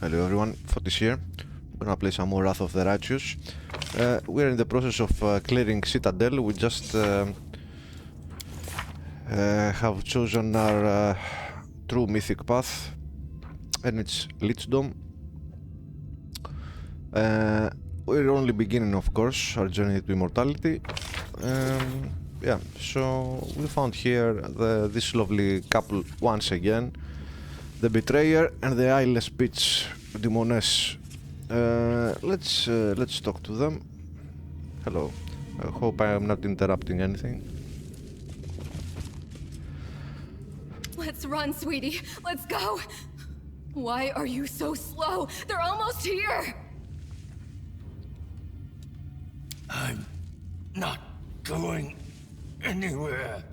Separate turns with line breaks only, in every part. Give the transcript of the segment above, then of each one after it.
Hello everyone, 40 here. I'm gonna play some more Wrath of the Righteous. We're in the process of clearing Citadel. We just have chosen our true mythic path, and it's Lichdom. We're only beginning, of course, our journey to immortality. Yeah, so we found here this lovely couple once again. The Betrayer and the Eyeless Bitch Demoness. Let's talk to them. Hello. I hope I am not interrupting anything.
Let's run, sweetie. Let's go. Why are you so slow? They're almost here.
I'm not going anywhere.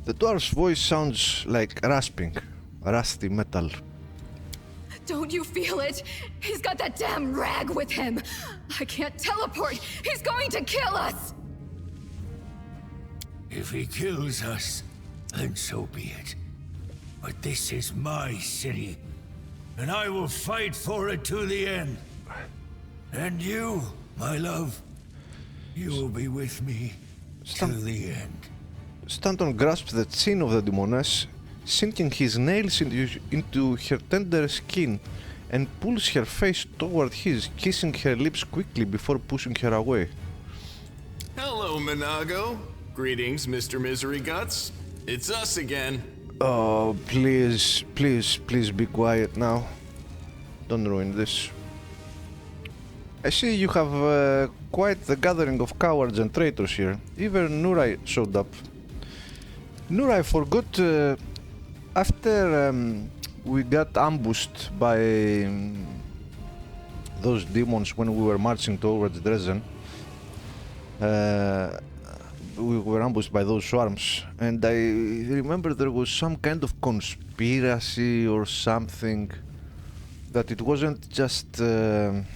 The dwarf's voice sounds like rasping, rusty metal.
Don't you feel it? He's got that damn rag with him. I can't teleport. He's going to kill us.
If he kills us, then so be it. But this is my city, and I will fight for it to the end. And you, my love, you will be with me to the end.
Stanton grasps the chin of the Demoness, sinking his nails into her tender skin, and pulls her face toward his, kissing her lips quickly before pushing her away.
Hello, Minago. Greetings, Mr. Misery Guts. It's us again.
Oh, please be quiet now. Don't ruin this. I see you have quite the gathering of cowards and traitors here. Even Nurai showed up. Nurai forgot after we got ambushed by those demons when we were marching towards Dresden. We were ambushed by those swarms, and I remember there was some kind of conspiracy or something, that it wasn't just an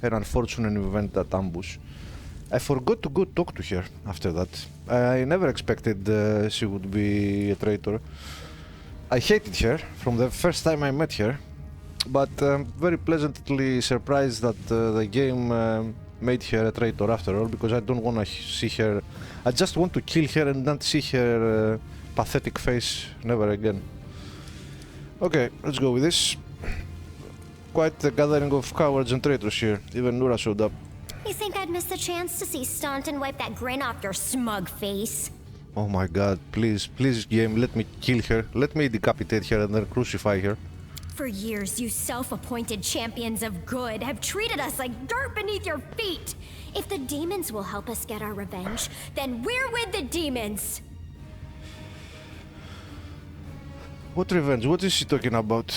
unfortunate event, that ambush. I forgot to go talk to her after that. I never expected she would be a traitor. I hated her from the first time I met her, but I'm very pleasantly surprised that the game made her a traitor after all, because I don't want to see her. I just want to kill her and not see her pathetic face never again. Okay, let's go with this. Quite the gathering of cowards and traitors here. Even Nura showed up.
You think I'd miss the chance to see Staunton wipe that grin off your smug face?
Oh my god, please game, let me kill her. Let me decapitate her and then crucify her.
For years, you self-appointed champions of good have treated us like dirt beneath your feet. If the demons will help us get our revenge, then we're with the demons.
What revenge? What is she talking about?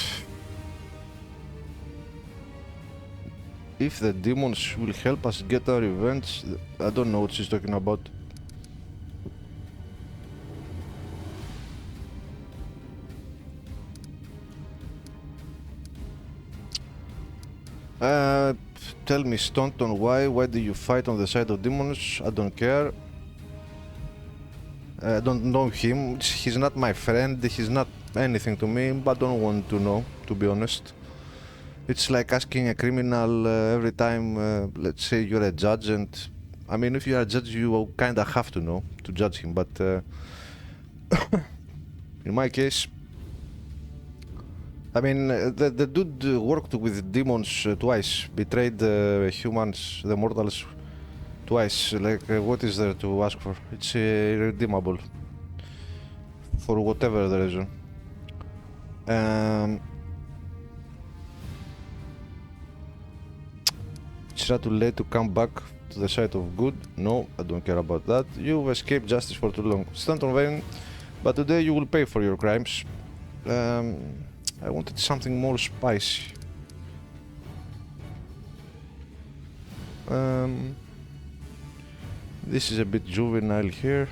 If the demons will help us get our revenge, I don't know what she's talking about. Tell me, Staunton, why? Why do you fight on the side of demons? I don't care. I don't know him. He's not my friend. He's not anything to me. But I don't want to know, to be honest. It's like asking a criminal every time, let's say you're a judge, and I mean, if you're a judge, you kinda have to know to judge him, but in my case, I mean, the dude worked with demons twice, betrayed the humans, the mortals, twice. Like, what is there to ask for? It's irredeemable, for whatever the reason. It's not too late to come back to the side of good. No, I don't care about that. You've escaped justice for too long. Stanton Vane, but today you will pay for your crimes. I wanted something more spicy. This is a bit juvenile here.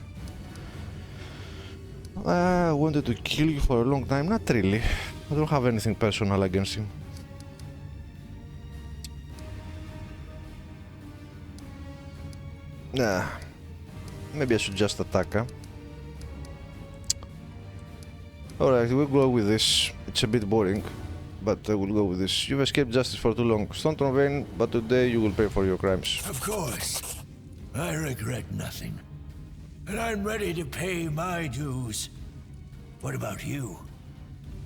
I wanted to kill you for a long time. Not really. I don't have anything personal against him. Nah, maybe I should just attack her. Alright, we'll go with this. It's a bit boring, but I will go with this. You've escaped justice for too long. Staunton vain, but today you will pay for your crimes.
Of course. I regret nothing. And I'm ready to pay my dues. What about you?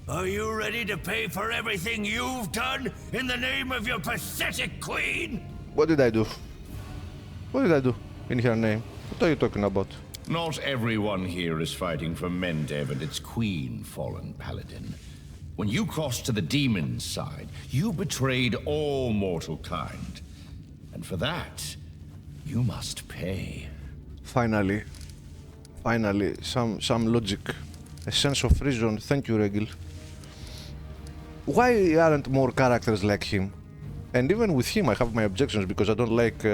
Are you ready to pay for everything you've done in the name of your pathetic queen?
What did I do? What did I do in her name? What are you talking about?
Not everyone here is fighting for Mendev and its queen, fallen paladin. When you crossed to the demon's side, you betrayed all mortal kind. And for that, you must pay.
Finally, some logic, a sense of reason. Thank you, Regil. Why aren't more characters like him? And even with him, I have my objections because I don't like.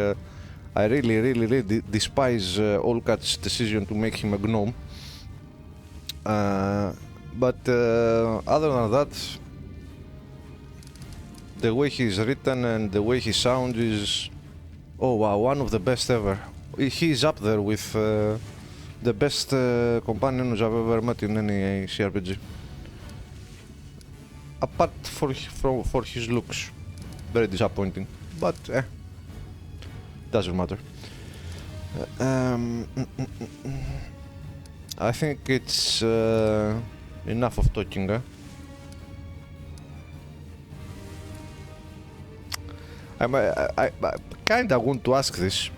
I really despise Olcat's decision to make him a gnome. But other than that, the way he's written and the way he sounds is, oh wow, one of the best ever. He's up there with the best companions I've ever met in any CRPG. Apart for his looks, very disappointing, but doesn't matter. I think it's enough of talking. I kinda want to ask this,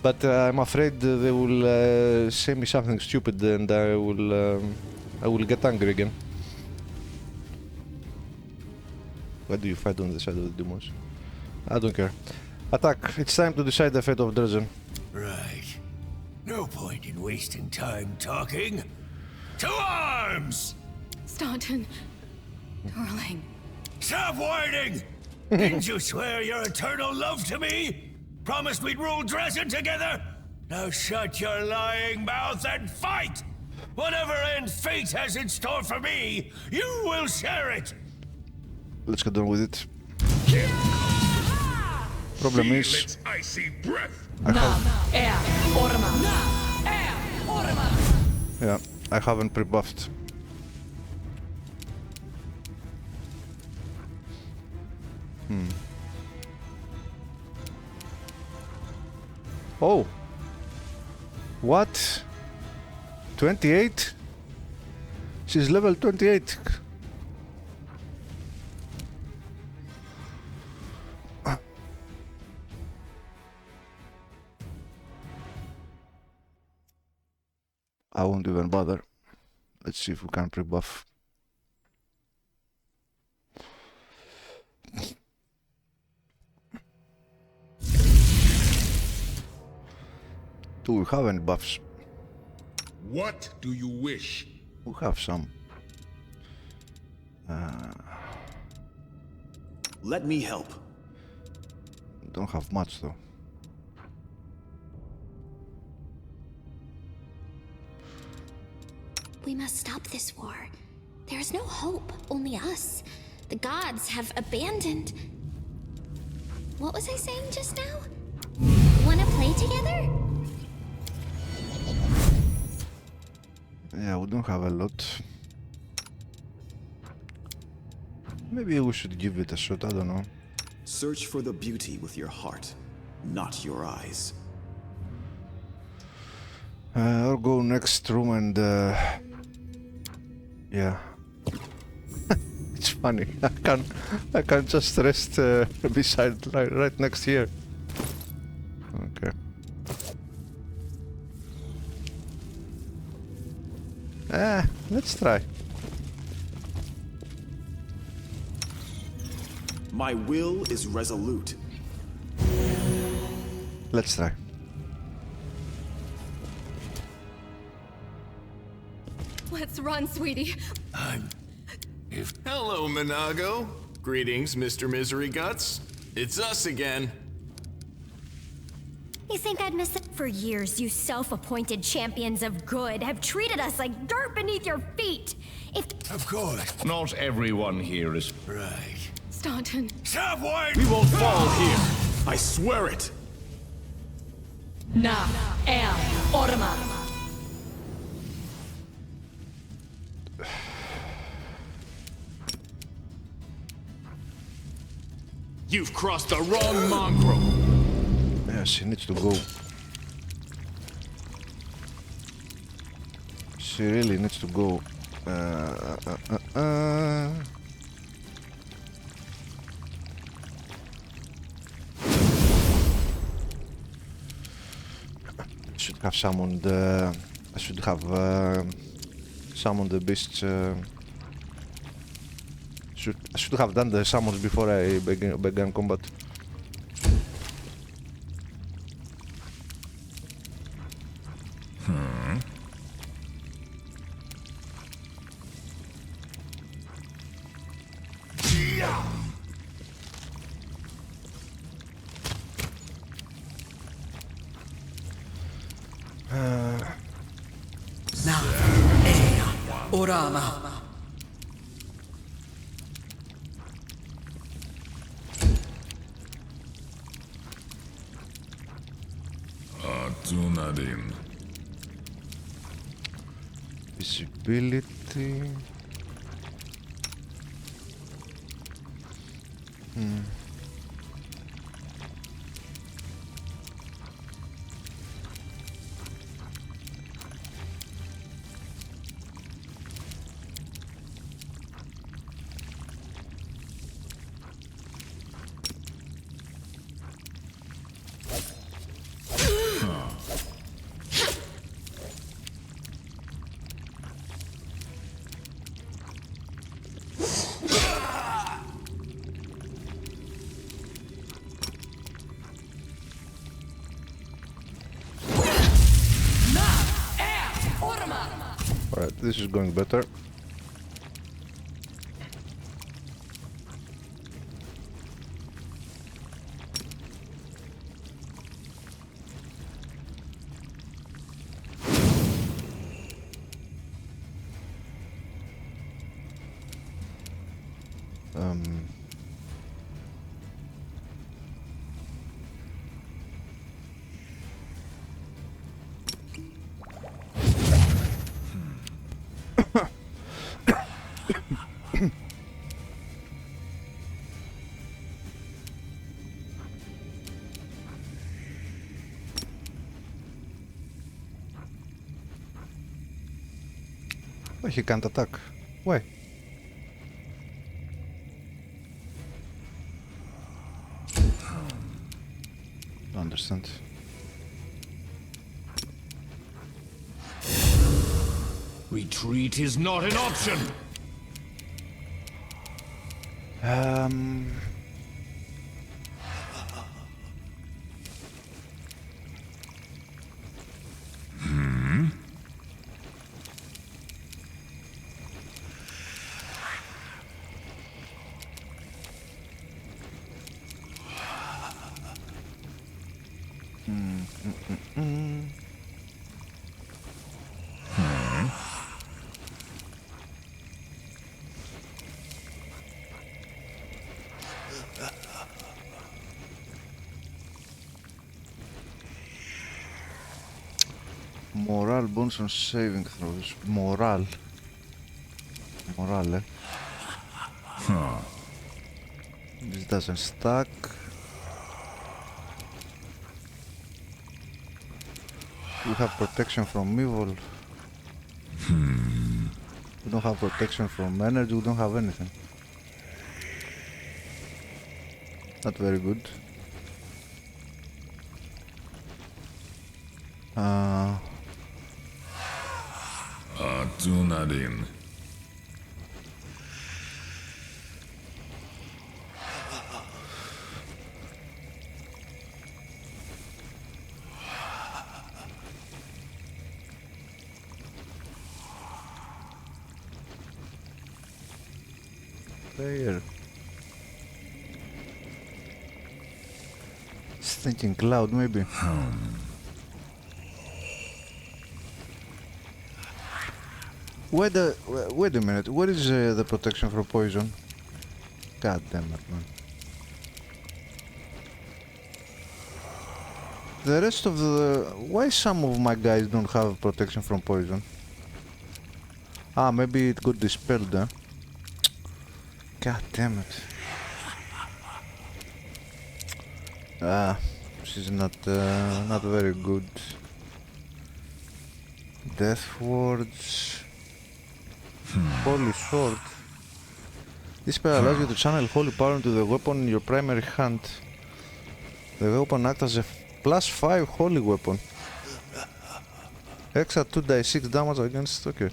but I'm afraid they will say me something stupid and I will get angry again. Why do you fight on the side of the demons? I don't care. Attack. It's time to decide the fate of Dresden.
Right. No point in wasting time talking. To arms!
Staunton. Darling.
Stop whining! Didn't you swear your eternal love to me? Promised we'd rule Dresden together? Now shut your lying mouth and fight! Whatever end fate has in store for me, you will share it!
Let's get on with it. Problem is,
icy breath.
yeah, I haven't pre-buffed. Oh, what? 28? She's level 28. I won't even bother. Let's see if we can pre-buff. Do we have any buffs?
What do you wish?
We have some.
Let me help.
Don't have much though.
We must stop this war. There is no hope, only us. The gods have abandoned... What was I saying just now? Wanna play together?
Yeah, we don't have a lot. Maybe we should give it a shot, I don't know.
Search for the beauty with your heart, not your eyes.
I'll go next room and yeah. It's funny. I can just rest beside right next here. Okay. Let's try.
My will is resolute.
Let's try.
Let's run, sweetie.
Hello, Minago. Greetings, Mr. Misery Guts. It's us again.
You think I'd miss it? For years, you self-appointed champions of good have treated us like dirt beneath your feet.
Of course.
Not everyone here is...
Right.
Staunton.
Stop whining!
We won't fall here. I swear it.
Na er orma.
You've crossed the wrong mongrel.
Yes, she needs to go. She really needs to go. Should have summoned. I should have summoned the beasts. I should have done the summons before I began combat.
Orama.
Adrenaline.
Visibility. Alright, this is going better. Oh, he can't attack. Why? Don't understand.
Retreat is not an option.
Morale bonus on saving throws. Morale, eh? This doesn't stack. We have protection from evil. We don't have protection from energy, we don't have anything. Not very good.
Adrenaline.
Player. Thinking cloud, maybe. Wait a minute. Where is the protection from poison? God damn it, man. The rest of the... Why some of my guys don't have protection from poison? Ah, maybe it got dispelled, huh? God damn it. She's not very good. Death words. Holy sword. This spell allows you to channel holy power into the weapon in your primary hand. The weapon acts as a +5 holy weapon. Extra 2d6 damage against. Okay.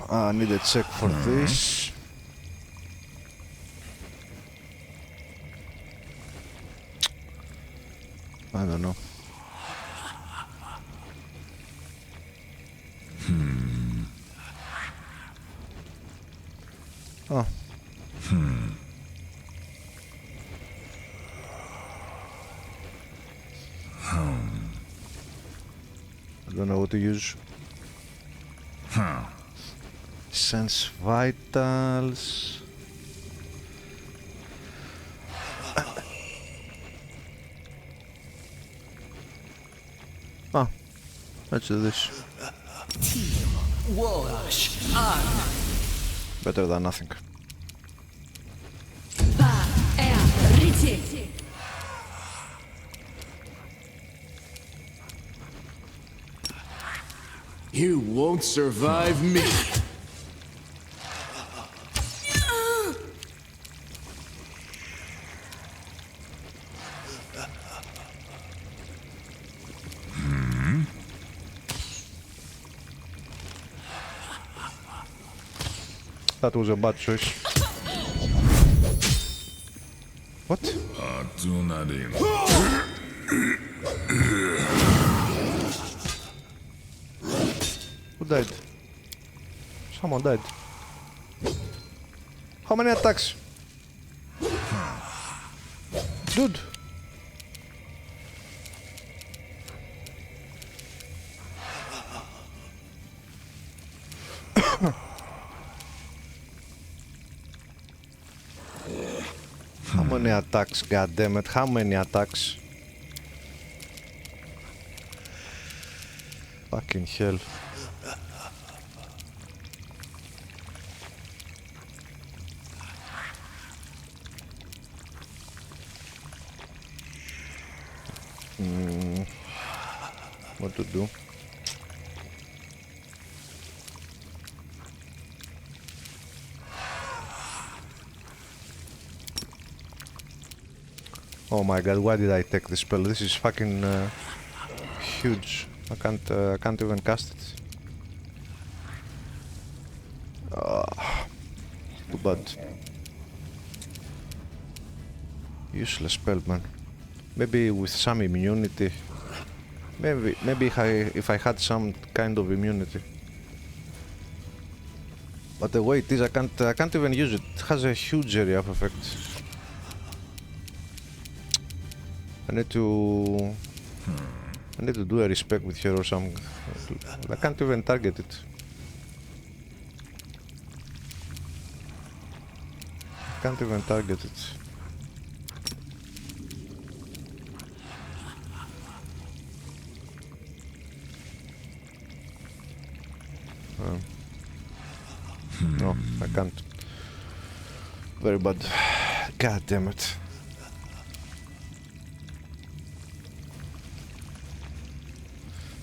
I need a check for this. I don't know. Oh. I don't know what to use. Sense vitals. Let's do this. Better than nothing.
You won't survive me.
That was a bad choice. What? Who died? Someone died. How many attacks? Dude! How many attacks, goddammit, how many attacks? Fucking hell. What to do? Oh my god, why did I take this spell? This is fucking huge. I can't even cast it. Too bad. Useless spell, man. Maybe with some immunity. Maybe if I had some kind of immunity. But the way it is, I can't even use it. It has a huge area of effect. I need to do a respect with her or something. I can't even target it. I can't even target it. No, I can't. Very bad. God damn it.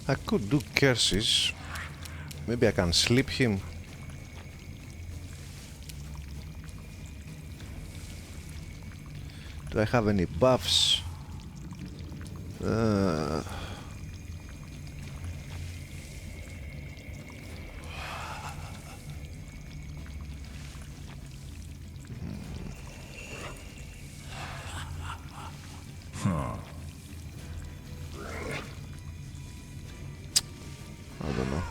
I could do curses. Maybe I can sleep him. Do I have any buffs? I don't know.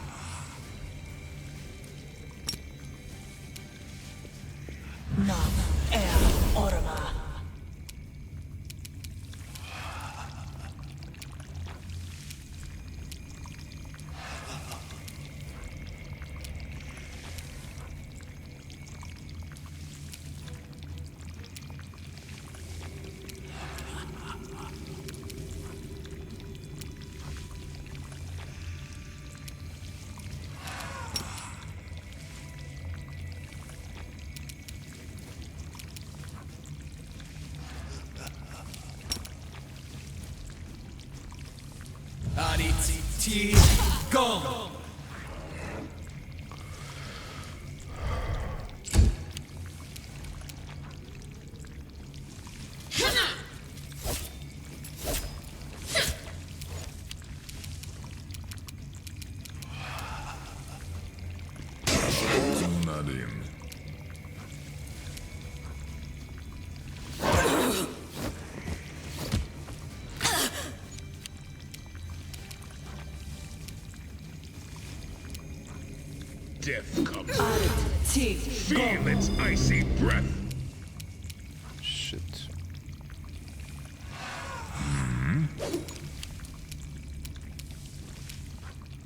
Gong.
Death comes. Feel its icy breath.
Shit.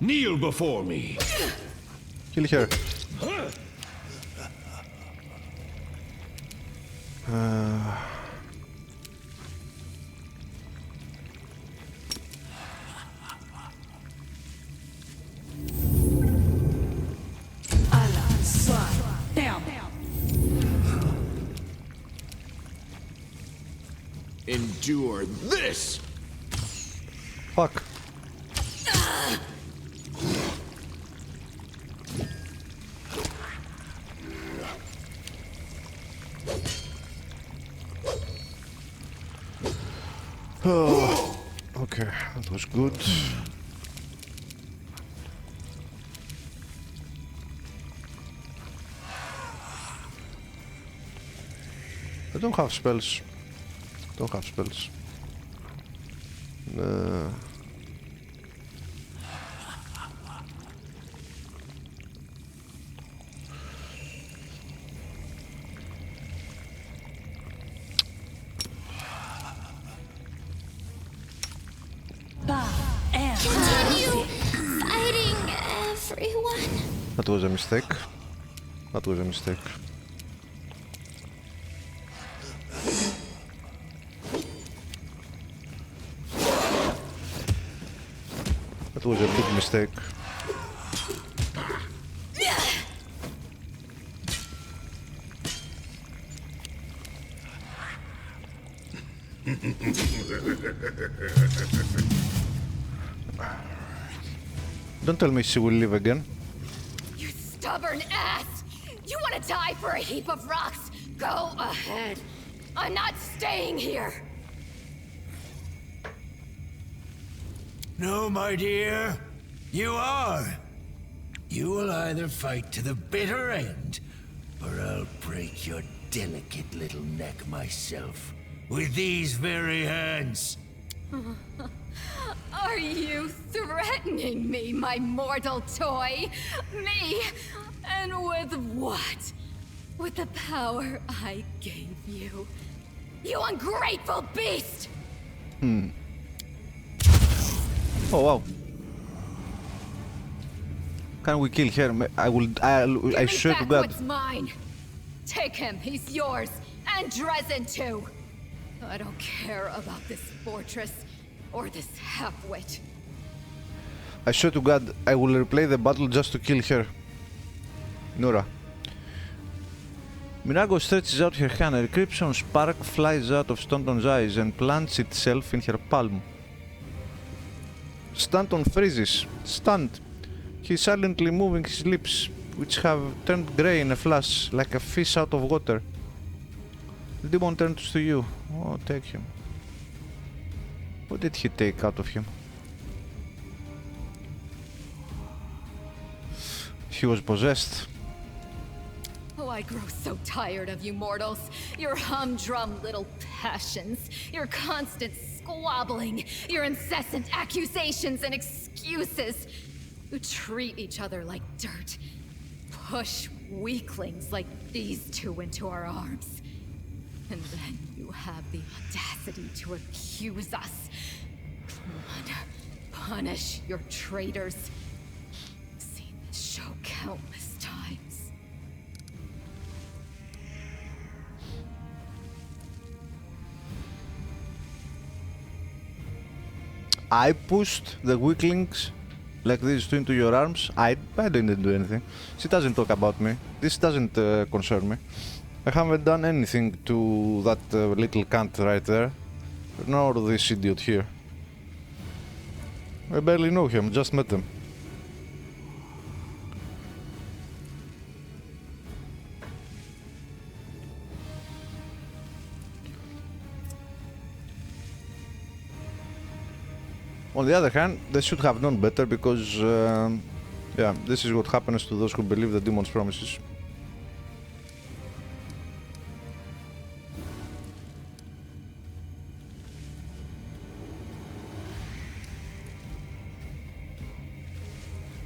Kneel before me.
Kill her.
Endure this!
Fuck. Oh, okay, that was good. I don't have spells. Don't have spells.
Continue fighting, everyone.
That was a mistake. That was a mistake. That was a big mistake. Don't tell me she will live again.
You stubborn ass! You want to die for a heap of rocks? Go ahead. I'm not staying here.
No, my dear. You are. You will either fight to the bitter end, or I'll break your delicate little neck myself with these very hands.
Are you threatening me, my mortal toy? Me? And with what? With the power I gave you. You ungrateful beast!
Oh wow. Can we kill her? I swear to
Give me back
God.
what's mine. Take him, he's yours. And Dresden too. I don't care about this fortress or this half-wit.
I swear to God, I will replay the battle just to kill her. Nora. Minago stretches out her hand. A crimson spark flies out of Stanton's eyes and plants itself in her palm. Stanton freezes, stunned. He is silently moving his lips, which have turned grey in a flash, like a fish out of water. The demon turns to you. Oh, take him. What did he take out of him? He was possessed.
Oh, I grow so tired of you mortals. Your humdrum little passions, your constant squabbling, your incessant accusations and excuses. You treat each other like dirt. Push weaklings like these two into our arms. And then you have the audacity to accuse us. Come on, punish your traitors. I've seen this show countless times.
I pushed the weaklings like these two into your arms. I didn't do anything. She doesn't talk about me. This doesn't concern me. I haven't done anything to that little cunt right there. Nor this idiot here. I barely know him, just met him. On the other hand, they should have known better because, yeah, this is what happens to those who believe the demon's promises.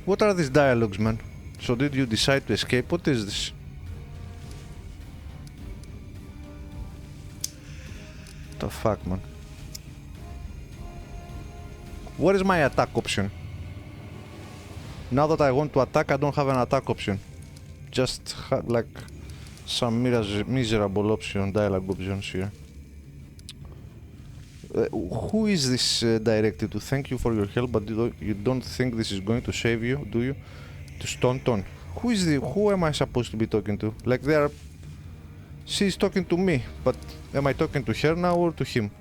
What are these dialogues, man? So did you decide to escape? What is this? What the fuck, man? What is my attack option? Now that I want to attack, I don't have an attack option. Just like some miserable option, dialogue options here. Who is this directed to? Thank you for your help, but you don't think this is going to save you, do you? To Staunton. Who am I supposed to be talking to? Like she's talking to me, but am I talking to her now or to him?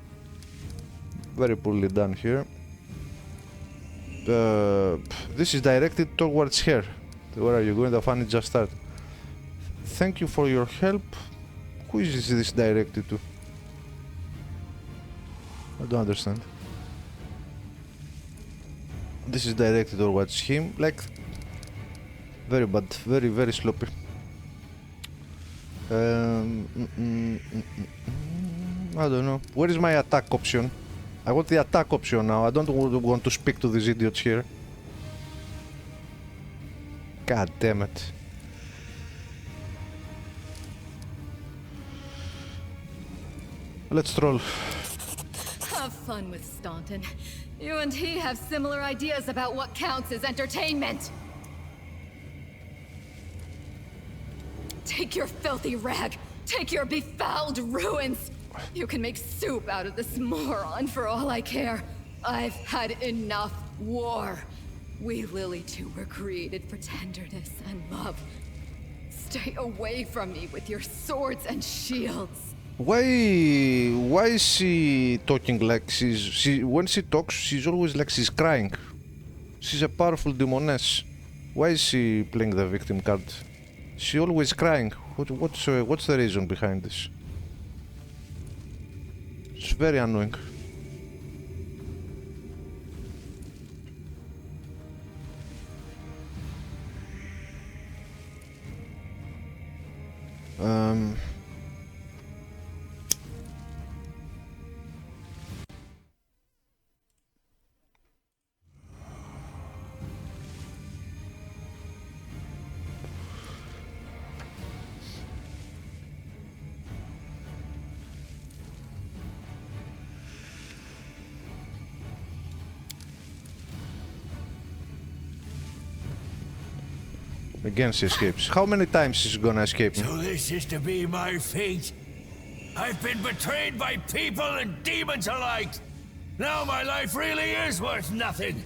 Very poorly done here. This is directed towards her. Where are you going? The fun just started. Thank you for your help. Who is this directed to? I don't understand. This is directed towards him, like very bad, very, very sloppy. I don't know. Where is my attack option? I want the attack option now. I don't want to speak to these idiots here. God damn it. Let's troll.
Have fun with Staunton. You and he have similar ideas about what counts as entertainment. Take your filthy rag. Take your befouled ruins. You can make soup out of this moron for all I care. I've had enough war. We Lily two were created for tenderness and love. Stay away from me with your swords and shields.
Why is she talking like when she talks, she's always like she's crying. She's a powerful demoness. Why is she playing the victim card? She always crying. What's the reason behind this? It's very annoying. Again, she escapes. How many times is she gonna escape me?
So this is to be my fate. I've been betrayed by people and demons alike. Now my life really is worth nothing.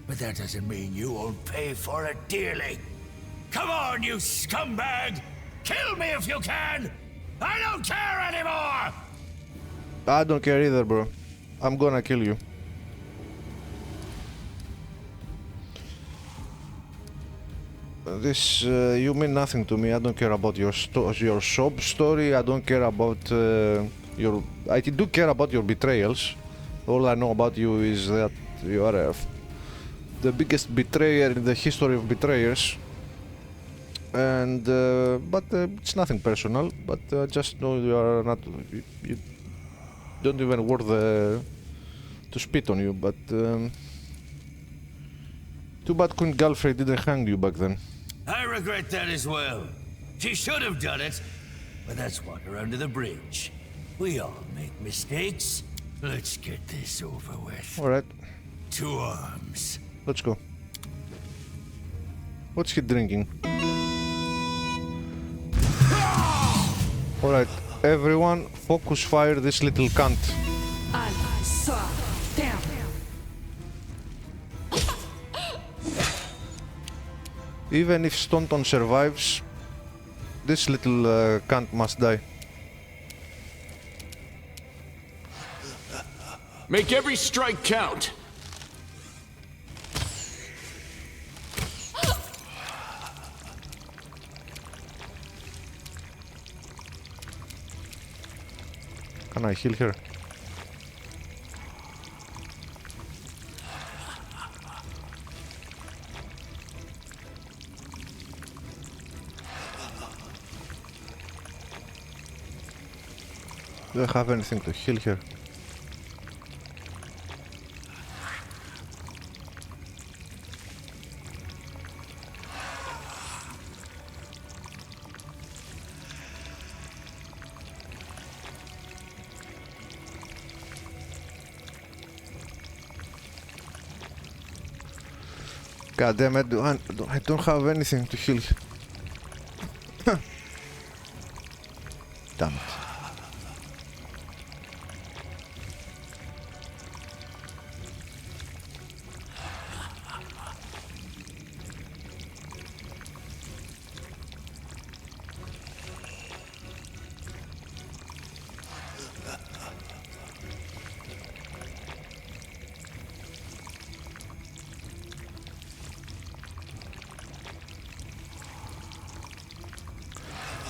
But that doesn't mean you won't pay for it dearly. Come on, you scumbag! Kill me if you can! I don't care anymore!
I don't care either, bro. I'm gonna kill you. This, you mean nothing to me. I don't care about your sob story. I don't care about your... I do care about your betrayals. All I know about you is that you are the biggest betrayer in the history of betrayers. And, but it's nothing personal. But just know you are not... You don't even worth to spit on you, but... too bad Queen Galfrey didn't hang you back then.
I regret that as well. She should have done it, but that's water under the bridge. We all make mistakes. Let's get this over with.
Alright.
To arms.
Let's go. What's he drinking? Alright, everyone, focus fire this little cunt. Even if Staunton survives, this little cunt must die.
Make every strike count.
Can I heal her? Do I have anything to heal her? God damn it, I don't have anything to heal. Damn it.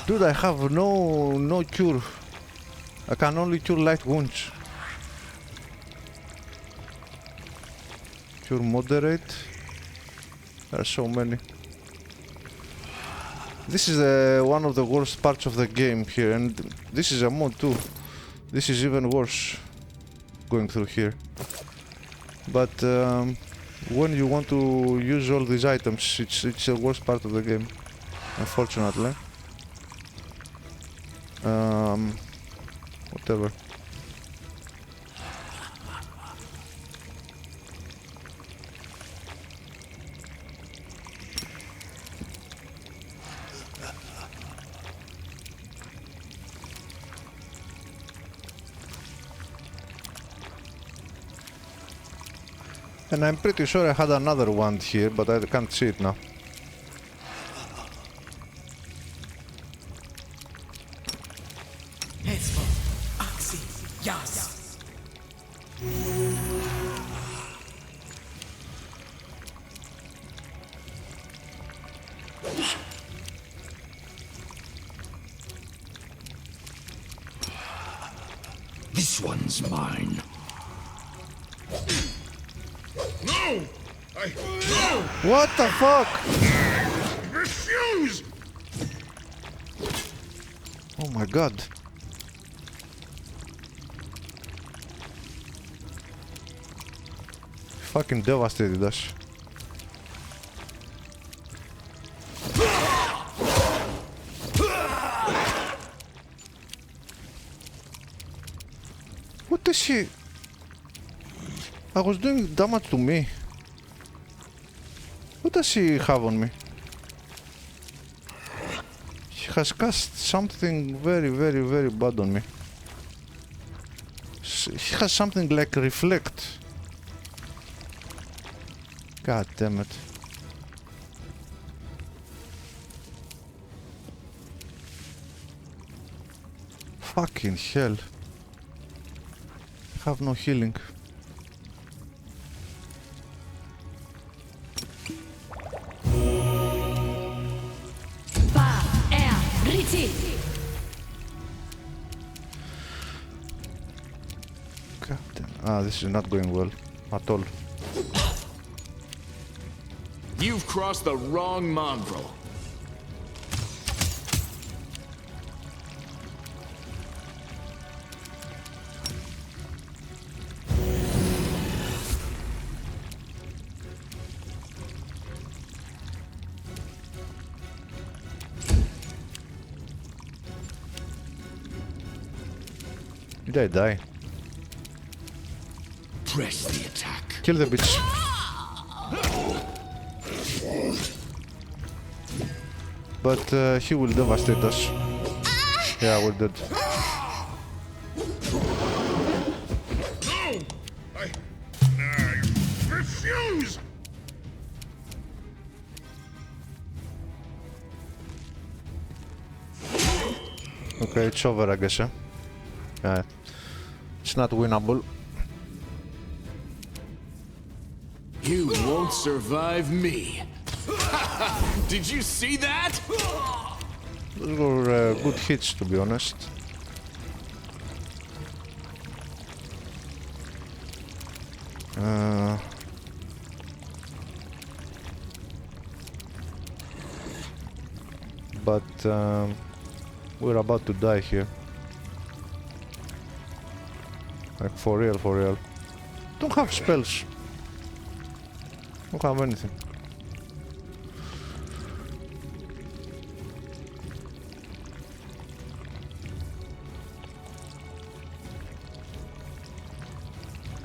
Dude, I have no cure. I can only cure light wounds. Cure moderate. There are so many. This is one of the worst parts of the game here, and this is a mod too. This is even worse going through here. But when you want to use all these items, it's the worst part of the game, unfortunately. Whatever. And I'm pretty sure I had another wand here, but I can't see it now.
This one's mine.
No! No!
What the fuck?
Refuse!
Oh my god. Fucking devastated us. What is she? I was doing damage to me. What does she have on me? She has cast something very bad on me. She has something like reflect. God damn it. Fucking hell. I have no healing. God damn. Ah, this is not going well at all.
You've crossed the wrong mongrel.
Did I die?
Press the attack.
Kill the bitch. But he will devastate us. Yeah, we're dead.
No! I refuse!
Okay, it's over, I guess. Yeah. It's not winnable.
You won't survive me. Did you see that?
Those were good hits, to be honest. But we're about to die here. Like for real, for real. Don't have spells. Don't have anything.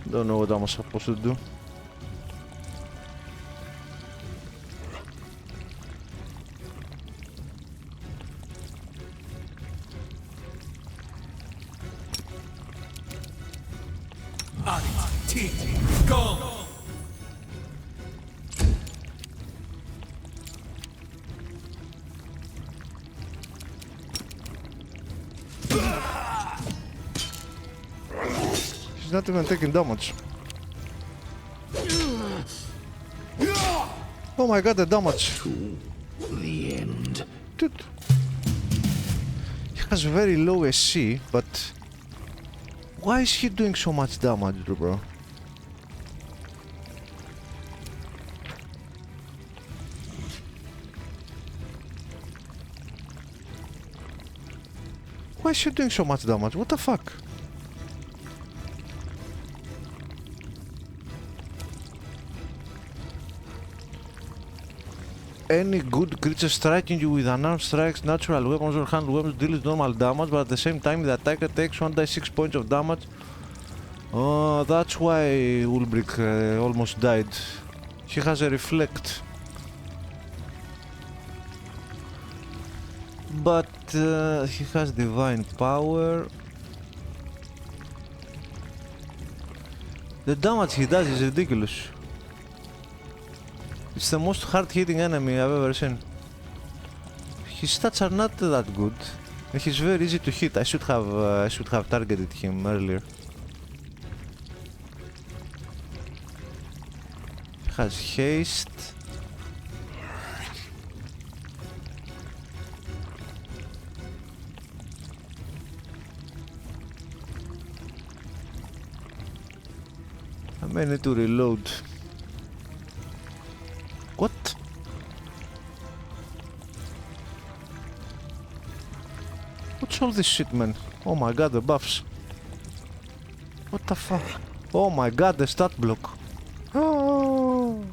Don't know what I'm supposed to do.
Go!
She's not even taking damage. Oh my god, the damage!
The end.
Dude. He has very low SC, but why is he doing so much damage, bro? Why is she doing so much damage? What the fuck? Any good creature striking you with unarmed strikes, natural weapons or hand weapons deals normal damage, but at the same time the attacker takes 1d6 points of damage. Oh, that's why Ulbrich almost died. He has a reflect. But he has divine power. The damage he does is ridiculous. It's the most hard-hitting enemy I've ever seen. His stats are not that good, and he's very easy to hit. I should have targeted him earlier. He has haste. I may need to reload. What? What's all this shit, man? Oh my god, the buffs. What the fuck? Oh my god, the stat block. Oh.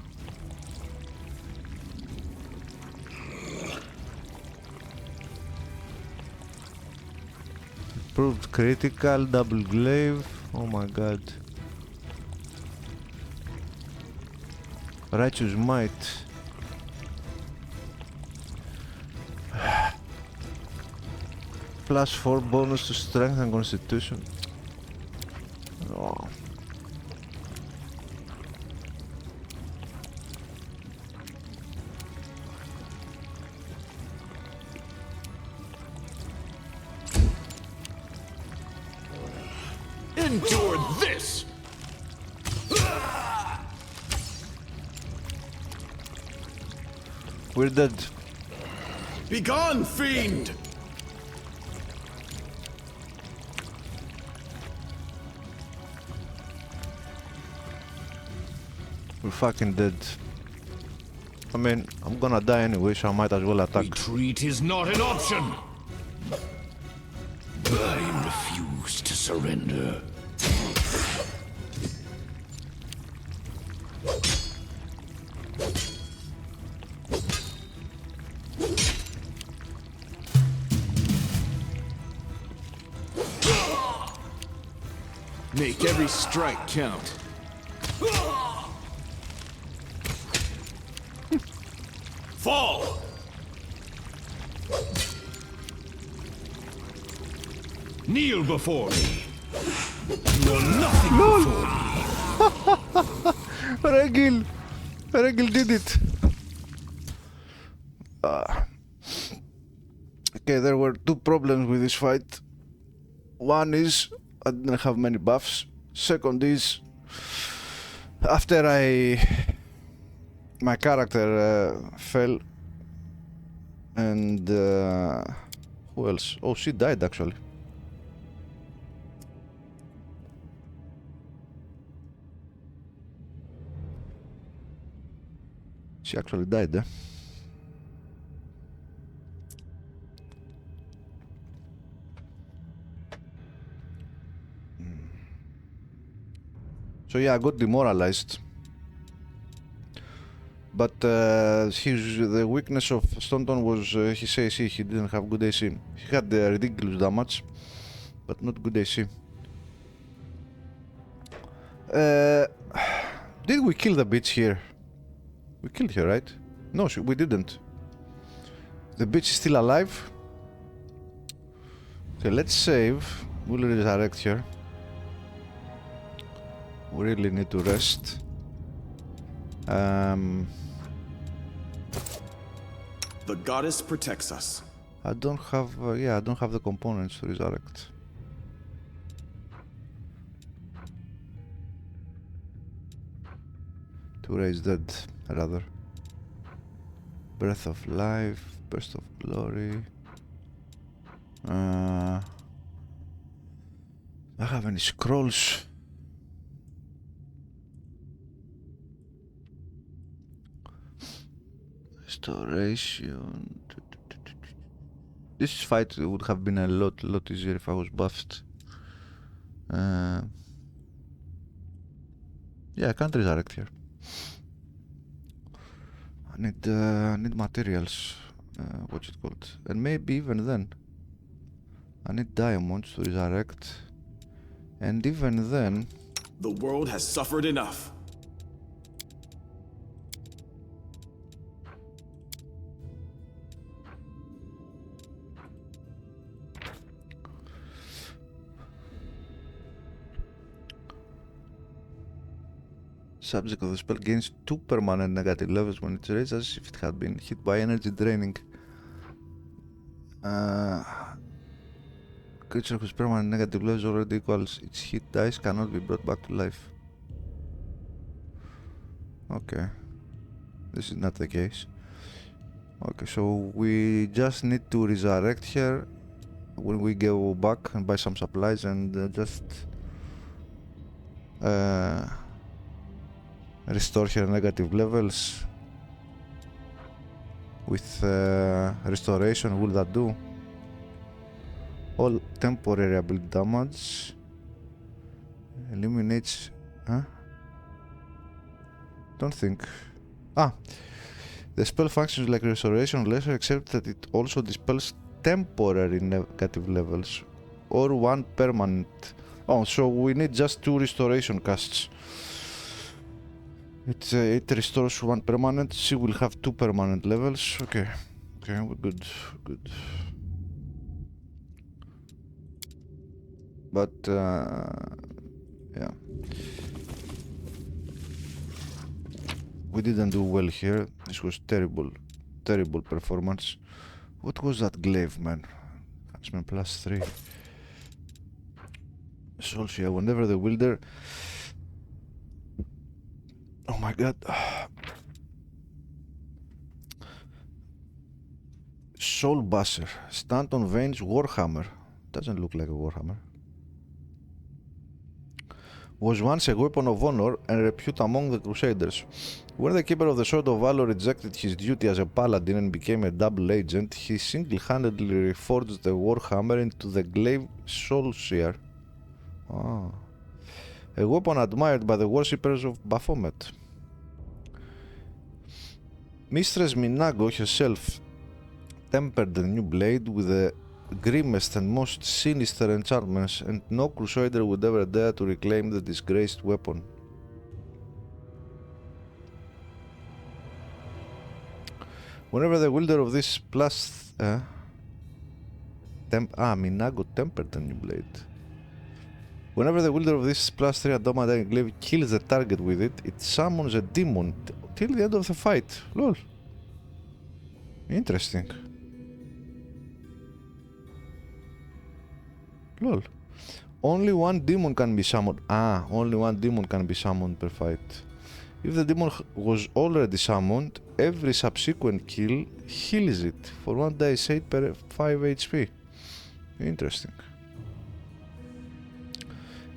Improved critical, double glaive. Oh my god. Righteous might. +4 bonus to strength and constitution. Oh.
Endure this!
We're dead.
Begone, fiend!
We're fucking dead. I mean, I'm gonna die anyway, so I might as well attack.
Retreat is not an option. I refuse to surrender.
Make every strike count.
Fall!
Kneel before me. You are nothing before me.
Regil did it. Okay, there were two problems with this fight. One is I didn't have many buffs. Second is after my character fell, and who else? Oh, she died actually. She actually died, eh? So yeah, I got demoralized. But the weakness of Staunton was his AC. He didn't have good AC. He had ridiculous damage, but not good AC. Did we kill the bitch here? We killed her, right? No, we didn't. The bitch is still alive. Okay, let's save. We'll resurrect her. We really need to rest.
The goddess protects us.
I don't have, I don't have the components to resurrect. To raise dead, rather. Breath of life, burst of glory. I have any scrolls? Restoration. This fight would have been a lot easier if I was buffed. Yeah, I can't resurrect here. I need materials. What's it called? And maybe even then, I need diamonds to resurrect. And even then,
the world has suffered enough.
Subject of the spell gains 2 permanent negative levels when it's raised, as if it had been hit by energy draining. Creature whose permanent negative levels already equals its hit dice cannot be brought back to life. Okay, this is not the case. Okay, so we just need to resurrect her when we go back and buy some supplies and just restore her negative levels with restoration. Will that do? All temporary ability damage eliminates. Don't think. The spell functions like restoration lesser, except that it also dispels temporary negative levels or 1 permanent. Oh, so we need just 2 restoration casts. It restores 1 permanent. She will have 2 permanent levels. Okay, we're good. But yeah, we didn't do well here. This was terrible performance. What was that glaive, man? Attachment +3. So yeah, whenever the wielder. Oh my god. Soul Basher. Stand on Veins Warhammer. Doesn't look like a Warhammer. Was once a weapon of honor and repute among the Crusaders. When the Keeper of the Sword of Valor rejected his duty as a paladin and became a double agent, he single-handedly reforged the Warhammer into the glaive Soulseer. A weapon admired by the worshippers of Baphomet. Mistress Minago herself tempered the new blade with the grimmest and most sinister enchantments, and no crusader would ever dare to reclaim the disgraced weapon. Whenever the wielder of this Minago tempered the new blade. Whenever the wielder of this +3 adamantine glaive kills the target with it, it summons a demon till the end of the fight. Lol. Interesting. Lol. Only 1 demon can be summoned. Only 1 demon can be summoned per fight. If the demon was already summoned, every subsequent kill heals it for 1 dice 8 per 5 HP. Interesting.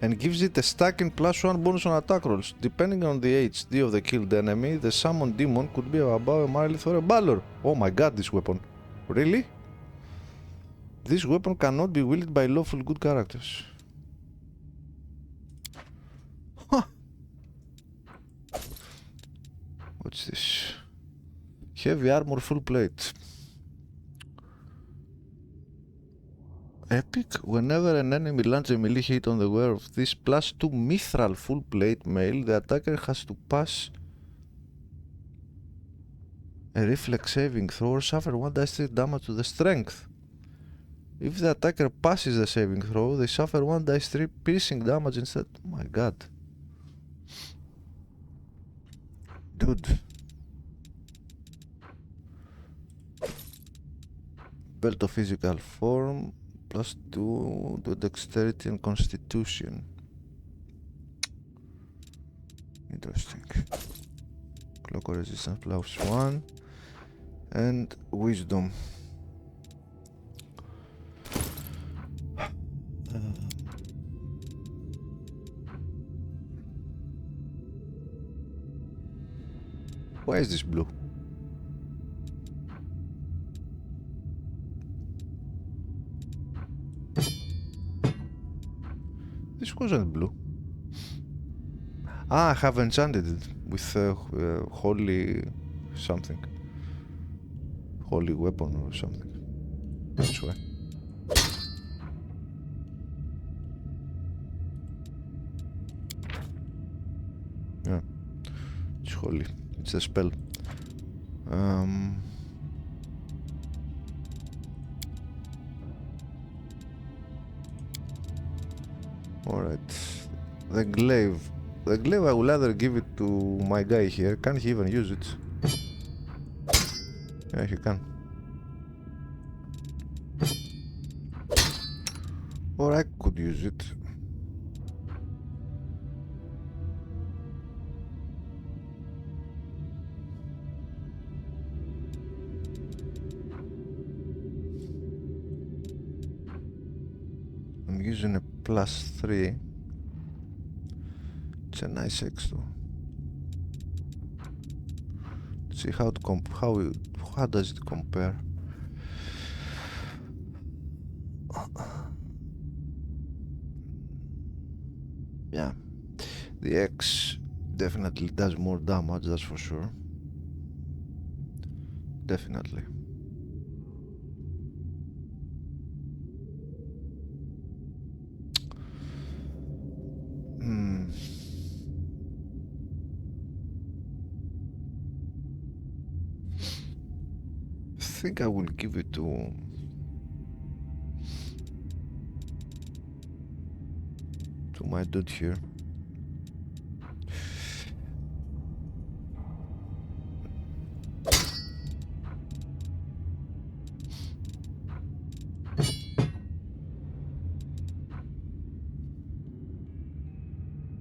and gives it a stacking +1 bonus on attack rolls. Depending on the HD of the killed enemy, the summoned demon could be above a Marlith or a Baldur. Oh my god, this weapon. Really? This weapon cannot be wielded by lawful good characters. Huh. What's this? Heavy armor full plate. Epic. Whenever an enemy lands a melee hit on the wearer of this +2 mithril full plate mail, the attacker has to pass a reflex saving throw or suffer 1d3 damage to the strength. If the attacker passes the saving throw, they suffer 1d3 piercing damage instead. Oh my god. Dude. Belt of physical form. +2 to dexterity and constitution. Interesting. Clock resistance +1 and wisdom. Why is this blue? This wasn't blue. Ah, I have enchanted it with holy something. Holy weapon or something. That's why. Yeah. It's holy. It's a spell. Alright. The glaive. The glaive I will either give it to my guy here. Can he even use it? Yeah, he can. Or I could use it. I'm using a +3. It's a nice extra. Let's see how does it compare? Yeah, the X definitely does more damage, that's for sure. Definitely. I think I will give it to my dude here.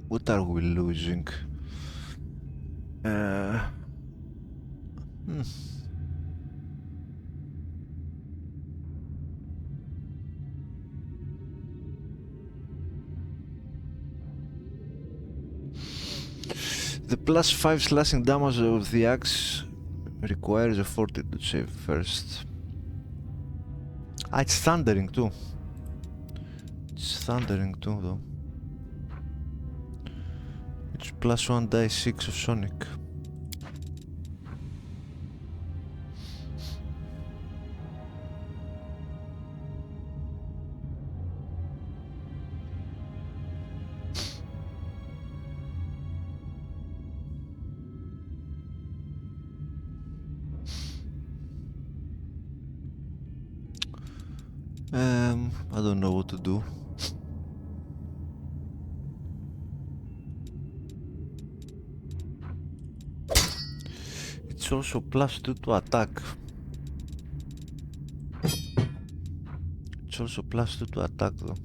What are we losing? The +5 slashing damage of the axe requires a fortitude save first. Ah, it's thundering too. It's thundering too, though. It's +1 die 6 of Sonic. I don't know what to do. It's also +2 to attack. It's also +2 to attack though.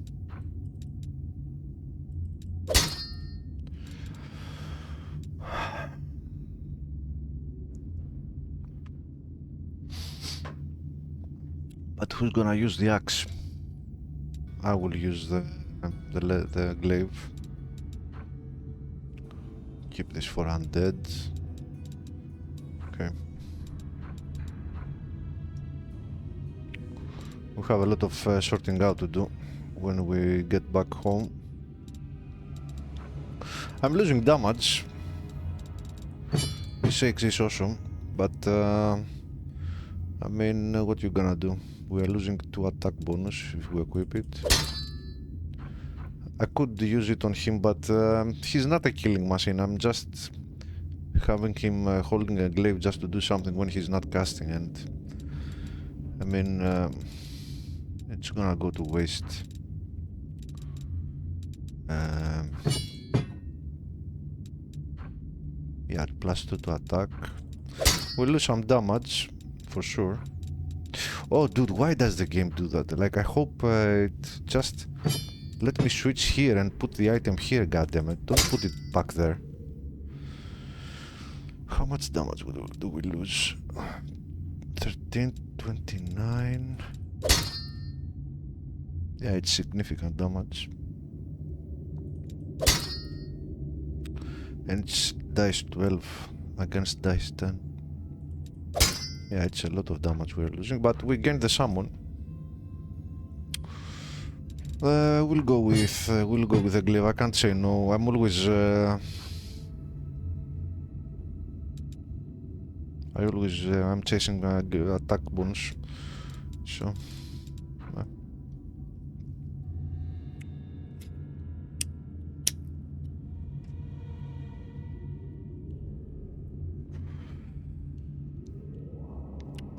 But who's gonna use the axe? I will use the the glaive. Keep this for undead. Okay. We have a lot of sorting out to do when we get back home. I'm losing damage. P6 is awesome, but I mean, what you gonna do? We are losing 2 attack bonus if we equip it. I could use it on him, but he's not a killing machine. I'm just having him holding a glaive just to do something when he's not casting, and I mean, it's gonna go to waste. Yeah, +2 to attack. We'll lose some damage, for sure. Oh, dude, why does the game do that? Like, I hope it just... Let me switch here and put the item here, goddammit. Don't put it back there. How much damage do we lose? 13, 29... Yeah, it's significant damage. And it's dice 12 against dice 10. Yeah, it's a lot of damage we're losing, but we gained the summon. We'll go with the glaive. I can't say no. I'm always I'm chasing attack bonus. So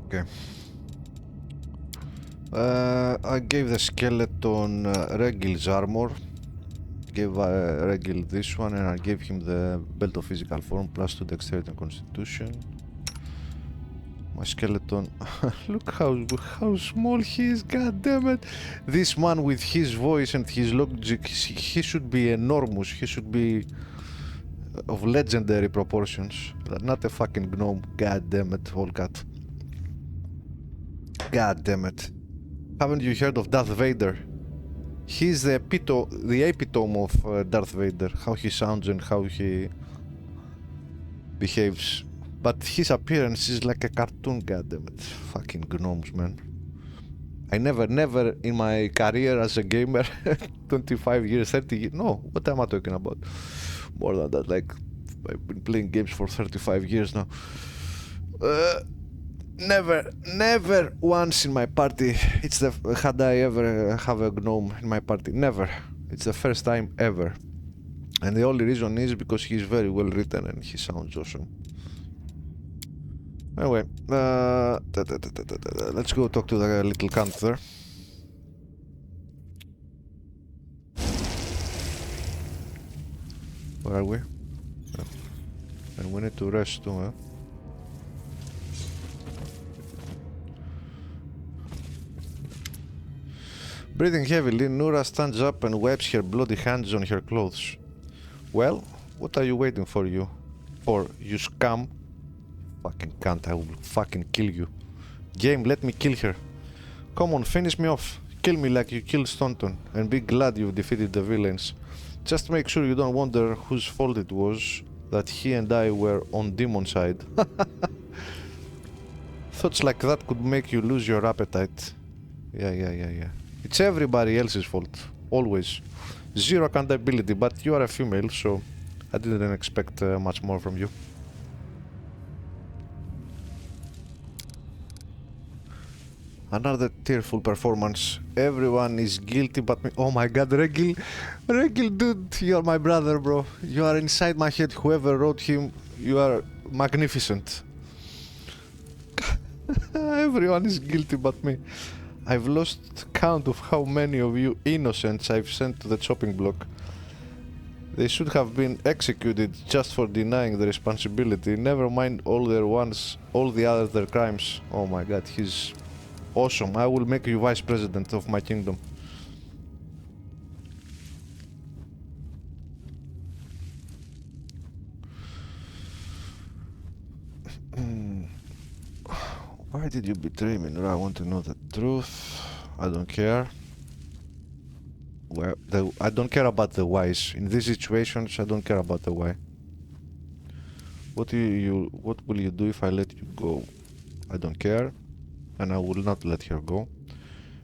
okay. I gave the skeleton Regil's armor, gave Regil this one, and I gave him the belt of physical form +2 dexterity and constitution. My skeleton, look how small he is, god damn it! This man with his voice and his logic, he should be enormous, he should be of legendary proportions, not a fucking gnome, god damn it, Volcat. God damn it. Haven't you heard of Darth Vader? He's the epitome of Darth Vader, how he sounds and how he behaves. But his appearance is like a cartoon, god damn it. Fucking gnomes, man. I never in my career as a gamer, 25 years, 30 years, no, what am I talking about? More than that, like, I've been playing games for 35 years now. Never once in my party. Had I ever have a gnome in my party? Never. It's the first time ever. And the only reason is because he's very well written and he sounds awesome. Anyway, let's go talk to the little cunt there. Where are we? Oh. And we need to rest too, huh? Breathing heavily, Nura stands up and wipes her bloody hands on her clothes. Well, what are you waiting for, you scum? Fucking cunt, I will fucking kill you. Game, let me kill her. Come on, finish me off. Kill me like you killed Staunton, and be glad you've defeated the villains. Just make sure you don't wonder whose fault it was that he and I were on demon side. Thoughts like that could make you lose your appetite. Yeah. It's everybody else's fault. Always. Zero accountability, but you are a female, so I didn't expect much more from you. Another tearful performance. Everyone is guilty but me. Oh my god, Regil, dude, you're my brother, bro. You are inside my head. Whoever wrote him, you are magnificent. Everyone is guilty but me. I've lost count of how many of you innocents I've sent to the chopping block. They should have been executed just for denying the responsibility. Never mind all the other crimes. Oh my god, he's awesome. I will make you vice president of my kingdom. Why did you betray me? I want to know the truth. I don't care. Where I don't care about the whys. In these situations, I don't care about the why. What will you do if I let you go? I don't care, and I will not let her go.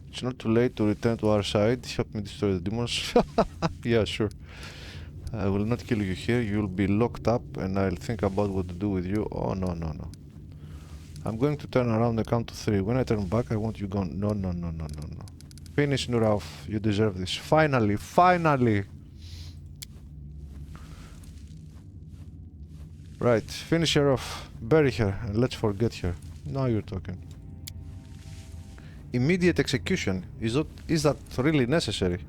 It's not too late to return to our side. Help me destroy the demons. Yeah, sure. I will not kill you here. You'll be locked up, and I'll think about what to do with you. Oh, no, no, no. I'm going to turn around and count to 3. When I turn back, I want you gone. No, no, no, no, no, no. Finish, Nurauf. You deserve this. Finally, finally! Right, finish her off. Bury her, and let's forget her. Now you're talking. Immediate execution. Is that really necessary?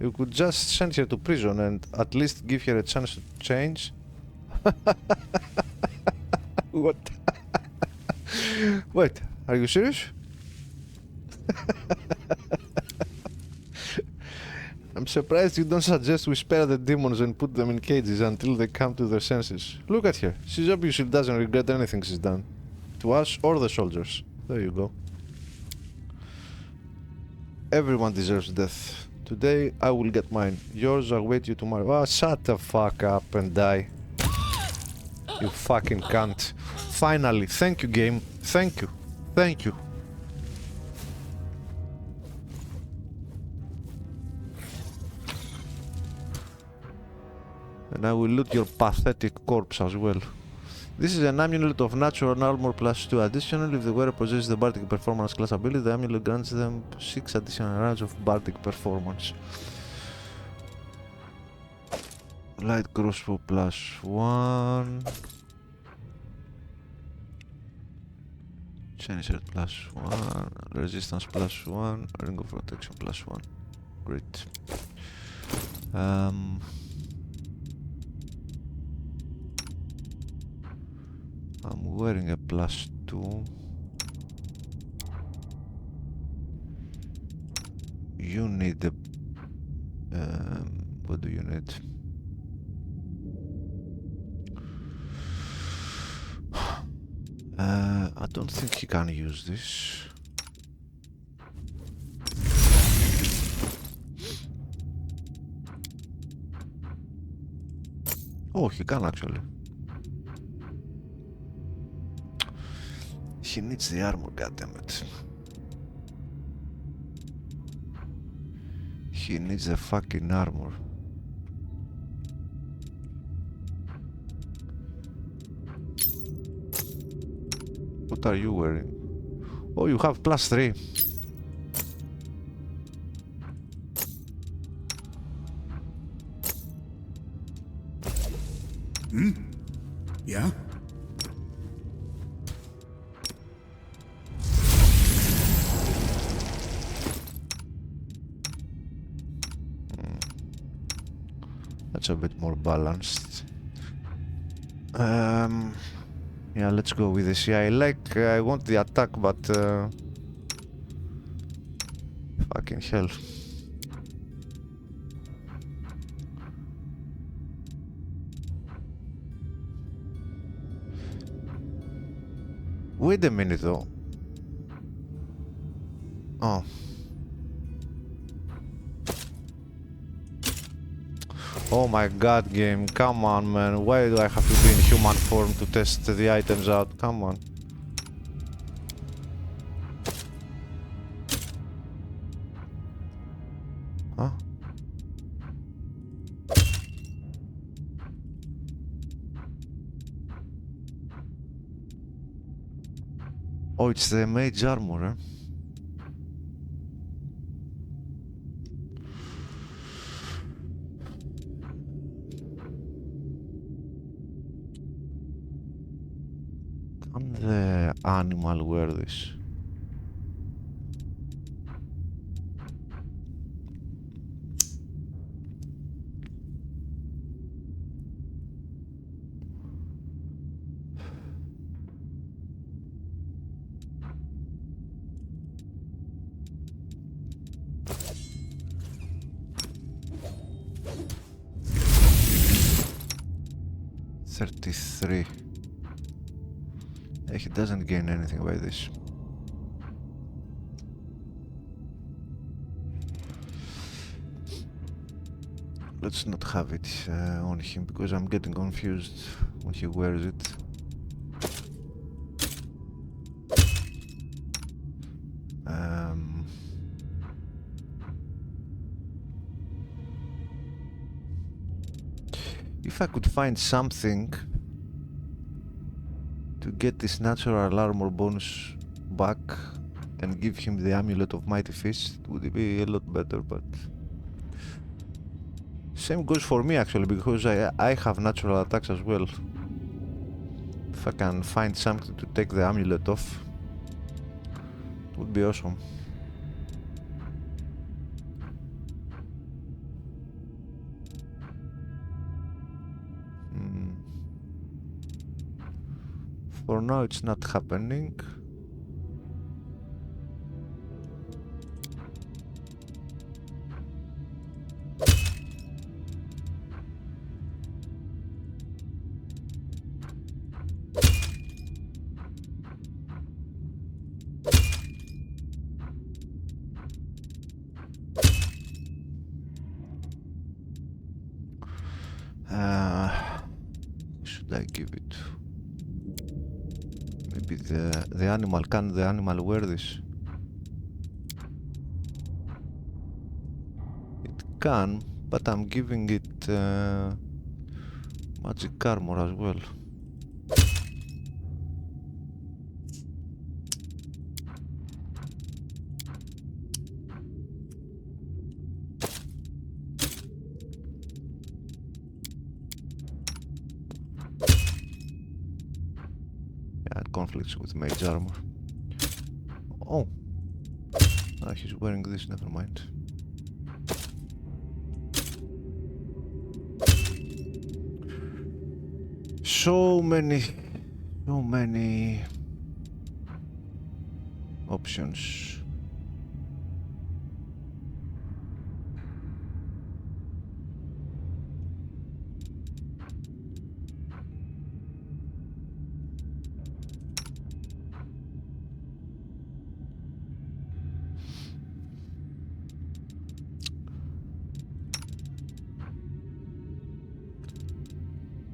You could just send her to prison and at least give her a chance to change. What? Wait, are you serious? I'm surprised you don't suggest we spare the demons and put them in cages until they come to their senses. Look at her. She obviously doesn't regret anything she's done. To us or the soldiers. There you go. Everyone deserves death. Today I will get mine. Yours await you tomorrow. Ah, shut the fuck up and die. You fucking cunt. Finally, thank you, game. Thank you. Thank you. And I will loot your pathetic corpse as well. This is an amulet of natural armor +2. Additionally, if the wearer possesses the Bardic Performance class ability, the amulet grants them 6 additional rounds of Bardic Performance. Light crossbow +1. Chain shirt +1. Resistance +1. Ring of protection +1. Great. I'm wearing a +2. You need the... what do you need? I don't think he can use this. Oh, he can actually. He needs the armor, goddammit. He needs the fucking armor. What are you wearing? Oh, you have +3.
Hmm? Yeah?
That's a bit more balanced. Yeah, let's go with this. Yeah, I want the attack, but fucking hell. Wait a minute though. Oh. Oh my god, game, come on, man. Why do I have to be in human form to test the items out? Come on. Huh? Oh, it's the mage armor, eh? Can the animal wear this? $33. He doesn't gain anything by this. let's not have it on him because I'm getting confused when he wears it. If I could find something to get this natural armor bonus back and give him the amulet of mighty fist, it would be a lot better, but same goes for me actually, because I have natural attacks as well. If I can find something to take the amulet off, it would be awesome. For now it's not happening. Should I give it? Maybe the animal. Can the animal wear this? It can, but I'm giving it magic armor as well. Conflicts with mage armor. Oh, he's wearing this, never mind. So many options.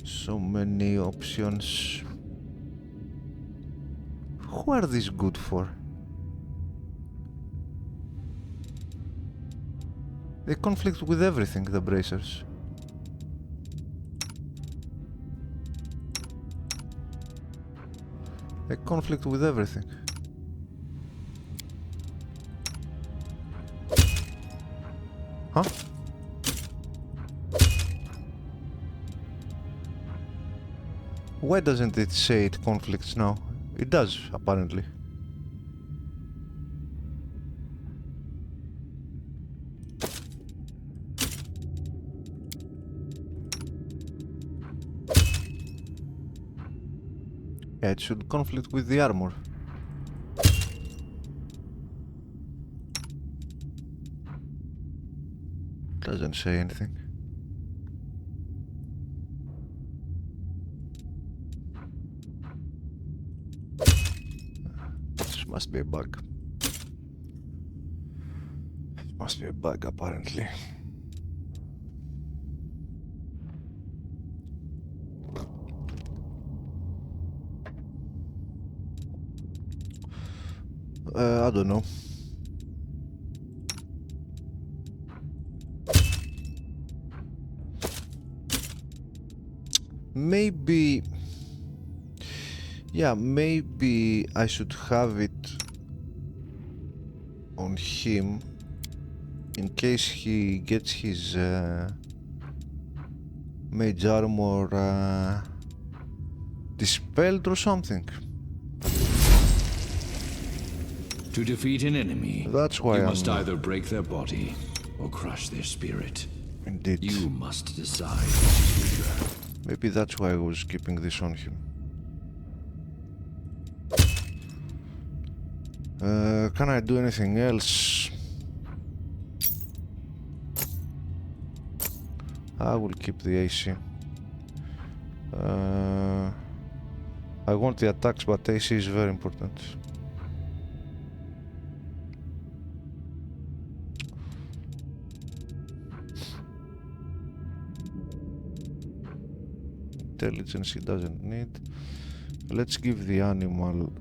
So many options. Who are these good for? They conflict with everything, the bracers. They conflict with everything. Huh? Why doesn't it say it conflicts now? It does, apparently. Yeah, it should conflict with the armor. Doesn't say anything. This must be a bug. It must be a bug, apparently. I don't know. Maybe, yeah, maybe I should have it on him in case he gets his mage armor dispelled or something.
To defeat an enemy,
that's why
you must either break their body or crush their spirit.
Indeed.
You must decide.
Maybe that's why I was keeping this on him. Can I do anything else? I will keep the AC. I want the attacks, but AC is very important. intelligence he doesn't need. Let's give the animal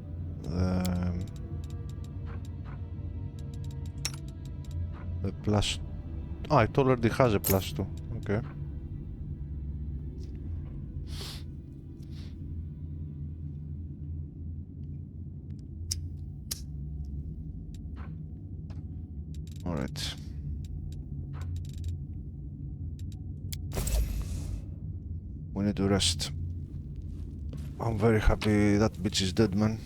the plus. Oh, it already has a +2. Okay. Alright. We need to rest. I'm very happy that bitch is dead, man.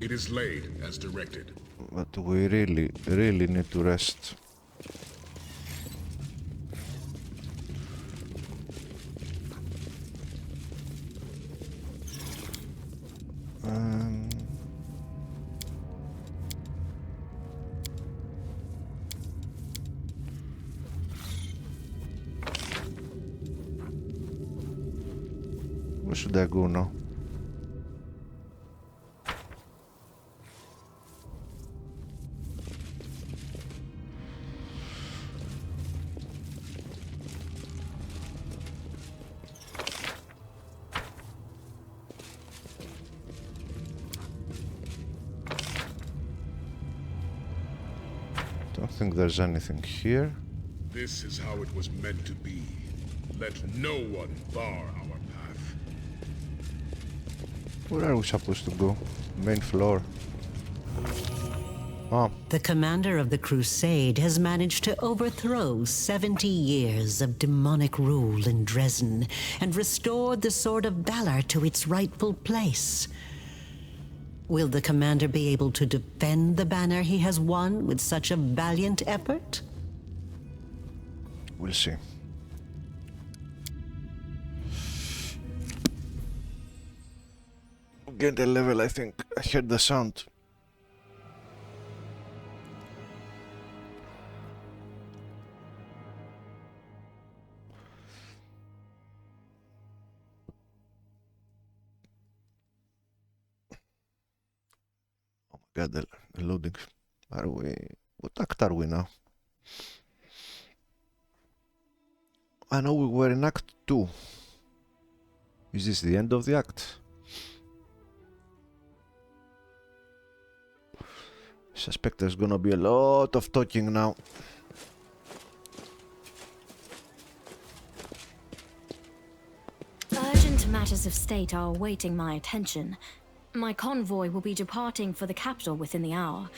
It is laid as directed.
But we really need to rest. Where should I go now? Don't think there's anything here.
This is how it was meant to be. Let no one bar our path.
Where are we supposed to go? Main floor. Oh.
The commander of the crusade has managed to overthrow 70 years of demonic rule in Dresden and restored the Sword of Valor to its rightful place. Will the commander be able to defend the banner he has won with such a valiant effort?
We'll see. Get a level, I think. I heard the sound. Oh my god, the loading. Are we... What act are we now? I know we were in Act 2. Is this the end of the act? I suspect there's gonna be a lot of talking now.
Urgent matters of state are awaiting my attention. My convoy will be departing for the capital within the hour.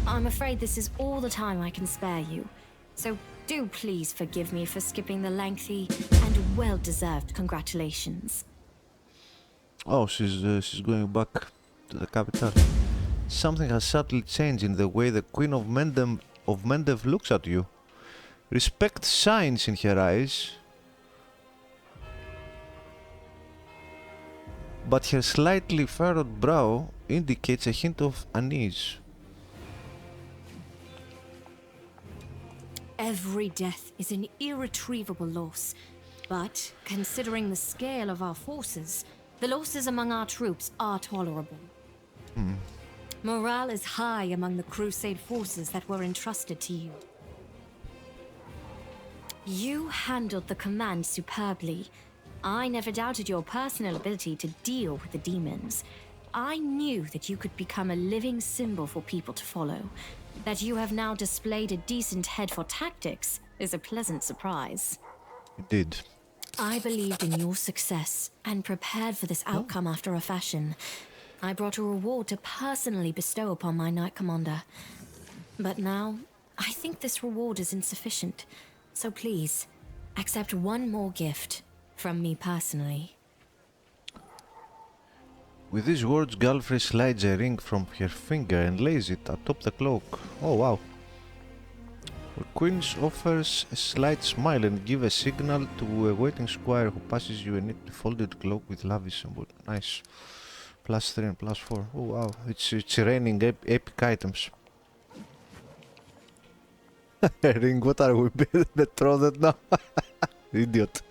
I'm afraid this is all the time I can spare you, so do please forgive me for skipping the lengthy and well-deserved congratulations.
Oh, she's going back to the capital. Something has subtly changed in the way the Queen of Mendev looks at you. Respect shines in her eyes, but her slightly furrowed brow indicates a hint of unease.
Every death is an irretrievable loss, but considering the scale of our forces, the losses among our troops are tolerable. Morale is high among the Crusade forces that were entrusted to you. You handled the command superbly. I never doubted your personal ability to deal with the demons. I knew that you could become a living symbol for people to follow. That you have now displayed a decent head for tactics is a pleasant surprise.
Indeed.
I believed in your success and prepared for this outcome after a fashion. I brought a reward to personally bestow upon my Knight Commander. But now, I think this reward is insufficient. So please, accept one more gift from me personally.
With these words, Galfrey slides a ring from her finger and lays it atop the cloak. Oh wow. The Queen offers a slight smile and gives a signal to a waiting squire who passes you a neatly folded cloak with lavish symbol. Nice. +3 and +4. Oh wow, it's raining epic items. Ring, what are we betrothed now? Idiot.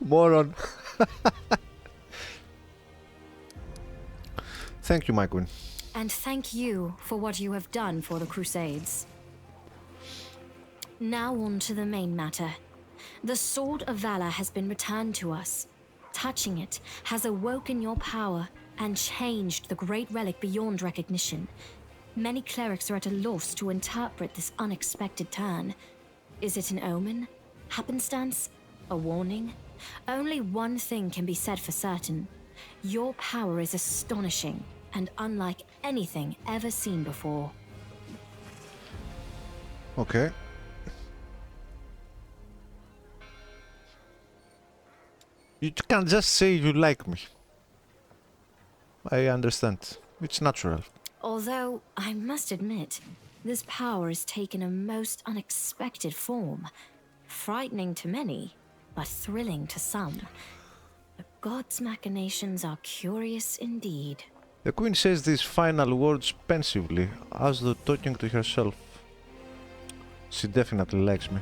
Moron. Thank you, my queen.
And thank you for what you have done for the Crusades. Now on to the main matter. The Sword of Valor has been returned to us. Touching it has awoken your power and changed the great relic beyond recognition. Many clerics are at a loss to interpret this unexpected turn. Is it an omen? Happenstance? A warning? Only one thing can be said for certain. Your power is astonishing and unlike anything ever seen before.
Okay. You can't just say you like me. I understand. It's natural.
Although, I must admit, this power has taken a most unexpected form. Frightening to many, but thrilling to some. The god's machinations are curious indeed.
The queen says these final words pensively, as though talking to herself. She definitely likes me.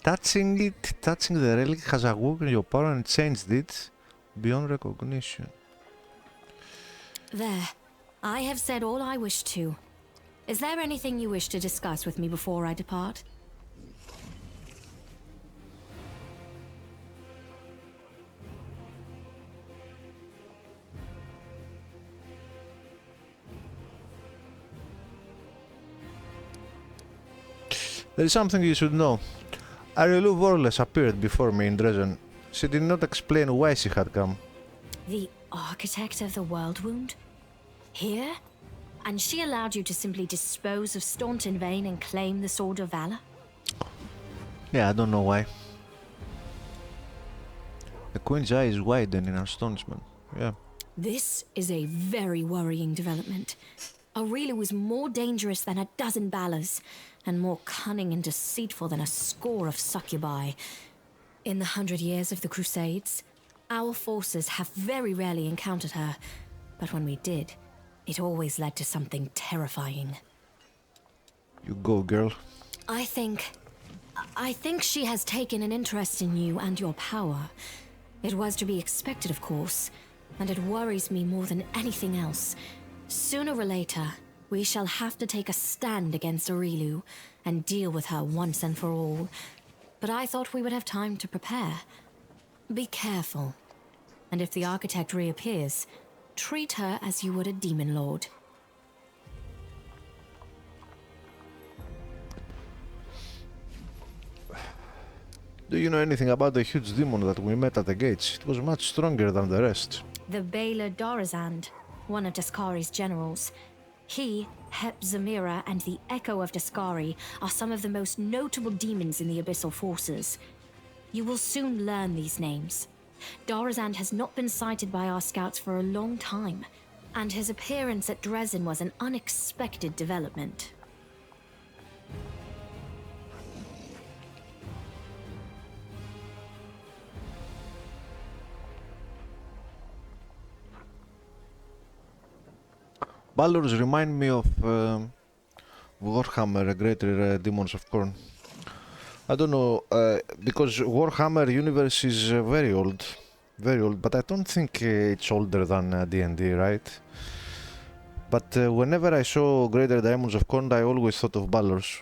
Touching the relic has awoken your power and changed it beyond recognition.
There. I have said all I wish to. Is there anything you wish to discuss with me before I depart?
There is something you should know. Arelu Vorles appeared before me in Dresden. She did not explain why she had come.
The architect of the world wound? Here? And she allowed you to simply dispose of Staunton Vane and claim the Sword of Valor?
Yeah, I don't know why. The queen's eyes widen in astonishment. Yeah.
This is a very worrying development. Aurelia was more dangerous than a dozen Balors, and more cunning and deceitful than a score of succubi. In the 100 years of the Crusades, our forces have very rarely encountered her, but when we did, it always led to something terrifying.
You go, girl.
I think she has taken an interest in you and your power. It was to be expected, of course, and it worries me more than anything else. Sooner or later, we shall have to take a stand against Aurelu and deal with her once and for all. But I thought we would have time to prepare. Be careful. And if the architect reappears, treat her as you would a demon lord.
Do you know anything about the huge demon that we met at the gates? It was much stronger than the rest.
The Baldur Dorazand, one of Daskari's generals. He, Hep Zamira, and the Echo of Daskari are some of the most notable demons in the Abyssal Forces. You will soon learn these names. Dorazand has not been sighted by our scouts for a long time, and his appearance at Dresden was an unexpected development.
Baldurs remind me of Warhammer, Greater Demons of Khorne. I don't know, because Warhammer universe is very old, but I don't think it's older than D&D, right? But whenever I saw Greater Demons of Khorne, I always thought of Baldurs.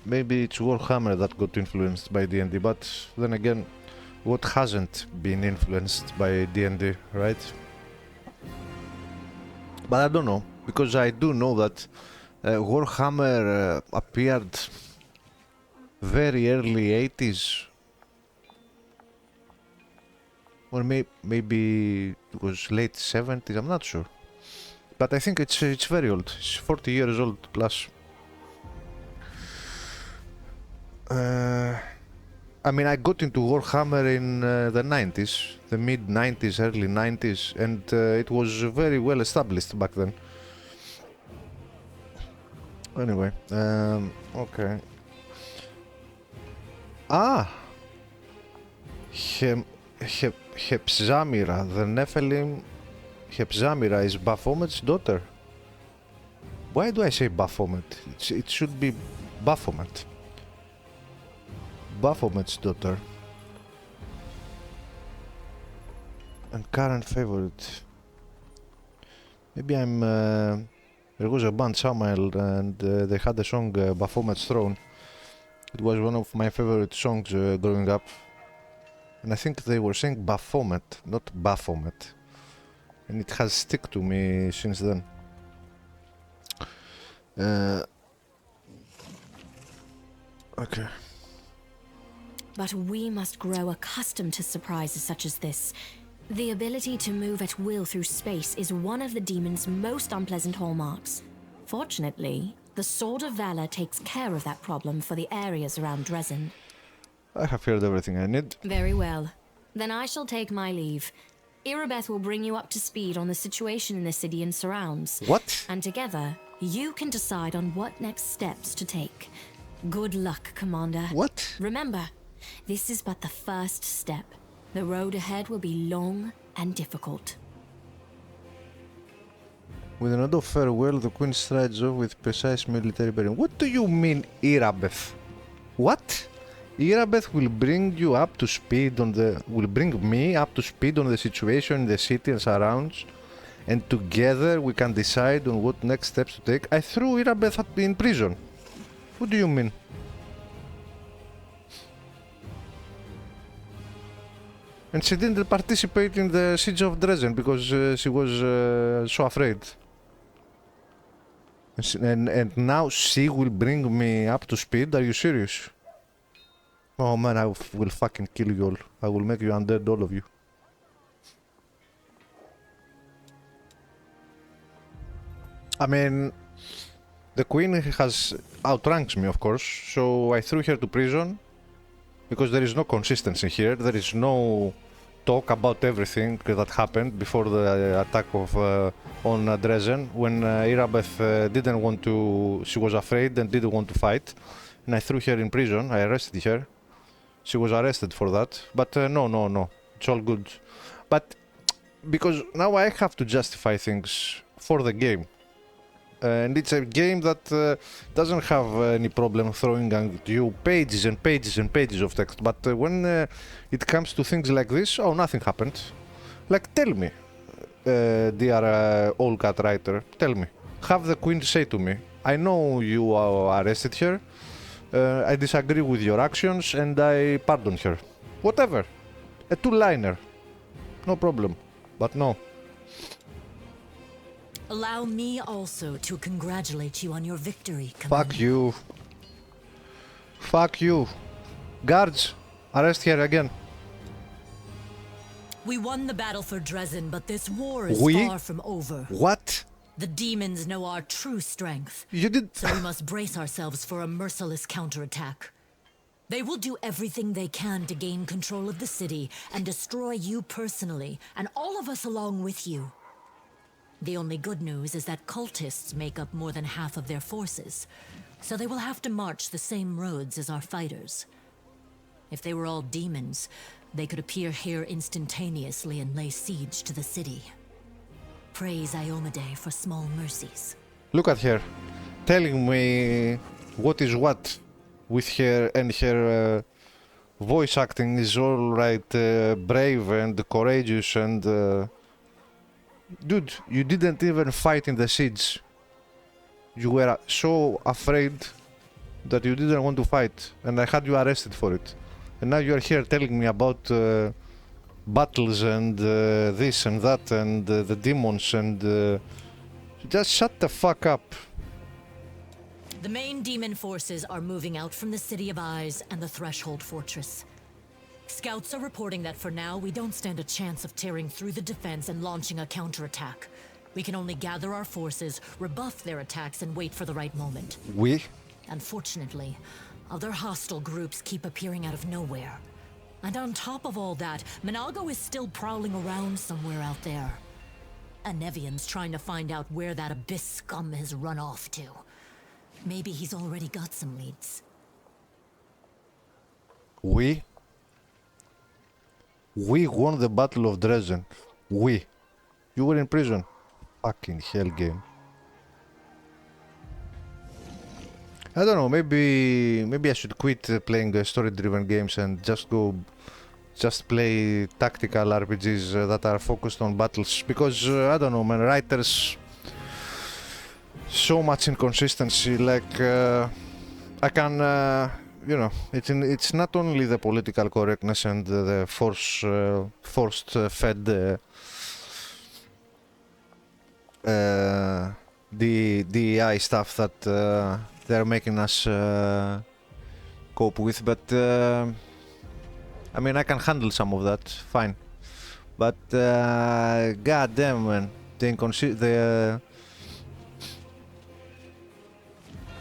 Maybe it's Warhammer that got influenced by D&D, but then again, what hasn't been influenced by D&D, right? But I don't know, because I do know that Warhammer appeared very early 80s, or maybe it was late 70s, I'm not sure. But I think it's very old, it's 40 years old plus. I mean, I got into Warhammer in the 90s, the mid-90s, early 90s, and it was very well established back then. Anyway, okay. Hepzamira, the Nephilim. Hepzamira is Baphomet's daughter. Why do I say Baphomet? It should be Baphomet. Baphomet's daughter. And current favorite. Maybe I'm... there was a band, Samael, and they had the song Baphomet's Throne. It was one of my favorite songs growing up. And I think they were saying Baphomet, not Baphomet. And it has stuck to me since then. Okay.
But we must grow accustomed to surprises such as this. The ability to move at will through space is one of the demon's most unpleasant hallmarks. Fortunately, the Sword of Valor takes care of that problem for the areas around Dresden.
I have heard everything I need.
Very well. Then I shall take my leave. Irabeth will bring you up to speed on the situation in the city and surrounds.
What?
And together, you can decide on what next steps to take. Good luck, Commander.
What?
Remember, this is but the first step. The road ahead will be long and difficult.
With a nod of farewell, the Queen strides off with precise military bearing. What do you mean, Irabeth? What? Irabeth will bring you up to speed on the... will bring me up to speed on the situation in the city and surrounds, and together we can decide on what next steps to take. I threw Irabeth in prison. What do you mean? And she didn't participate in the siege of Dresden because she was so afraid. And now she will bring me up to speed? Are you serious? Oh man, I will fucking kill you all. I will make you undead, all of you. I mean, the Queen has outranks me, of course, so I threw her to prison because there is no consistency here. There is no talk about everything that happened before the attack of on Dresden, when Irabeth didn't want to. She was afraid and didn't want to fight, and I threw her in prison. I arrested her. She was arrested for that, but no, it's all good. But because now I have to justify things for the game. And it's a game that doesn't have any problem throwing at you pages and pages and pages of text. But when it comes to things like this, oh, nothing happened. Like, tell me, dear old cat writer, tell me. Have the Queen say to me, I know you arrested her, I disagree with your actions, and I pardon her. Whatever. A two-liner. No problem. But no.
Allow me also to congratulate you on your victory, Commander.
Fuck you. Fuck you. Guards, arrest her again.
We won the battle for Dresden, but this war is far from over.
What?
The demons know our true strength.
You did...
So we must brace ourselves for a merciless counterattack. They will do everything they can to gain control of the city and destroy you personally, and all of us along with you. The only good news is that cultists make up more than half of their forces, so they will have to march the same roads as our fighters. If they were all demons, they could appear here instantaneously and lay siege to the city. Praise Iomade for small mercies.
Look at her, telling me what is what with her, and her voice acting is all right, brave and courageous and... Dude, you didn't even fight in the siege. You were so afraid that you didn't want to fight, and I had you arrested for it. And now you are here telling me about battles and this and that and the demons and... just shut the fuck up.
The main demon forces are moving out from the City of Eyes and the Threshold Fortress. Scouts are reporting that for now, we don't stand a chance of tearing through the defense and launching a counterattack. We can only gather our forces, rebuff their attacks, and wait for the right moment.
We?
Unfortunately, other hostile groups keep appearing out of nowhere. And on top of all that, Minago is still prowling around somewhere out there. And Nevian's trying to find out where that Abyss scum has run off to. Maybe he's already got some leads.
We won the Battle of Dresden. We. You were in prison. Fucking hell game. I don't know, maybe I should quit playing story-driven games and just play tactical RPGs that are focused on battles, because I don't know, man, writers, so much inconsistency. Like I can, you know, it's not only the political correctness and the forced fed the DEI stuff that they're making us cope with, but I mean, I can handle some of that, fine. But god damn, man,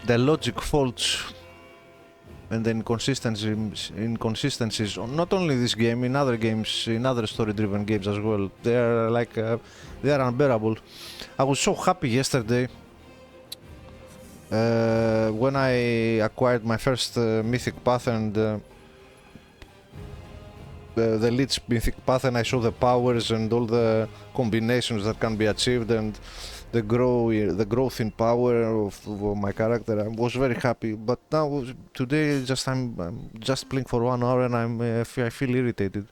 the logic faults and the inconsistencies on not only this game, in other games, in other story-driven games as well, they are like they are unbearable. I was so happy yesterday when I acquired my first mythic path and the Lich mythic path, and I saw the powers and all the combinations that can be achieved and the growth in power of my character. I was very happy, but now today I'm just playing for 1 hour and I feel irritated.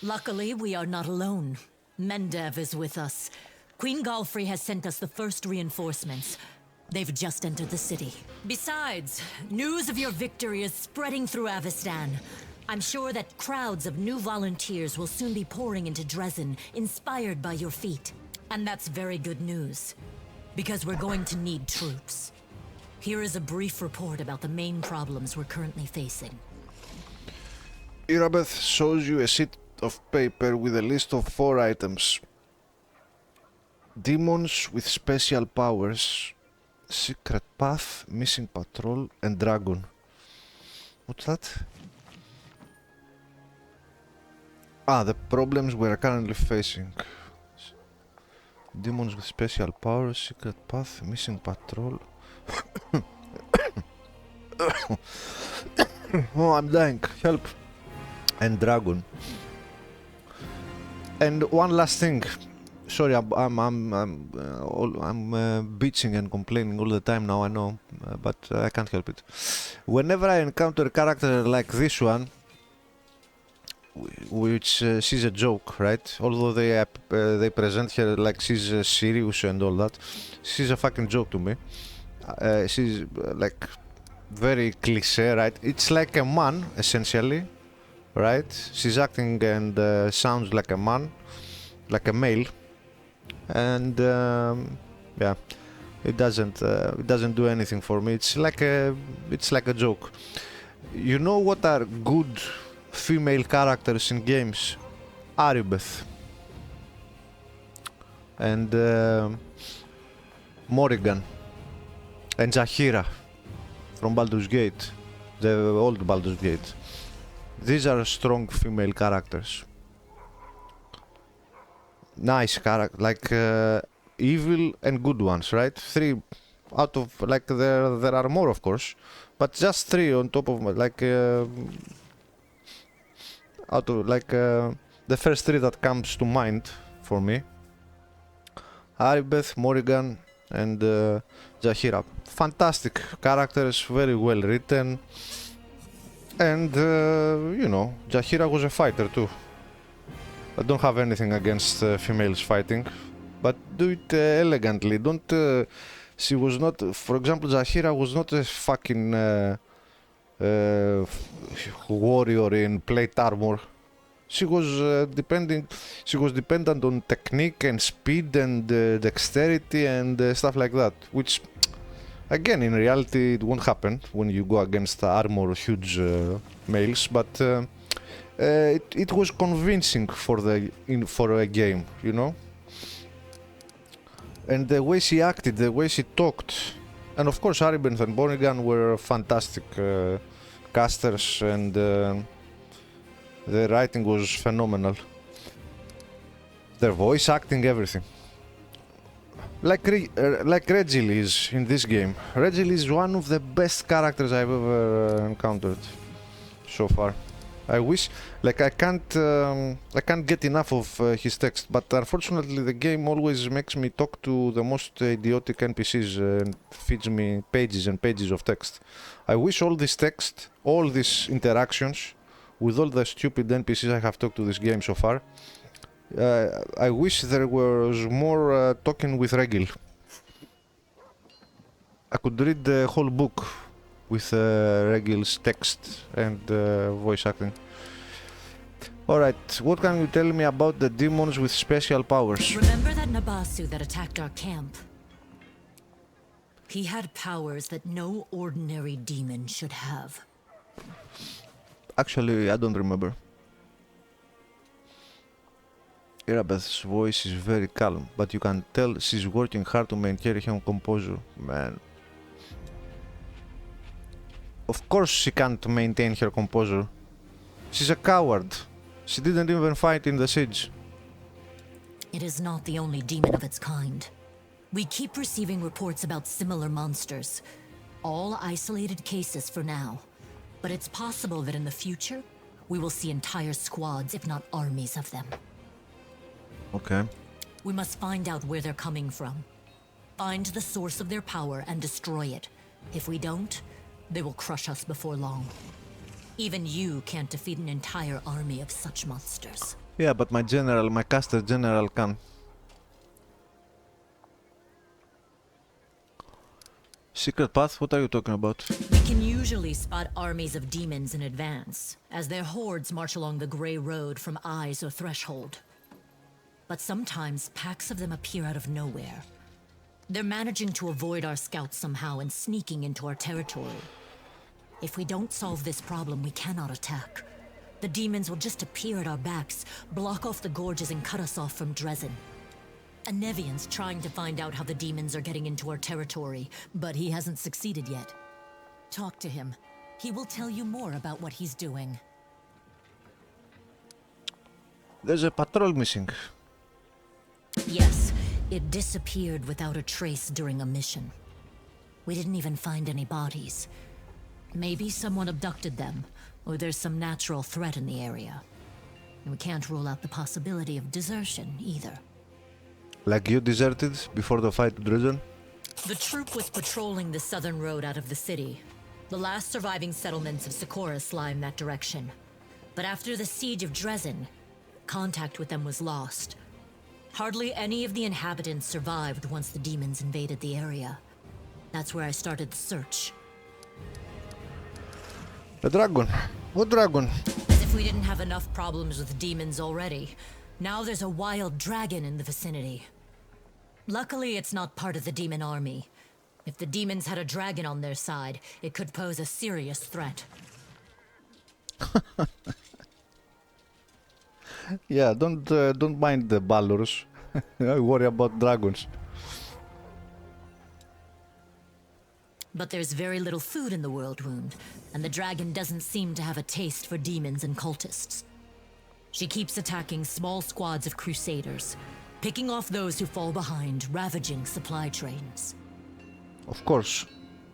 Luckily, we are not alone. Mendev is with us. Queen Galfrey has sent us the first reinforcements. They've just entered the city. Besides, news of your victory is spreading through Avestan. I'm sure that crowds of new volunteers will soon be pouring into Dresden, inspired by your feat. And that's very good news, because we're going to need troops. Here is a brief report about the main problems we're currently facing.
Irabeth shows you a sheet of paper with a list of 4 items. Demons with special powers, secret path, missing patrol, and dragon. What's that? Ah, the problems we are currently facing. Demons with special powers, secret path, missing patrol. Oh, I'm dying. Help. And dragon. And one last thing. Sorry, I'm bitching and complaining all the time now, I know, but I can't help it. Whenever I encounter a character like this one, which she's a joke, right? Although they present her like she's serious and all that, she's a fucking joke to me. She's like very cliché, right? It's like a man essentially, right? She's acting and sounds like a man, like a male, and yeah, it doesn't do anything for me. It's like a joke. You know what are good female characters in games? Irabeth and Morrigan and Jaheira from Baldur's Gate, the old Baldur's Gate. These are strong female characters. Nice character, like evil and good ones, right? 3 out of, like, there are more of course, but just 3 on top of like out of like the first 3 that comes to mind for me: Irabeth, Morrigan, and Jaheira. Fantastic characters, very well written, and you know, Jaheira was a fighter too. I don't have anything against females fighting, but do it elegantly. Don't. She was not, for example, Jaheira was not a fucking warrior in plate armor. She was dependent on technique and speed and dexterity and stuff like that, which again in reality it won't happen when you go against armor huge males, but it was convincing for a game, you know. And the way she acted, the way she talked, and of course Irabeth and Morrigan were fantastic casters, and the writing was phenomenal. Their voice acting, everything. Like Regil is in this game. Regil is one of the best characters I've ever encountered so far. I wish, like, I can't get enough of his text, but unfortunately the game always makes me talk to the most idiotic NPCs and feeds me pages and pages of text. I wish all this text, all these interactions with all the stupid NPCs I have talked to this game so far, I wish there was more talking with Regil. I could read the whole book with Regil's text and voice acting. Alright, what can you tell me about the demons with special powers?
Remember that Nabasu that attacked our camp? He had powers that no ordinary demon should have.
Actually, I don't remember. Irabeth's voice is very calm, but you can tell she's working hard to maintain her composure. Man. Of course she can't maintain her composure. She's a coward. She didn't even fight in the siege.
It is not the only demon of its kind. We keep receiving reports about similar monsters. All isolated cases for now. But it's possible that in the future, we will see entire squads, if not armies of them.
Okay.
We must find out where they're coming from. Find the source of their power and destroy it. If we don't, they will crush us before long. Even you can't defeat an entire army of such monsters.
Yeah, but my general, my caster general can. Secret path? What are you talking about?
We can usually spot armies of demons in advance, as their hordes march along the Grey Road from Eyes or Threshold. But sometimes packs of them appear out of nowhere. They're managing to avoid our scouts somehow and sneaking into our territory. If we don't solve this problem, we cannot attack. The demons will just appear at our backs, block off the gorges and cut us off from Dresden. A Nevian's trying to find out how the demons are getting into our territory, but he hasn't succeeded yet. Talk to him. He will tell you more about what he's doing.
There's a patrol missing.
Yes, it disappeared without a trace during a mission. We didn't even find any bodies. Maybe someone abducted them, or there's some natural threat in the area. And we can't rule out the possibility of desertion, either.
Like you deserted before the fight to Dresden?
The troop was patrolling the southern road out of the city. The last surviving settlements of Socorus lie in that direction. But after the siege of Dresden, contact with them was lost. Hardly any of the inhabitants survived once the demons invaded the area. That's where I started the search.
The dragon. What dragon?
As if we didn't have enough problems with demons already. Now there's a wild dragon in the vicinity. Luckily, it's not part of the demon army. If the demons had a dragon on their side, it could pose a serious threat.
Yeah, don't mind the Baldurs. I worry about dragons.
But there's very little food in the World Wound, and the dragon doesn't seem to have a taste for demons and cultists. She keeps attacking small squads of crusaders, picking off those who fall behind, ravaging supply trains.
Of course,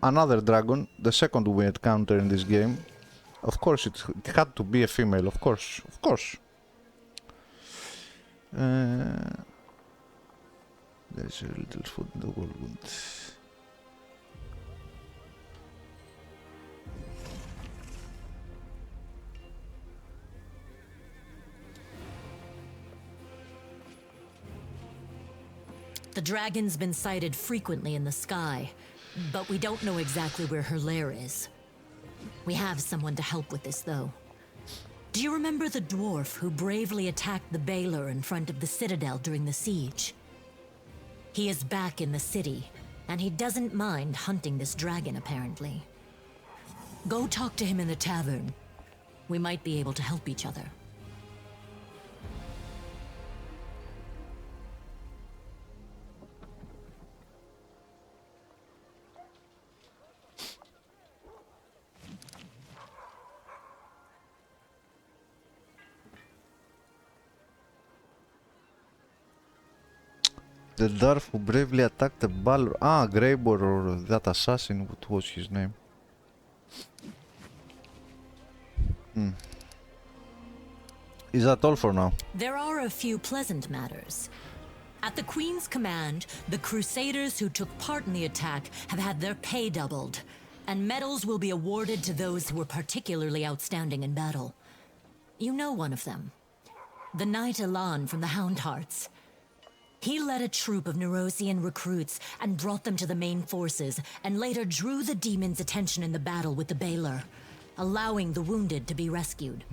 another dragon, the second we encounter in this game. Of course, it had to be a female, of course, of course. There's a little food in the World Wound.
The dragon's been sighted frequently in the sky, but we don't know exactly where her lair is. We have someone to help with this, though. Do you remember the dwarf who bravely attacked the Baldur in front of the citadel during the siege? He is back in the city, and he doesn't mind hunting this dragon, apparently. Go talk to him in the tavern. We might be able to help each other.
The Darth who bravely attacked the Baldur. Ah, Greybor, or that assassin, what was his name? Is that all for now?
There are a few pleasant matters. At the Queen's command, the Crusaders who took part in the attack have had their pay doubled, and medals will be awarded to those who were particularly outstanding in battle. You know one of them. The Knight Elan from the Hound Hearts. He led a troop of Nerosian recruits and brought them to the main forces, and later drew the demon's attention in the battle with the Baldur, allowing the wounded to be rescued.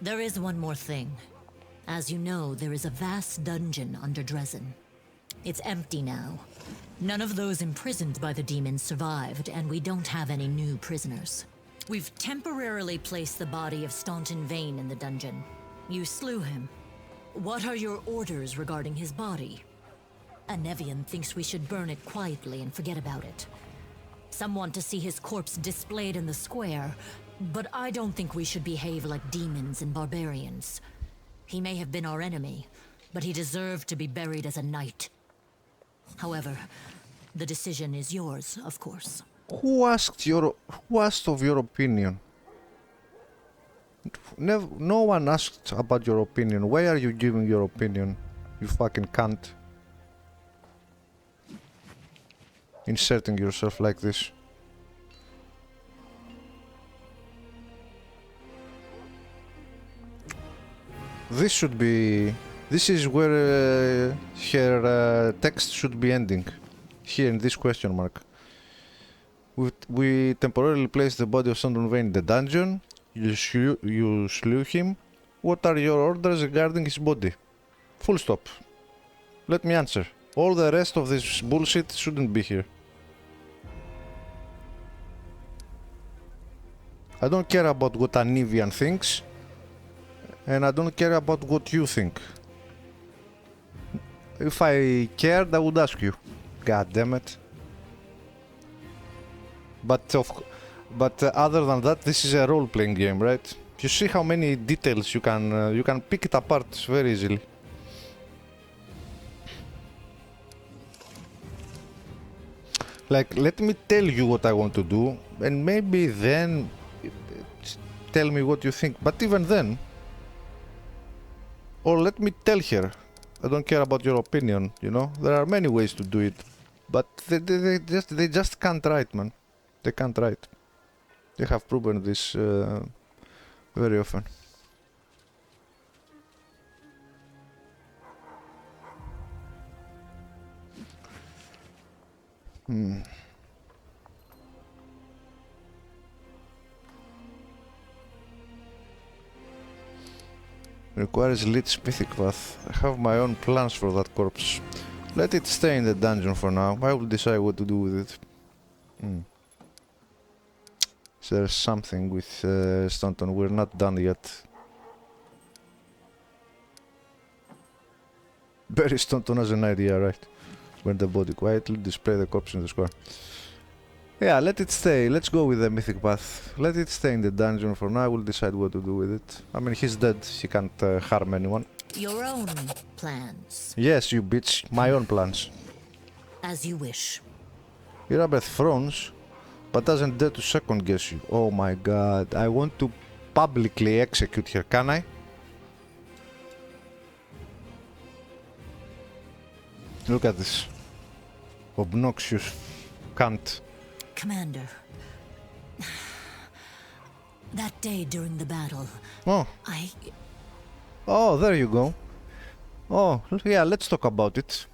There is one more thing. As you know, there is a vast dungeon under Dresden. It's empty now. None of those imprisoned by the demons survived, and we don't have any new prisoners. We've temporarily placed the body of Staunton Vane in the dungeon. You slew him. What are your orders regarding his body? A Nevian thinks we should burn it quietly and forget about it. Some want to see his corpse displayed in the square, but I don't think we should behave like demons and barbarians. He may have been our enemy, but he deserved to be buried as a knight. However, the decision is yours, of course.
Who asked of your opinion? No one asked about your opinion. Why are you giving your opinion? You fucking cunt. Inserting yourself like this. This is where her text should be ending. Here in this question mark. We temporarily placed the body of Staunton Vane in the dungeon. You slew him. What are your orders regarding his body? Full stop. Let me answer. All the rest of this bullshit shouldn't be here. I don't care about what an Evian thinks. And I don't care about what you think. If I cared, I would ask you. God damn it. But other than that, this is a role-playing game, right? You see how many details you can pick it apart very easily. Like, let me tell you what I want to do, and maybe then tell me what you think. But even then, or let me tell her, I don't care about your opinion, you know? There are many ways to do it, but they just can't write, man. They can't write. They have proven this very often. Requires Lich Mythic Path. I have my own plans for that corpse. Let it stay in the dungeon for now. I will decide what to do with it. There's something with Staunton. We're not done yet. Bury Staunton as an idea, right? Burn the body quietly, display the corpse in the square. Yeah, let it stay. Let's go with the mythic path. Let it stay in the dungeon for now. I will decide what to do with it. I mean, he's dead. He can't harm anyone.
Your own plans.
Yes, you bitch. My own plans.
As you wish.
Irabeth frowns, but doesn't dare to second guess you. Oh my god. I want to publicly execute her, can I? Look at this. Obnoxious cunt.
Commander, that day during the battle,
Oh. Oh, there you go. Oh, yeah, let's talk about it.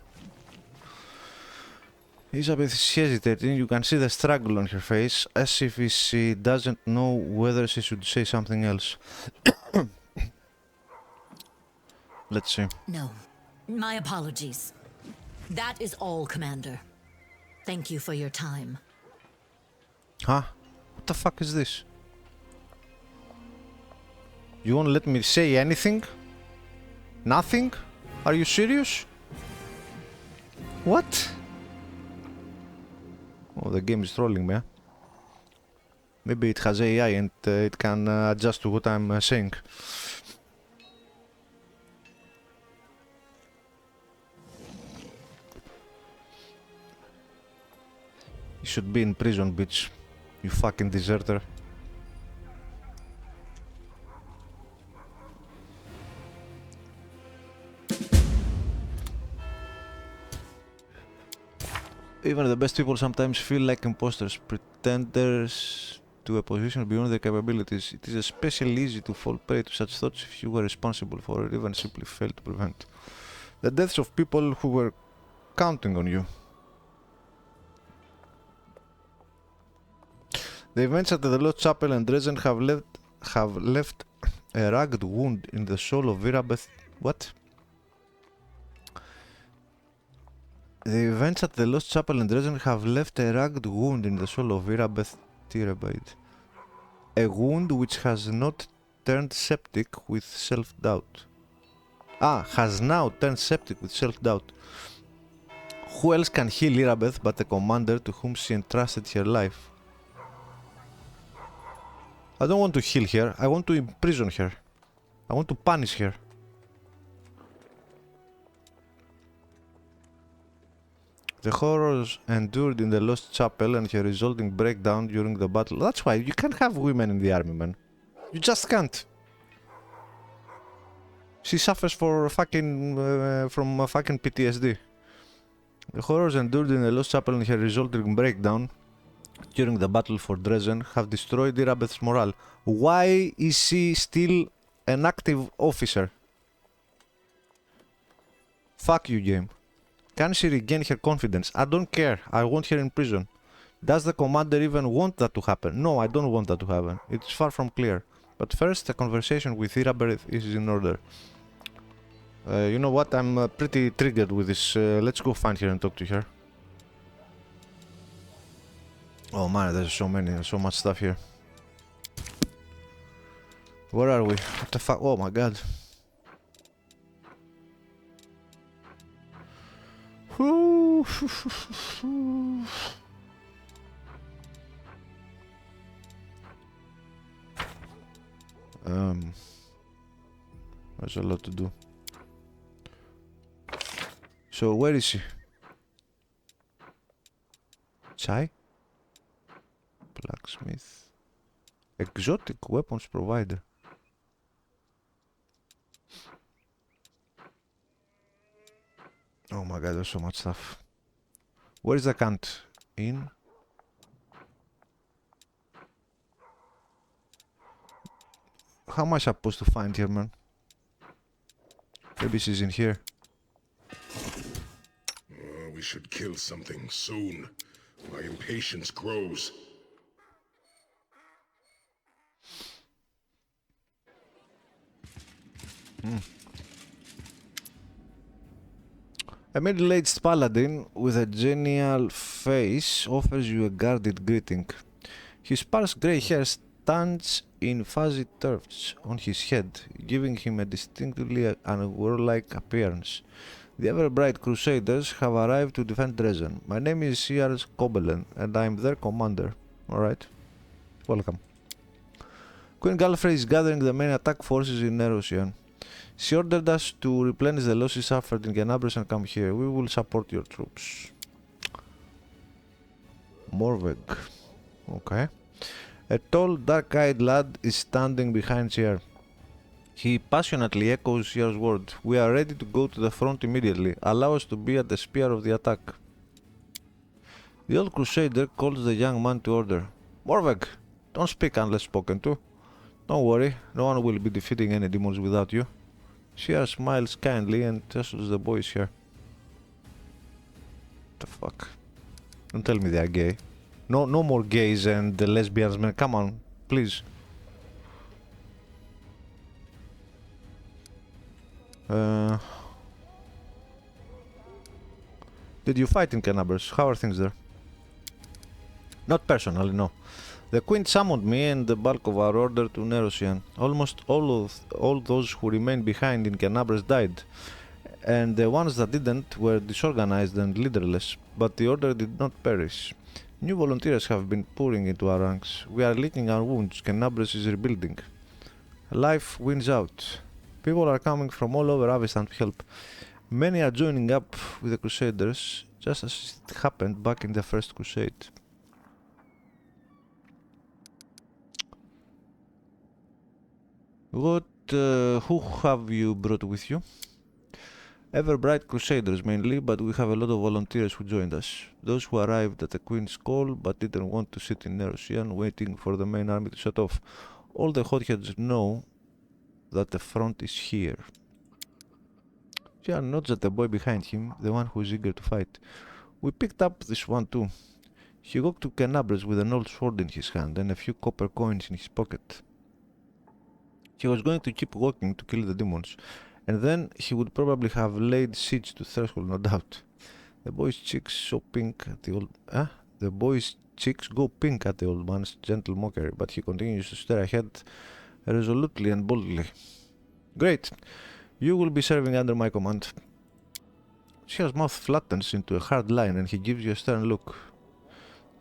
Irabeth is hesitating. You can see the struggle on her face, as if she doesn't know whether she should say something else. Let's see.
No, my apologies. That is all, Commander. Thank you for your time.
Huh? What the fuck is this? You won't let me say anything? Nothing? Are you serious? What? Oh, the game is trolling me, huh? Maybe it has AI and it can adjust to what I'm saying. You should be in prison, bitch. You fucking deserter. Even the best people sometimes feel like imposters, pretenders to a position beyond their capabilities. It is especially easy to fall prey to such thoughts if you were responsible for it, even simply fail to prevent the deaths of people who were counting on you. The events at the Lost Chapel and Dresden have left a rugged wound in the soul of Irabeth. What? The events at the Lost Chapel in Dresden have left a rugged wound in the soul of Irabeth Tirabade. A wound which has not turned septic with self-doubt. Has now turned septic with self-doubt. Who else can heal Irabeth but the commander to whom she entrusted her life? I don't want to heal her, I want to imprison her. I want to punish her. The horrors endured in the Lost Chapel and her resulting breakdown during the battle. That's why you can't have women in the army, man. You just can't. She suffers from fucking PTSD. The horrors endured in the Lost Chapel and her resulting breakdown during the battle for Dresden have destroyed Irabeth's morale. Why is she still an active officer? Fuck you, game. Can she regain her confidence? I don't care. I want her in prison. Does the commander even want that to happen? No, I don't want that to happen. It's far from clear. But first, a conversation with Irabeth is in order. You know what? I'm pretty triggered with this. Let's go find her and talk to her. Oh man, there's so much stuff here. Where are we? What the fuck? Oh my god. There's a lot to do. So where is she? Chai? Blacksmith. Exotic weapons provider. Oh my god, there's so much stuff. Where is the cant? In? How am I supposed to find her, man? Maybe she's in here.
We should kill something soon. My impatience grows. A middle-aged paladin with a genial face offers you a guarded greeting. His sparse grey hair stands in fuzzy tufts on his head, giving him a distinctly unwarlike appearance. The ever-bright Crusaders have arrived to defend Dresden. My name is Siars Kobelen, and I am their commander. Alright. Welcome. Queen Galfrey is gathering the main attack forces in Nerosian. She ordered us to replenish the losses suffered in Genabres and come here. We will support your troops. Morveg. Okay. A tall, dark-eyed lad is standing behind Siar. He passionately echoes Siar's word. We are ready to go to the front immediately. Allow us to be at the spear of the attack. The old Crusader calls the young man to order. Morveg, don't speak unless spoken to. Don't worry, no one will be defeating any demons without you. Siar smiles kindly and tells the boys here. What the fuck? Don't tell me they are gay. No more gays and lesbians, man. Come on, please. Did you fight in Genabres? How are things there? Not personally, no. The Queen summoned me and the bulk of our order to Nerosian. Almost all those who remained behind in Genabres died, and the ones that didn't were disorganized and leaderless, but the order did not perish. New volunteers have been pouring into our ranks. We are licking our wounds. Genabres is rebuilding. Life wins out. People are coming from all over Avestan to help. Many are joining up with the Crusaders, just as it happened back in the First Crusade. Who have you brought with you? Ever-bright crusaders mainly, but we have a lot of volunteers who joined us. Those who arrived at the Queen's call, but didn't want to sit in Nerusian waiting for the main army to set off. All the hotheads know that the front is here. Jan nods at the boy behind him, the one who is eager to fight. We picked up this one too. He walked to Canabras with an old sword in his hand and a few copper coins in his pocket. He was going to keep walking to kill the demons, and then he would probably have laid siege to Threshold, no doubt. The boy's cheeks go pink at the old man's gentle mockery, but he continues to stare ahead resolutely and boldly. Great. You will be serving under my command. Shia's mouth flattens into a hard line and he gives you a stern look.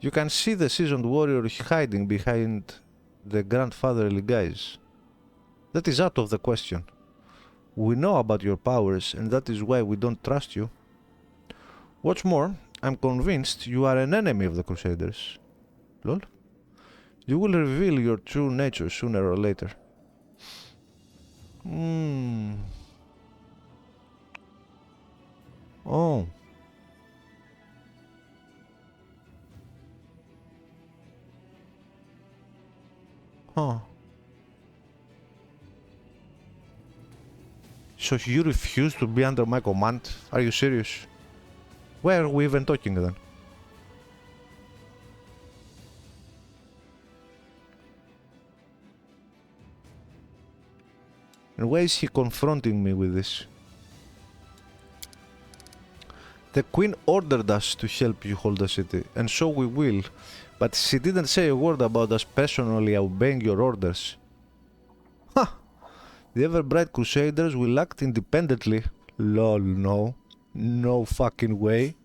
You can see the seasoned warrior hiding behind the grandfatherly guise. That is out of the question. We know about your powers, and that is why we don't trust you. What's more, I'm convinced you are an enemy of the Crusaders. Lol. You will reveal your true nature sooner or later. Oh. Huh. So you refuse to be under my command? Are you serious? Why are we even talking then? And why is he confronting me with this? The Queen ordered us to help you hold the city, and so we will. But she didn't say a word about us personally obeying your orders. Ha! The ever-bright Crusaders will act independently. Lol, no. No fucking way.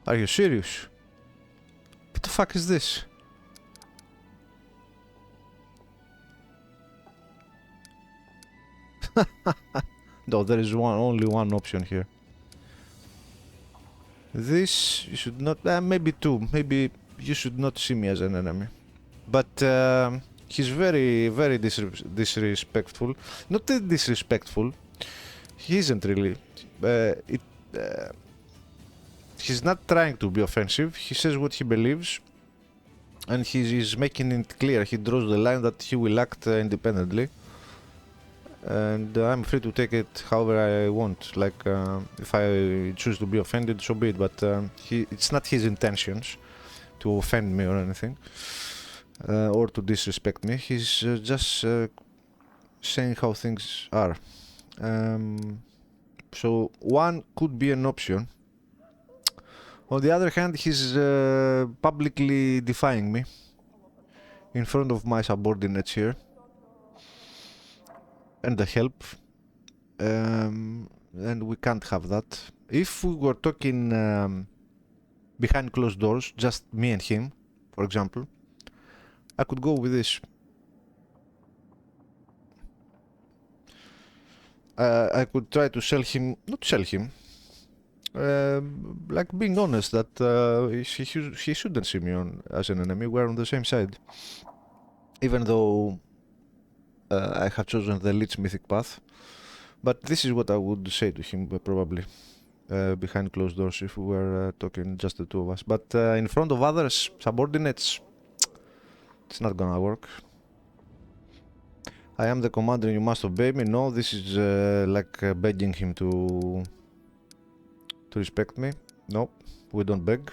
Are you serious? What the fuck is this? No, there is only one option here. This, you should not, maybe two, maybe you should not see me as an enemy. But he's very, very disrespectful. Not disrespectful, he isn't really. He's not trying to be offensive, he says what he believes. And he's making it clear, he draws the line that he will act independently. And I'm free to take it however I want. Like, if I choose to be offended, so be it. But it's not his intentions to offend me or anything, or to disrespect me. He's just saying how things are. So one could be an option. On the other hand, he's publicly defying me in front of my subordinates here. And the help, and we can't have that. If we were talking behind closed doors, just me and him, for example, I could go with this. I could try to sell him, not sell him, like being honest that he shouldn't see me as an enemy. We're on the same side, even though I have chosen the Lich mythic path. But this is what I would say to him, probably, behind closed doors, if we were talking just the two of us. But in front of others, subordinates, it's not gonna work. I am the commander and you must obey me. No, this is like begging him to respect me. No, we don't beg.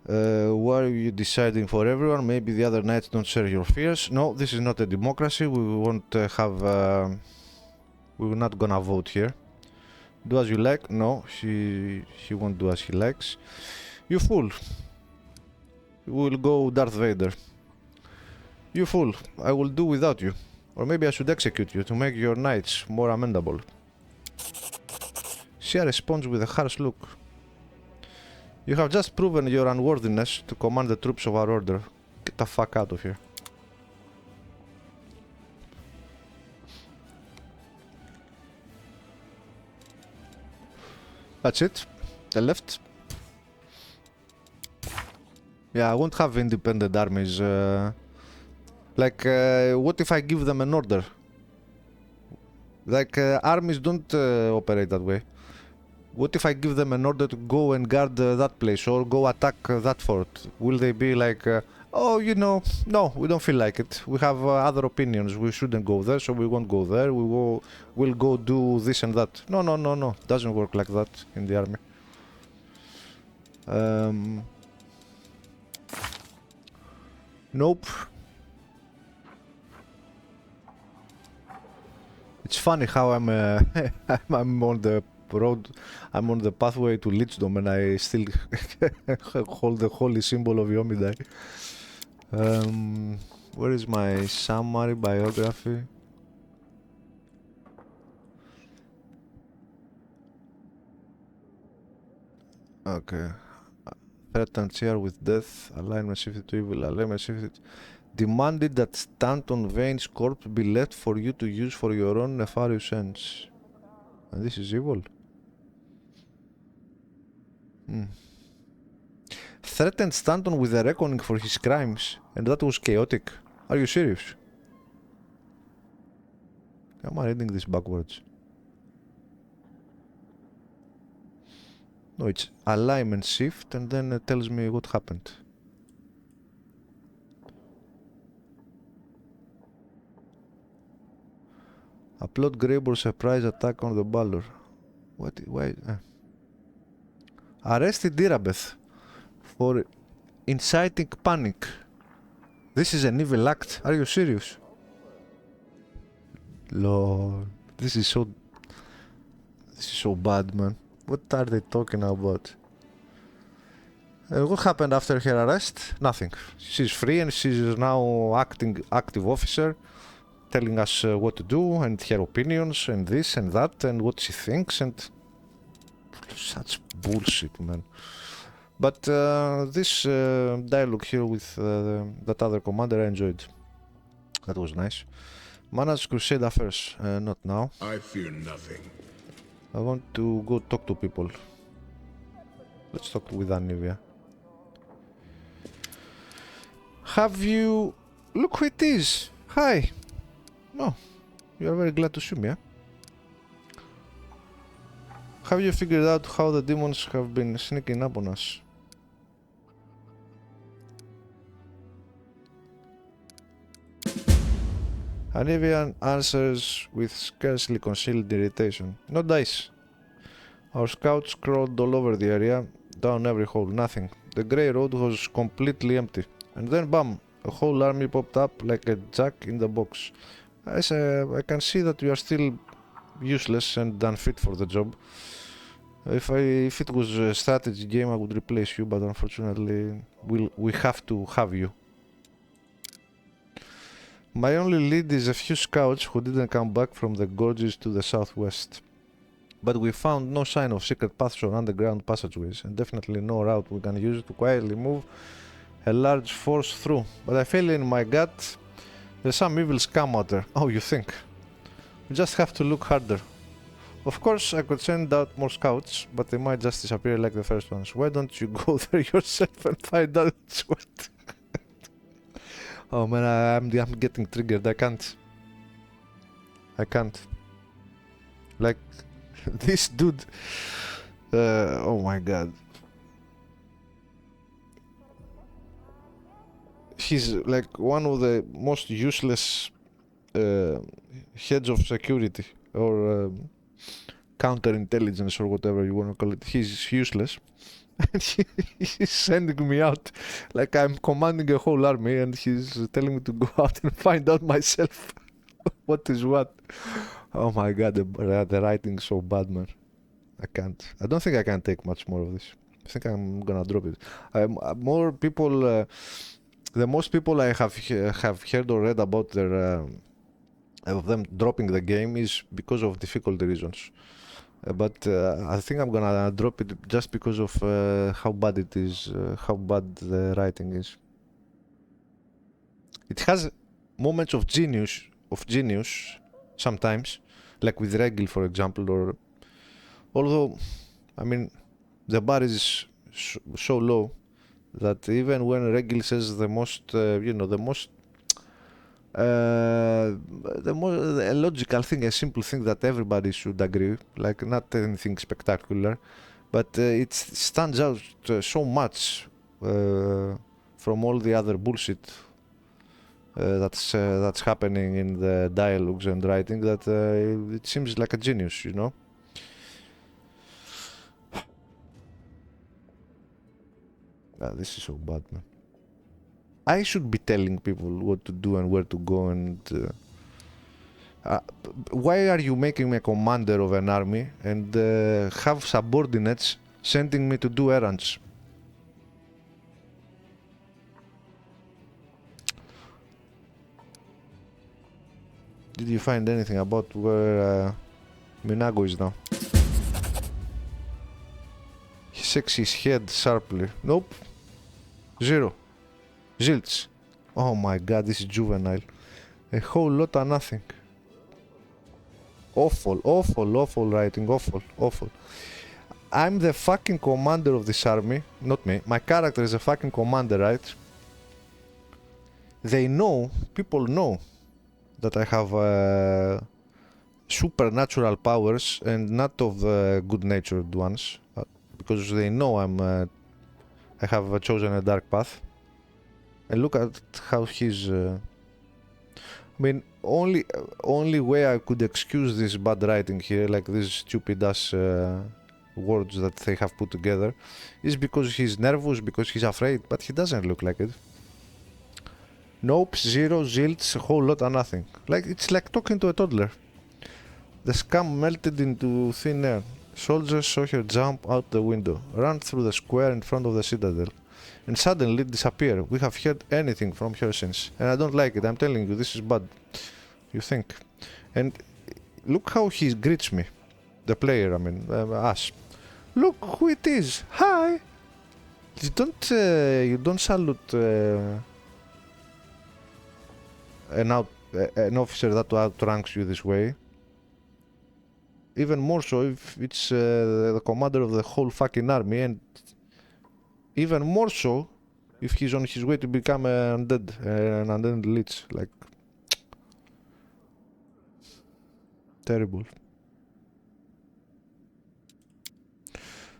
Why are you deciding for everyone? Maybe the other knights don't share your fears. No, this is not a democracy. We won't have... we're not gonna vote here. Do as you like. No, he won't do as he likes. You fool. We'll go Darth Vader. You fool. I will do without you. Or maybe I should execute you to make your knights more amendable. Shia responds with a harsh look. You have just proven your unworthiness to command the troops of our order. Get the fuck out of here. That's it. The left. Yeah, I won't have independent armies. What if I give them an order? Armies don't operate that way. What if I give them an order to go and guard that place or go attack that fort? Will they be like, oh, you know, no, we don't feel like it. We have other opinions. We shouldn't go there, so we won't go there. We'll go do this and that. No, no, no, no. Doesn't work like that in the army. Nope. It's funny how I'm I'm on the road, I'm on the pathway to Lichdom and I still hold the holy symbol of Yomidai. Where is my summary biography? Okay. Threatened here with death, alignment shifted to evil, alignment shifted. Demanded that Stanton Vane's corpse be left for you to use for your own nefarious ends. And this is evil. Threatened Stanton with a reckoning for his crimes, and that was chaotic. Are you serious? Am I reading this backwards? No, it's alignment shift, and then it tells me what happened. Upload Greyboar surprise attack on the Baldur. What? Why? Arrested Irabeth for inciting panic. This is an evil act. Are you serious? Lord, this is so bad, man. What are they talking about? What happened after her arrest? Nothing. She's free and she's now active officer, telling us what to do and her opinions and this and that and what she thinks and such bullshit, man. But this dialogue here with that other commander I enjoyed. That was nice. Manage Crusade affairs. Not now.
I fear nothing.
I want to go talk to people. Let's talk with Anivia. Have you... Look who it is! Hi! Oh, you are very glad to see me, eh? Have you figured out how the demons have been sneaking up on us? Anivia answers with scarcely concealed irritation. No dice. Our scouts crawled all over the area, down every hole, nothing. The grey road was completely empty. And then bam, a whole army popped up like a jack in the box. I can see that you are still useless and unfit for the job. If it was a strategy game, I would replace you, but unfortunately, we have to have you. My only lead is a few scouts who didn't come back from the gorges to the southwest. But we found no sign of secret paths or underground passageways, and definitely no route we can use to quietly move a large force through. But I feel in my gut there's some evil scum out there. Oh, you think? We just have to look harder. Of course, I could send out more scouts, but they might just disappear like the first ones. Why don't you go there yourself and find out what? Oh man, I'm getting triggered. I can't. Like, this dude. Oh my god. He's like one of the most useless heads of security or counterintelligence or whatever you want to call it. He's useless. And he's sending me out like I'm commanding a whole army and he's telling me to go out and find out myself what is what. Oh my god, the writing's so bad, man. I can't. I don't think I can take much more of this. I think I'm gonna drop it. More people, the most people I have heard or read about their of them dropping the game is because of difficulty reasons. But I think I'm gonna drop it just because of how bad it is, how bad the writing is. It has moments of genius sometimes, like with Regil, for example, or although, I mean, the bar is so low That even when Regil says the most, a logical thing, a simple thing that everybody should agree, like not anything spectacular, but it stands out so much from all the other bullshit that's happening in the dialogues and writing that it seems like a genius, you know. This is so bad, man. I should be telling people what to do and where to go and why are you making me a commander of an army and have subordinates sending me to do errands? Did you find anything about where Minago is now? He shakes his head sharply. Nope. 0. Zilch. Oh my god, this is juvenile. A whole lot of nothing. Awful, awful, awful writing. Awful, awful. I'm the fucking commander of this army. Not me. My character is a fucking commander, right? They know, people know that I have supernatural powers and not of the good-natured ones. Because they know I have chosen a dark path. And look at how he's... I mean, only way I could excuse this bad writing here, like these stupid ass words that they have put together, is because he's nervous, because he's afraid, but he doesn't look like it. Nope, 0, zilts, a whole lot of nothing. Like, it's like talking to a toddler. The scum melted into thin air. Soldiers saw her jump out the window, run through the square in front of the citadel, and suddenly disappear. We have heard anything from her since, and I don't like it. I'm telling you, this is bad. You think? And look how he greets me, the player. I mean, us. Look who it is. Hi. You don't salute an officer that outranks you this way. Even more so if it's the commander of the whole fucking army, and even more so if he's on his way to become an undead lich. Like, terrible.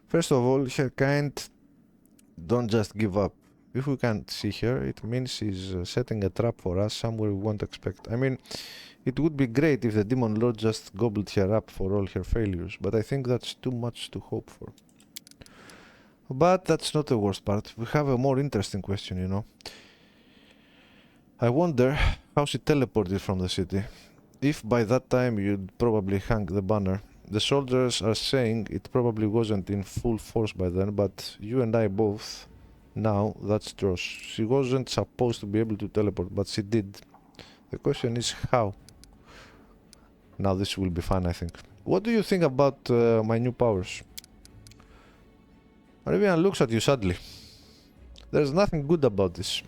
First of all, her kind don't just give up. If we can't see her, it means she's setting a trap for us somewhere we won't expect. I mean, it would be great if the Demon Lord just gobbled her up for all her failures, but I think that's too much to hope for. But that's not the worst part. We have a more interesting question, you know. I wonder how she teleported from the city. If by that time you'd probably hung the banner. The soldiers are saying it probably wasn't in full force by then, but you and I both know that's true. She wasn't supposed to be able to teleport, but she did. The question is how. Now this will be fun, I think. What do you think about my new powers? Arabian looks at you sadly. There's nothing good about this.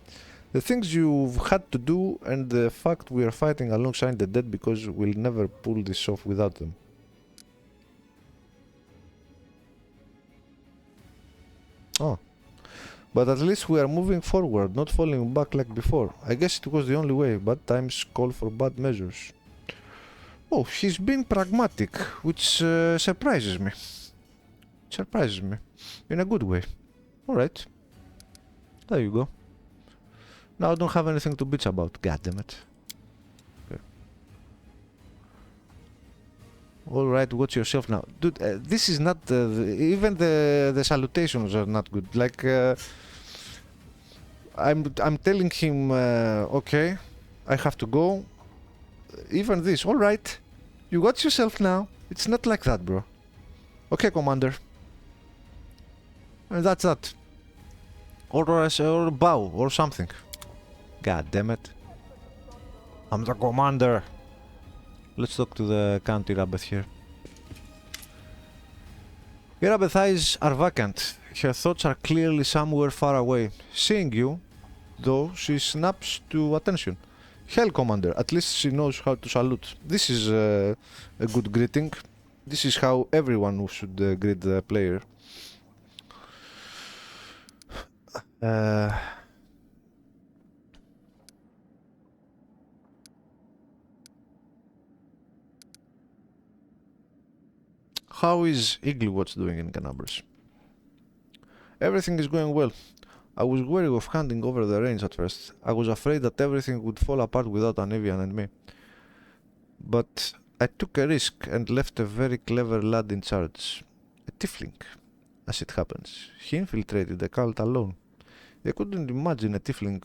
The things you've had to do and the fact we are fighting alongside the dead because we'll never pull this off without them. Oh. But at least we are moving forward, not falling back like before. I guess it was the only way, but times call for bad measures. Oh, he's being pragmatic, which surprises me. Surprises me. In a good way. Alright. There you go. Now I don't have anything to bitch about. God damn it. Okay. Alright, watch yourself now. Dude, this is not... even the salutations are not good. Like... I'm telling him, okay, I have to go. Even this, alright. You got yourself now. It's not like that, bro. Okay, Commander. And that's that. Or bow, or something. God damn it. I'm the Commander. Let's talk to the Count Irabeth here. Irabeth's eyes are vacant. Her thoughts are clearly somewhere far away. Seeing you, though, she snaps to attention. Hell, Commander, at least she knows how to salute. This is a good greeting. This is how everyone should greet the player. How is Igglewatch doing in Canabras? Everything is going well. I was wary of handing over the reins at first. I was afraid that everything would fall apart without an Evian and me. But I took a risk and left a very clever lad in charge. A tiefling, as it happens. He infiltrated the cult alone. They couldn't imagine a tiefling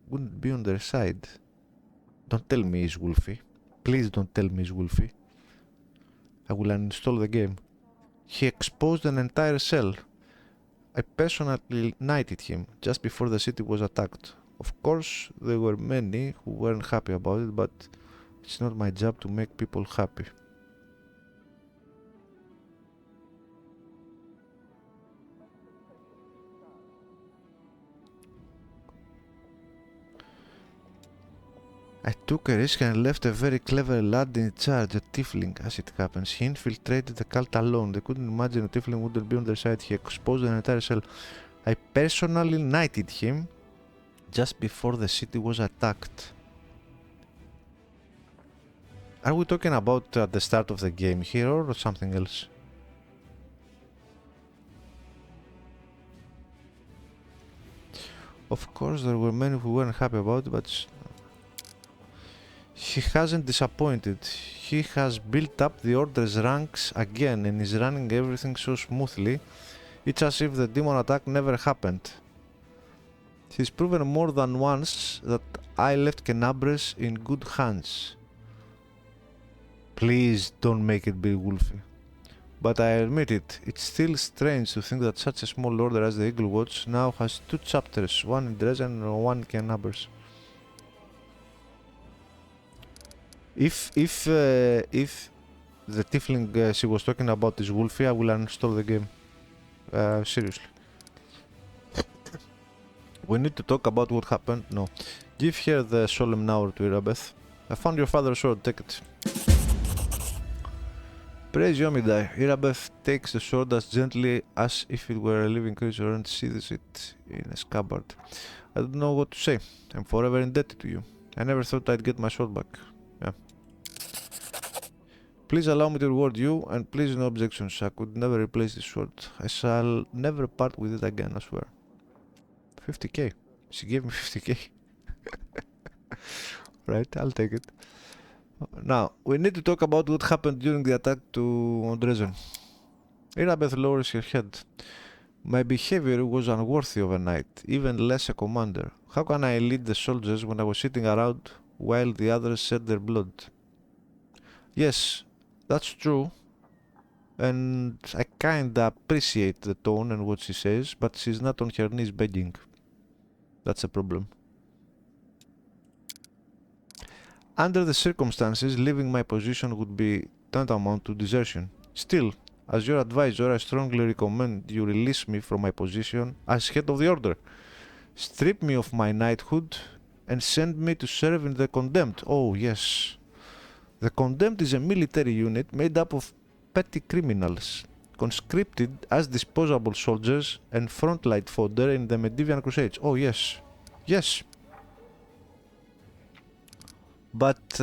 wouldn't be on their side. Don't tell me he's Wolfie. Please don't tell me he's Wolfie. I will uninstall the game. He exposed an entire cell. I personally knighted him just before the city was attacked. Of course, there were many who weren't happy about it, but it's not my job to make people happy. I took a risk and left a very clever lad in charge, a tiefling, as it happens. He infiltrated the cult alone. They couldn't imagine a tiefling wouldn't be on their side. He exposed an entire cell. I personally knighted him just before the city was attacked. Are we talking about at the start of the game here or something else? Of course, there were many who weren't happy about it, but he hasn't disappointed. He has built up the Order's ranks again and is running everything so smoothly. It's as if the demon attack never happened. He's proven more than once that I left Canabras in good hands. Please don't make it be Wolfie. But I admit it, it's still strange to think that such a small order as the Igglewatch now has two chapters, one in Dresden and one in Canabras. If the tiefling she was talking about is Wolfie, I will uninstall the game. Seriously. We need to talk about what happened. No. Give her the solemn hour to Irabeth. I found your father's sword, take it. Praise Yomidai. Irabeth takes the sword as gently as if it were a living creature and sees it in a scabbard. I don't know what to say. I'm forever indebted to you. I never thought I'd get my sword back. Yeah. Please allow me to reward you, and please no objections. I could never replace this sword. I shall never part with it again, I swear. 50k. She gave me 50k. Right, I'll take it. Now, we need to talk about what happened during the attack to Dresden. Irabeth lowers her head. My behavior was unworthy of a knight, even less a commander. How can I lead the soldiers when I was sitting around while the others shed their blood? Yes, that's true. And I kinda appreciate the tone and what she says, but she's not on her knees begging. That's a problem. Under the circumstances, leaving my position would be tantamount to desertion. Still, as your advisor, I strongly recommend you release me from my position as head of the order. Strip me of my knighthood and send me to serve in the Condemned. Oh, yes. The Condemned is a military unit made up of petty criminals, conscripted as disposable soldiers and frontline fodder in the Medieval Crusades. Oh, yes. Yes. But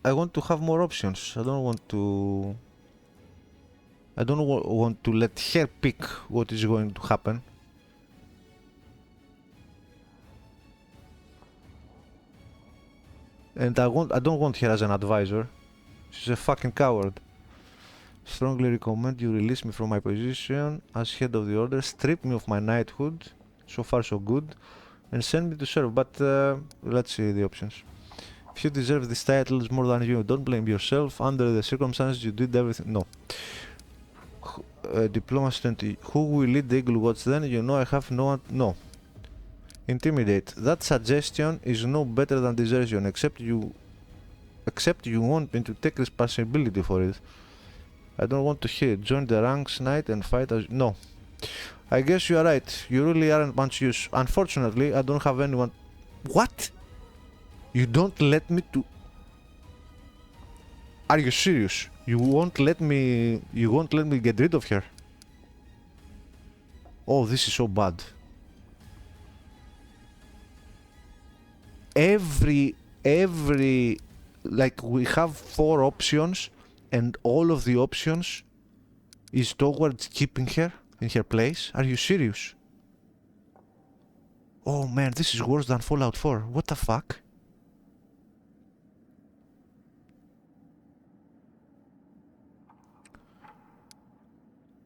I want to have more options. I don't want to let her pick what is going to happen. And I don't want her as an advisor. She's a fucking coward. Strongly recommend you release me from my position as head of the order, strip me of my knighthood, so far so good, and send me to serve. But let's see the options. If you deserve these titles more than you, don't blame yourself. Under the circumstances, you did everything. No. Diplomacy 20. Who will lead the Igglewatch then? You know I have no one. No. Intimidate. That suggestion is no better than desertion, except you want me to take responsibility for it. I don't want to hear it. Join the ranks, knight, and fight as... No. I guess you are right. You really aren't much use. Unfortunately, I don't have anyone... What? You don't let me to... Are you serious? You won't let me get rid of her? Oh, this is so bad. every like we have 4 options and all of the options is towards keeping her in her place. Are you serious? Oh man, this is worse than Fallout 4. What the fuck?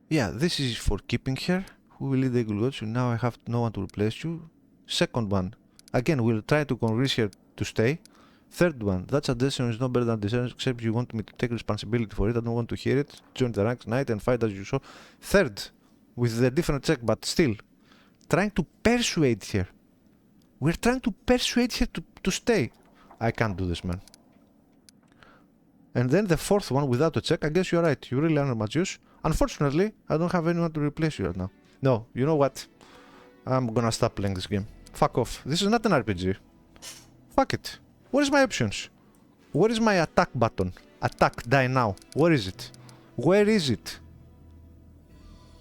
Yeah, this is for keeping her. Who will lead the Eagle Gods? Now I have no one to replace you. Second one, again, we'll try to convince her to stay. Third one, that suggestion is no better than decision, except you want me to take responsibility for it. I don't want to hear it. Join the ranks, knight, and fight as you saw. Third, with a different check, but still, trying to persuade her. We're trying to persuade her to stay. I can't do this, man. And then the fourth one, without a check, I guess you're right. You really are Magius. Unfortunately, I don't have anyone to replace you right now. No, you know what? I'm gonna stop playing this game. Fuck off. This is not an RPG. Fuck it. Where is my options? Where is my attack button? Attack, die now. Where is it? Where is it?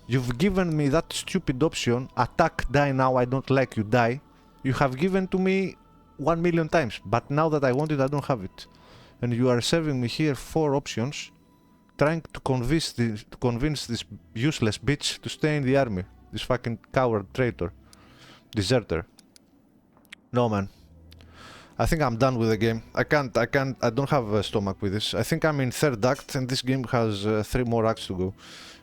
You've given me that stupid option. Attack, die now, I don't like you, die. You have given to me 1 million times. But now that I want it, I don't have it. And you are serving me here 4 options. Trying to convince this useless bitch to stay in the army. This fucking coward traitor. Deserter. No, man. I think I'm done with the game. I don't have a stomach with this. I think I'm in 3rd act and this game has 3 more acts to go.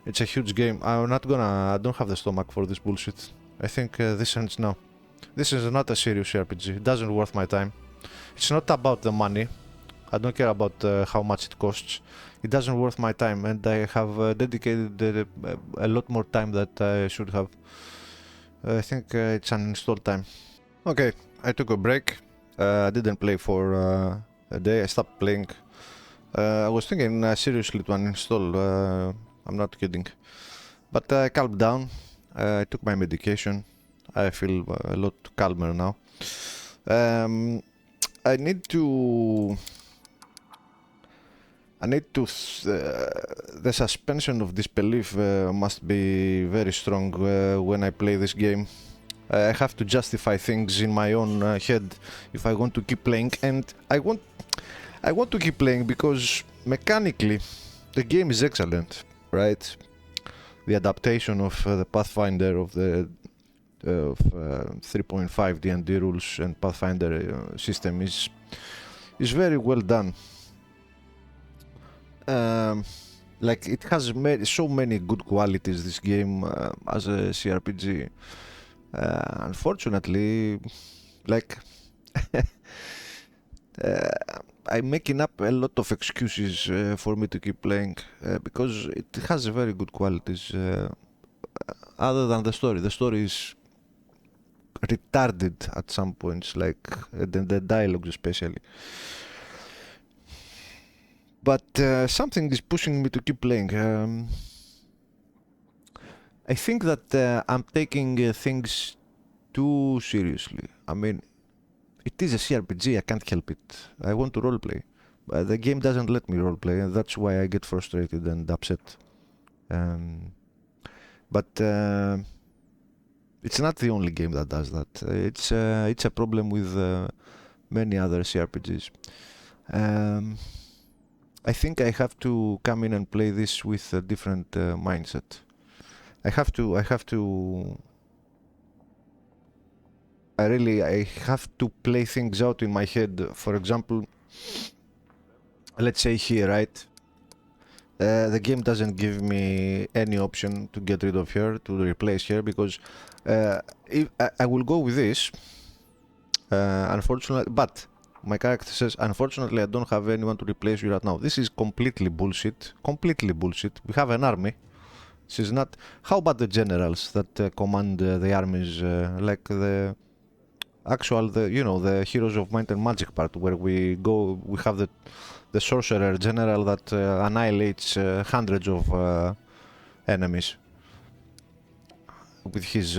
It's a huge game. I don't have the stomach for this bullshit. I think this ends now. This is not a serious RPG. It doesn't worth my time. It's not about the money. I don't care about how much it costs. It doesn't worth my time, and I have dedicated a lot more time that I should have. I think it's uninstall time. Okay, I took a break. I didn't play for a day. I stopped playing. I was thinking seriously to uninstall. I'm not kidding. But I calmed down. I took my medication. I feel a lot calmer now. I need to. The suspension of disbelief must be very strong when I play this game. I have to justify things in my own head if I want to keep playing, and I want to keep playing because mechanically the game is excellent, right? The adaptation of the Pathfinder of 3.5 D&D rules and Pathfinder system is very well done. Like it has so many good qualities, this game as a CRPG. Unfortunately, like I'm making up a lot of excuses for me to keep playing because it has very good qualities. Other than the story is retarded at some points, like the dialogue especially. But something is pushing me to keep playing. I think that I'm taking things too seriously. I mean, it is a CRPG, I can't help it. I want to roleplay. But the game doesn't let me roleplay, and that's why I get frustrated and upset. But it's not the only game that does that. It's a problem with many other CRPGs. I think I have to come in and play this with a different mindset. I have to play things out in my head. For example, let's say here, right? The game doesn't give me any option to get rid of her, to replace her, because if I will go with this, unfortunately, but my character says, unfortunately, I don't have anyone to replace you right now. This is completely bullshit. Completely bullshit. We have an army. This is not. How about the generals that command the armies, like the actual, the Heroes of Might and Magic part, where we go, we have the sorcerer general that annihilates hundreds of enemies with his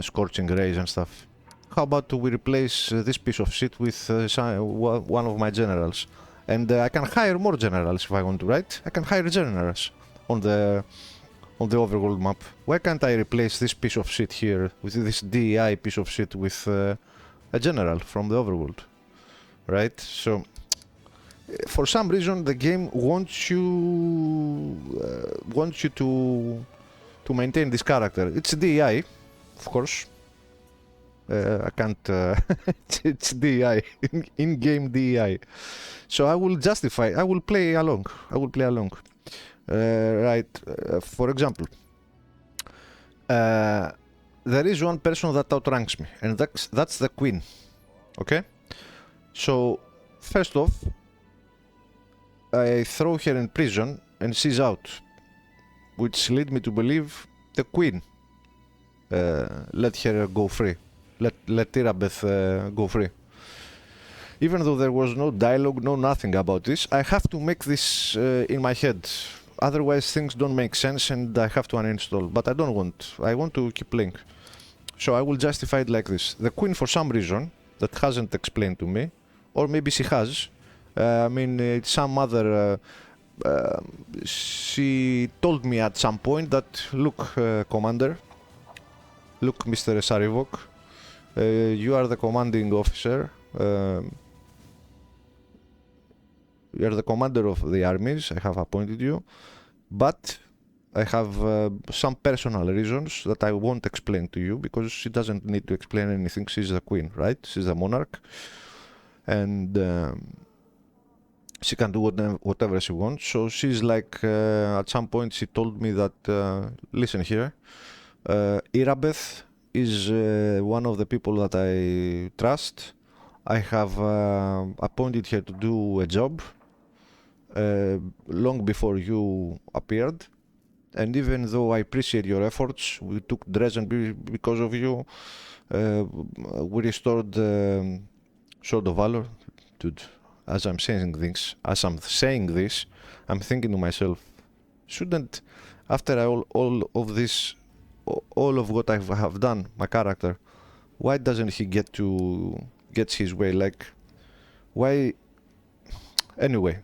scorching rays and stuff. How about we replace this piece of shit with one of my generals? And I can hire more generals if I want to, right? I can hire generals on the overworld map. Why can't I replace this piece of shit here with this DEI piece of shit with
a general from the overworld, right? So for some reason the game wants you to maintain this character. It's DEI, of course. I can't. It's DEI, in-game DEI. So I will justify. I will play along. Right. For example, there is one person that outranks me, and that's the queen. Okay. So first off, I throw her in prison, and she's out, which led me to believe the queen let her go free. Let Irabeth go free. Even though there was no dialogue, no nothing about this, I have to make this in my head. Otherwise things don't make sense and I have to uninstall. But I don't want. I want to keep playing. So I will justify it like this. The queen, for some reason that hasn't explained to me, or maybe she has, I mean, it's some other... she told me at some point that, look, Commander, look, Mr. Sarivok, you are the commanding officer. You are the commander of the armies. I have appointed you, but I have some personal reasons that I won't explain to you because she doesn't need to explain anything. She's the queen, right? She's the monarch, and she can do whatever she wants. So she's like, at some point she told me that, listen here, Irabeth is one of the people that I trust. I have appointed her to do a job long before you appeared, and even though I appreciate your efforts, we took Dresden because of you. We restored the Sword of Valor. Dude, as I'm saying this, I'm thinking to myself, shouldn't, after all of this, all of what I have done, my character, why doesn't he get his way? Like, why? Anyway,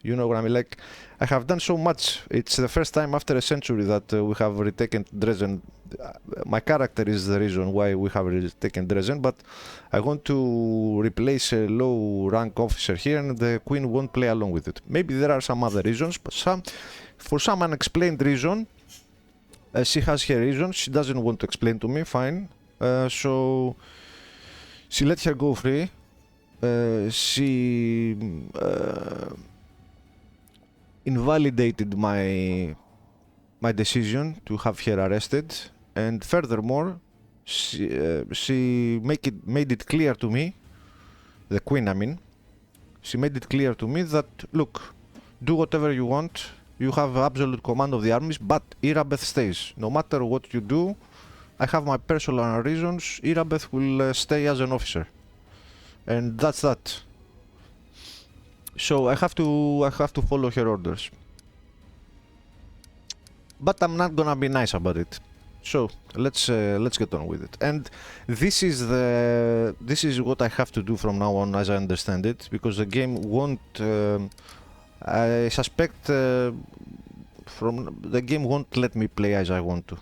you know what I mean? Like, I have done so much. It's the first time after a century that we have retaken Dresden. My character is the reason why we have retaken Dresden, but I want to replace a low rank officer here, and the queen won't play along with it. Maybe there are some other reasons, but for some unexplained reason, she has her reasons. She doesn't want to explain to me. Fine. So she let her go free. She invalidated my decision to have her arrested, and furthermore, she made it clear to me, the queen, I mean, she made it clear to me that, look, do whatever you want. You have absolute command of the armies, but Irabeth stays. No matter what you do, I have my personal reasons. Irabeth will stay as an officer, and that's that. So I have to follow her orders. But I'm not gonna be nice about it. So let's get on with it. And this is what I have to do from now on, as I understand it, because the game won't. I suspect from the game won't let me play as I want to.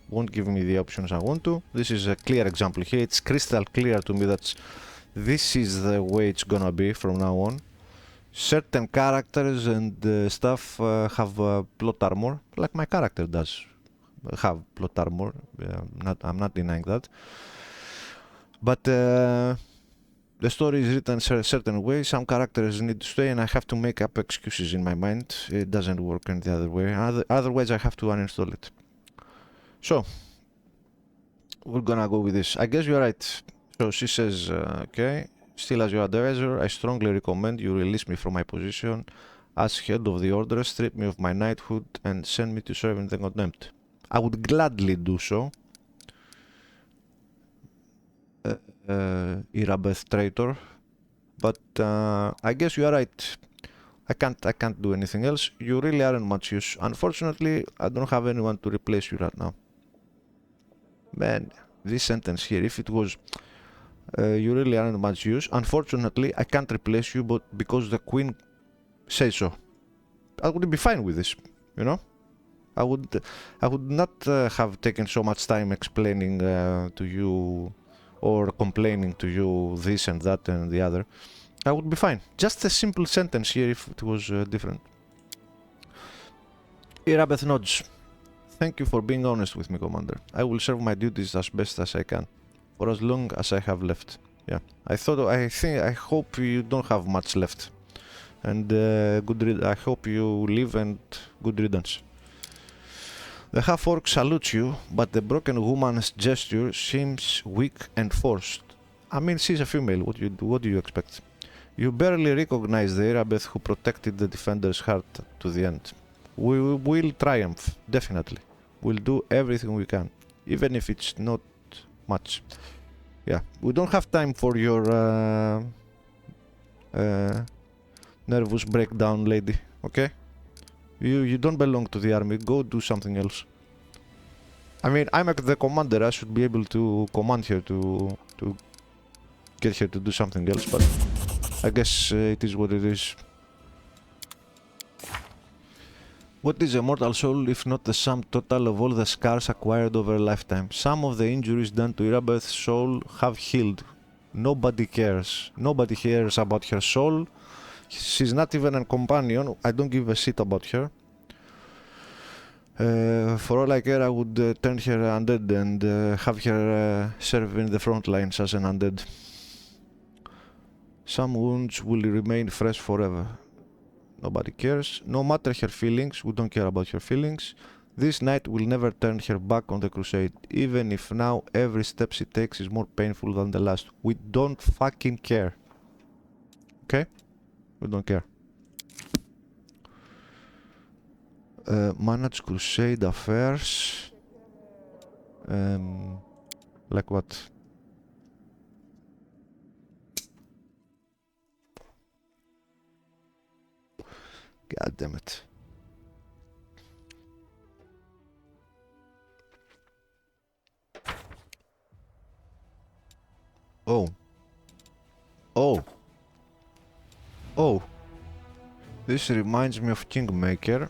Won't give me the options I want to. This is a clear example here. It's crystal clear to me that this is the way it's gonna be from now on. Certain characters and stuff have plot armor, like my character does have plot armor. I'm not denying that. But the story is written a certain way. Some characters need to stay, and I have to make up excuses in my mind. It doesn't work in the other way. Otherwise, I have to uninstall it. So we're gonna go with this. I guess you're right. So she says, okay. Still, as your advisor, I strongly recommend you release me from my position as head of the order, strip me of my knighthood, and send me to serve in the contempt. I would gladly do so. Irabeth traitor, but I guess you are right. I can't do anything else. You really aren't much use. Unfortunately, I don't have anyone to replace you right now. Man, this sentence here, if it was you really aren't much use. Unfortunately, I can't replace you, but because the queen says so. I would be fine with this, you know? I would not have taken so much time explaining to you
or complaining to you this and that and the other, I would be fine. Just a simple sentence here if it was different. Irabeth nods. Thank you for being honest with me, Commander. I will serve my duties as best as I can, for as long as I have left. Yeah, I hope you don't have much left. And I hope you live and good riddance. The half-orc salutes you, but the broken woman's gesture seems weak and forced. I mean, she's a female, what do you expect? You barely recognize the Irabeth who protected the defender's heart to the end. We will triumph, definitely. We'll do everything we can, even if it's not much. Yeah, we don't have time for your nervous breakdown, lady, okay? You don't belong to the army, go do something else. I mean, I'm the commander, I should be able to command her to get her to do something else, but I guess it is what it is. What is a mortal soul if not the sum total of all the scars acquired over a lifetime? Some of the injuries done to Irabeth's soul have healed. Nobody cares. Nobody cares about her soul. She's not even a companion. I don't give a shit about her. For all I care, I would turn her undead and have her serve in the front lines as an undead. Some wounds will remain fresh forever. Nobody cares. No matter her feelings, we don't care about her feelings. This knight will never turn her back on the crusade, even if now every step she takes is more painful than the last. We don't fucking care. Okay? We don't care. Manage crusade affairs. Like what? God damn it. Oh. Oh. Oh. This reminds me of Kingmaker.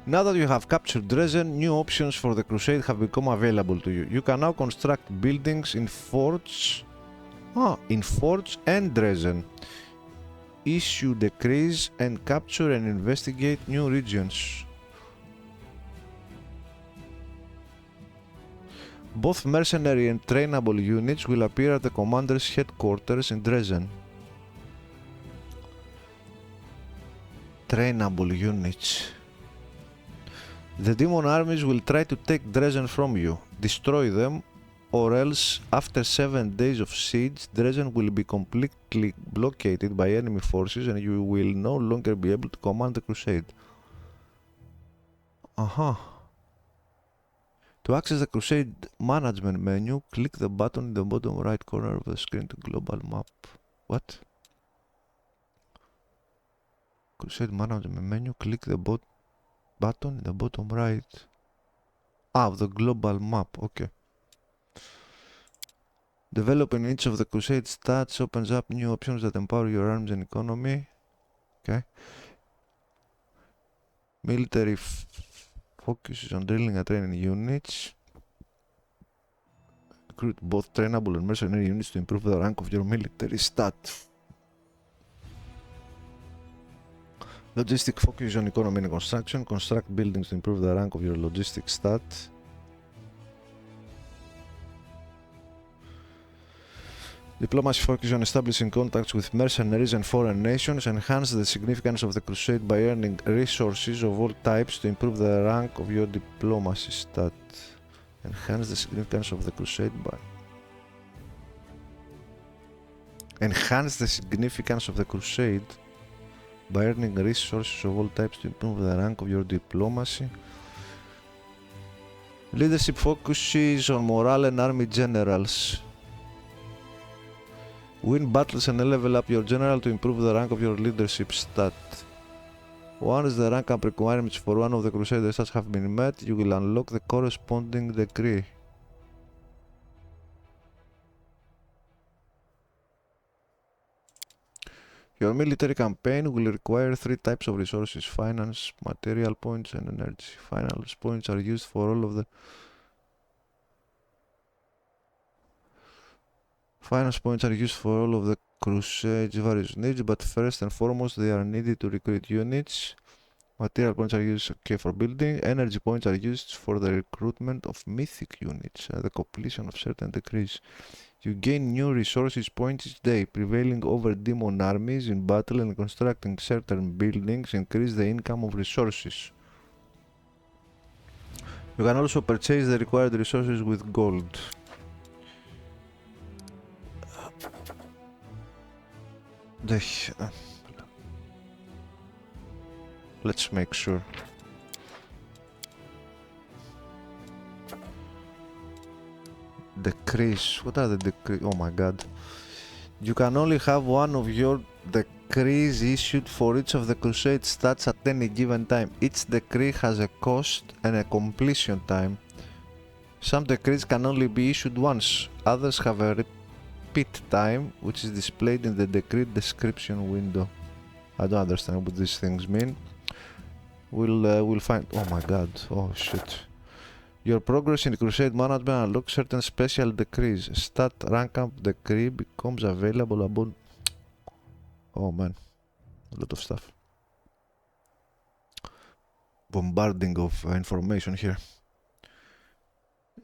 Now that you have captured Dresden, new options for the crusade have become available to you. You can now construct buildings in forts and Dresden, issue decrees and capture and investigate new regions. Both mercenary and trainable units will appear at the commander's headquarters in Dresden. Trainable units. The demon armies will try to take Dresden from you, destroy them, or else after 7 days of siege, Dresden will be completely blockaded by enemy forces and you will no longer be able to command the crusade. To access the crusade management menu, click the button in the bottom right corner of the screen to global map. What? Crusade management menu, click the button in the bottom right. Of the global map, okay. Developing each of the crusade stats opens up new options that empower your arms and economy. Okay. Military focuses on drilling and training units. Recruit both trainable and mercenary units to improve the rank of your military stat. Logistic focus on economy and construction. Construct buildings to improve the rank of your logistic stat. Diplomacy focus on establishing contacts with mercenaries and foreign nations. Enhance the significance of the crusade by earning resources of all types to improve the rank of your diplomacy stat. Enhance the significance of the crusade by... Enhance the significance of the crusade by earning resources of all types to improve the rank of your diplomacy. Leadership focuses on morale and army generals. Win battles and level up your general to improve the rank of your leadership stat. Once the rank up requirements for one of the Crusader stats have been met, you will unlock the corresponding decree. Your military campaign will require 3 types of resources: finance, material points, and energy. Finance points are used for all of the Crusade's various needs, but first and foremost they are needed to recruit units. Material points are used for building. Energy points are used for the recruitment of mythic units and the completion of certain decrees. You gain new resources points each day. Prevailing over demon armies in battle and constructing certain buildings increase the income of resources. You can also purchase the required resources with gold. Let's make sure. Decrees. What are the decrees? Oh my god. You can only have one of your decrees issued for each of the crusade stats at any given time. Each decree has a cost and a completion time. Some decrees can only be issued once. Others have a repeat time, which is displayed in the decree description window. I don't understand what these things mean. We'll find. Oh my god. Oh shit. Your progress in crusade management unlocks certain special decrees. Stat rank up decree becomes available about. Oh man, a lot of stuff. Bombarding of information here.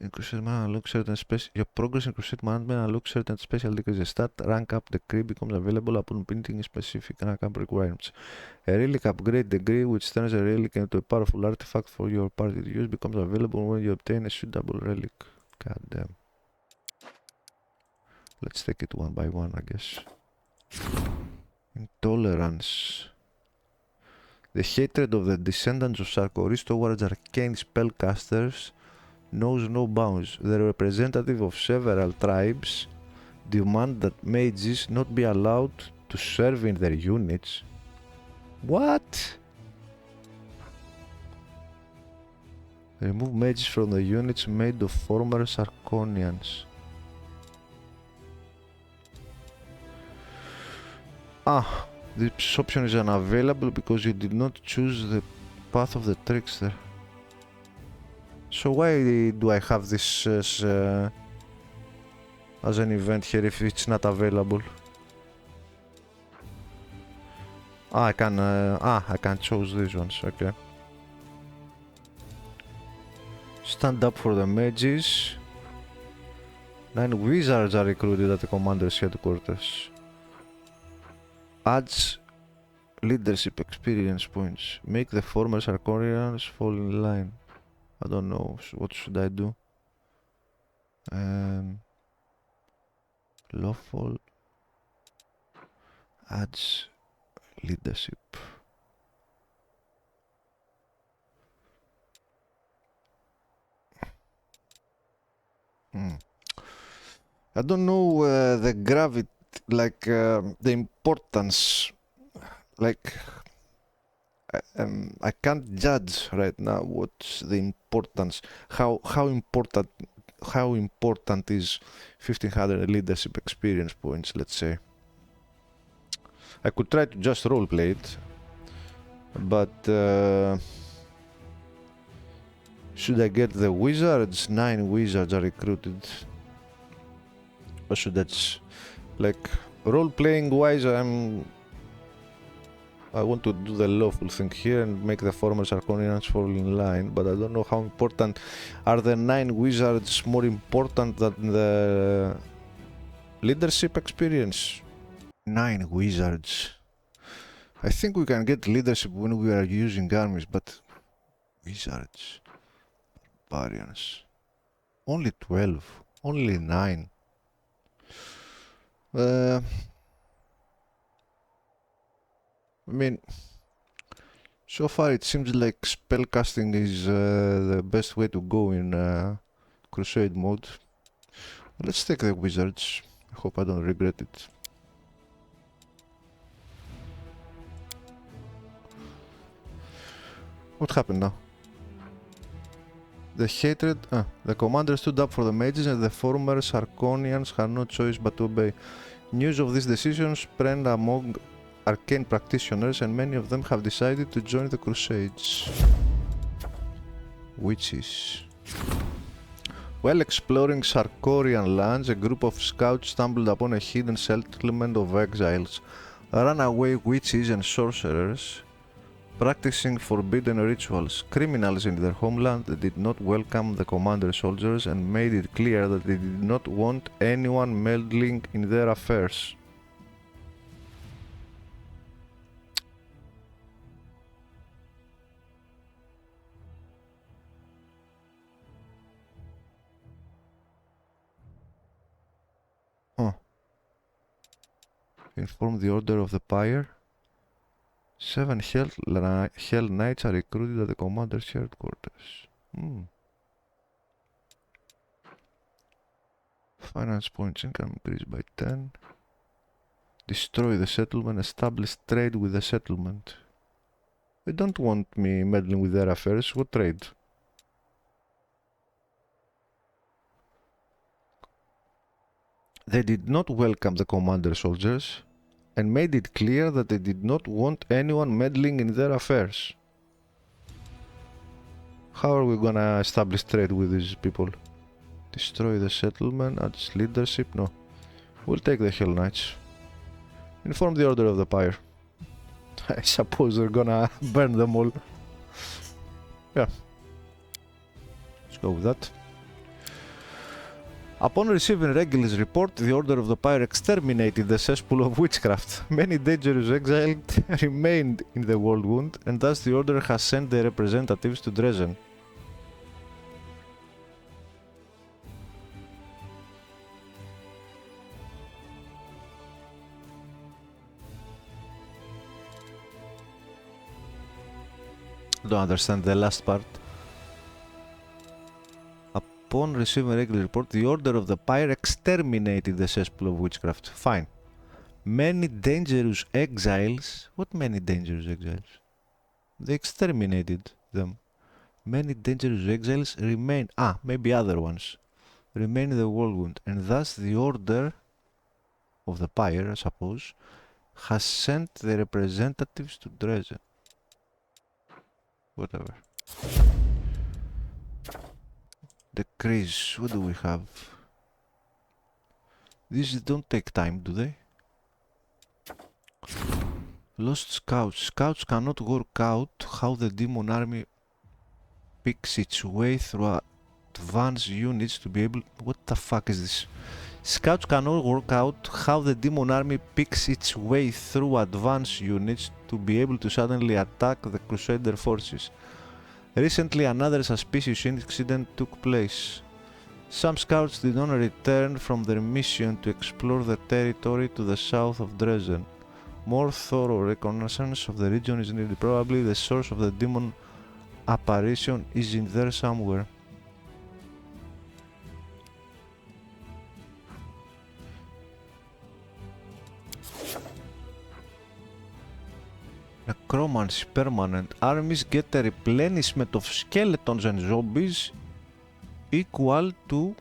In crusade management unlocks certain special. Your progress in crusade management unlocks certain special decrees. Stat rank up decree becomes available upon meeting specific rank up requirements. A relic upgrade degree, which turns a relic into a powerful artifact for your party to use, becomes available when you obtain a suitable relic. God damn. Let's take it one by one, I guess. Intolerance. The hatred of the descendants of Sarkoris towards arcane spellcasters knows no bounds. The representative of several tribes demand that mages not be allowed to serve in their units. What? Remove mages from the units made of former Sarkonians. Ah, this option is unavailable because you did not choose the path of the trickster. So why do I have this as an event here if it's not available? I can choose these ones, okay. Stand up for the mages. 9 wizards are recruited at the commander's headquarters. Adds leadership experience points. Make the former Sarkonians fall in line. I don't know, what should I do? Lawful adds leadership. I don't know the gravity, like the importance, like I can't judge right now what's the importance, how important is 1500 leadership experience points, let's say. I could try to just roleplay it, but should I get the wizards? 9 wizards are recruited. Or should I just, like, role-playing wise, I want to do the lawful thing here and make the former Sarkonians fall in line, but I don't know how important. Are the 9 wizards more important than the leadership experience? 9 wizards. I think we can get leadership when we are using armies, but wizards, barbarians, only 12, only 9. I mean, so far it seems like spellcasting is the best way to go in crusade mode. Let's take the wizards. I hope I don't regret it. What happened now? The hatred... the commander stood up for the mages and the former Sarkonians had no choice but to obey. News of this decision spread among arcane practitioners, and many of them have decided to join the Crusades. Witches. While exploring Sarkorian lands, a group of scouts stumbled upon a hidden settlement of exiles, runaway witches and sorcerers practicing forbidden rituals. Criminals in their homeland did not welcome the commander's soldiers and made it clear that they did not want anyone meddling in their affairs. Inform the Order of the Pyre. 7 Hell Knights are recruited at the commander's headquarters. Finance points income increased by 10. Destroy the settlement. Establish trade with the settlement. They don't want me meddling with their affairs. What trade? They did not welcome the commander's soldiers and made it clear that they did not want anyone meddling in their affairs. How are we gonna establish trade with these people? Destroy the settlement, add leadership? No. We'll take the Hell Knights. Inform the Order of the Pyre. I suppose they're gonna burn them all. Yeah. Let's go with that. Upon receiving Regulus' report, the Order of the Pyre exterminated the cesspool of witchcraft. Many dangerous exiles remained in the Whirlwind, and thus the Order has sent their representatives to Dresden. Don't understand the last part. Upon receiving a regular report, the Order of the Pyre exterminated the cesspool of witchcraft. Fine. Many dangerous exiles. What many dangerous exiles? They exterminated them. Many dangerous exiles remain. Maybe other ones. Remain in the Whirlwind. And thus the Order of the Pyre, I suppose, has sent the representatives to Dresden. Whatever. Decrease. What do we have? These don't take time, do they? Lost Scouts. Scouts cannot work out how the demon army picks its way through advanced units to be able... What the fuck is this? Scouts cannot work out how the demon army picks its way through advanced units to be able to suddenly attack the Crusader forces. Recently, another suspicious incident took place. Some scouts did not return from their mission to explore the territory to the south of Dresden. More thorough reconnaissance of the region is needed. Probably the source of the demon apparition is in there somewhere. Necromancy permanent. Armies get a replenishment of skeletons and zombies equal to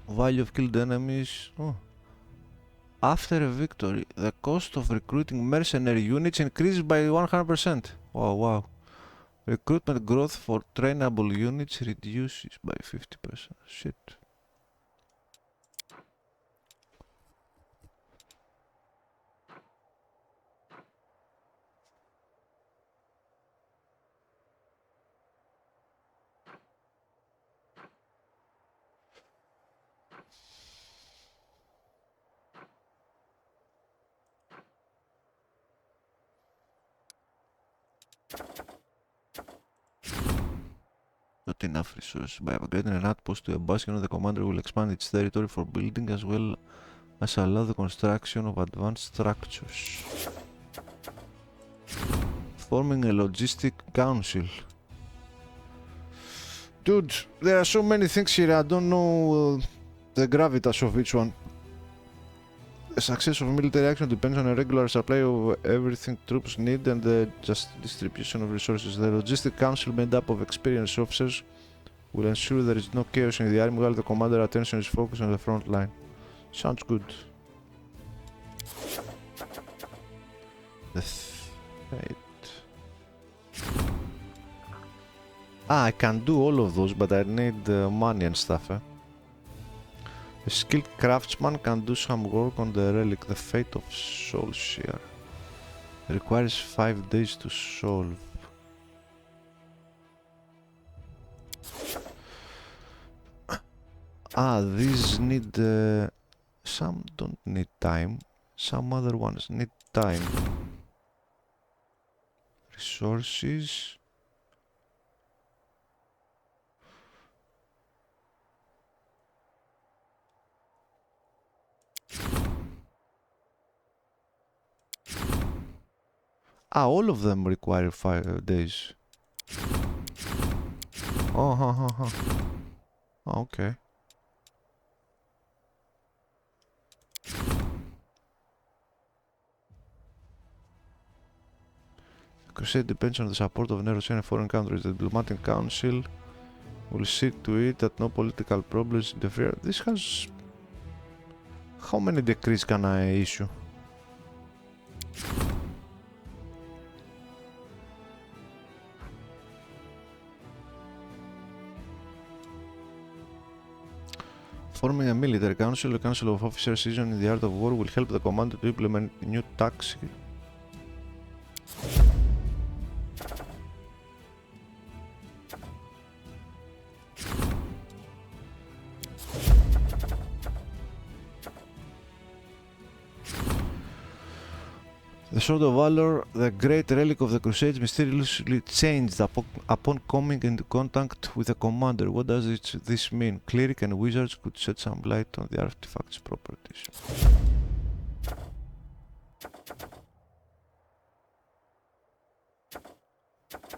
value of killed enemies. After a victory, the cost of recruiting mercenary units increases by 100%. Wow. Recruitment growth for trainable units reduces by 50%. Shit. Not enough resources. By upgrading an outpost to a bastion, the commander will expand its territory for building as well as allow the construction of advanced structures. Forming a logistic council. Dude, there are so many things here, I don't know the gravitas of each one. The success of military action depends on a regular supply of everything troops need and the just distribution of resources. The logistic council, made up of experienced officers, will ensure there is no chaos in the army while the commander's attention is focused on the front line. Sounds good. The fate. Ah, I can do all of those, but I need money and stuff, eh? A skilled craftsman can do some work on the relic, the fate of Soulseer. Requires 5 days to solve. Ah, these need... some don't need time. Some other ones need time. Resources. Ah, all of them require 5 days. Oh, oh, okay. Crusade depends on the support of Nerosian and foreign countries. The diplomatic council will see to it that no political problems interfere. This has... How many decrees can I issue? Forming a military council, a council of officers seasoned in the art of war, will help the commander to implement new tactics. The Sword of Valor, the great relic of the Crusades, mysteriously changed upon coming into contact with the commander. What does this mean? Cleric and wizards could shed some light on the artifact's properties.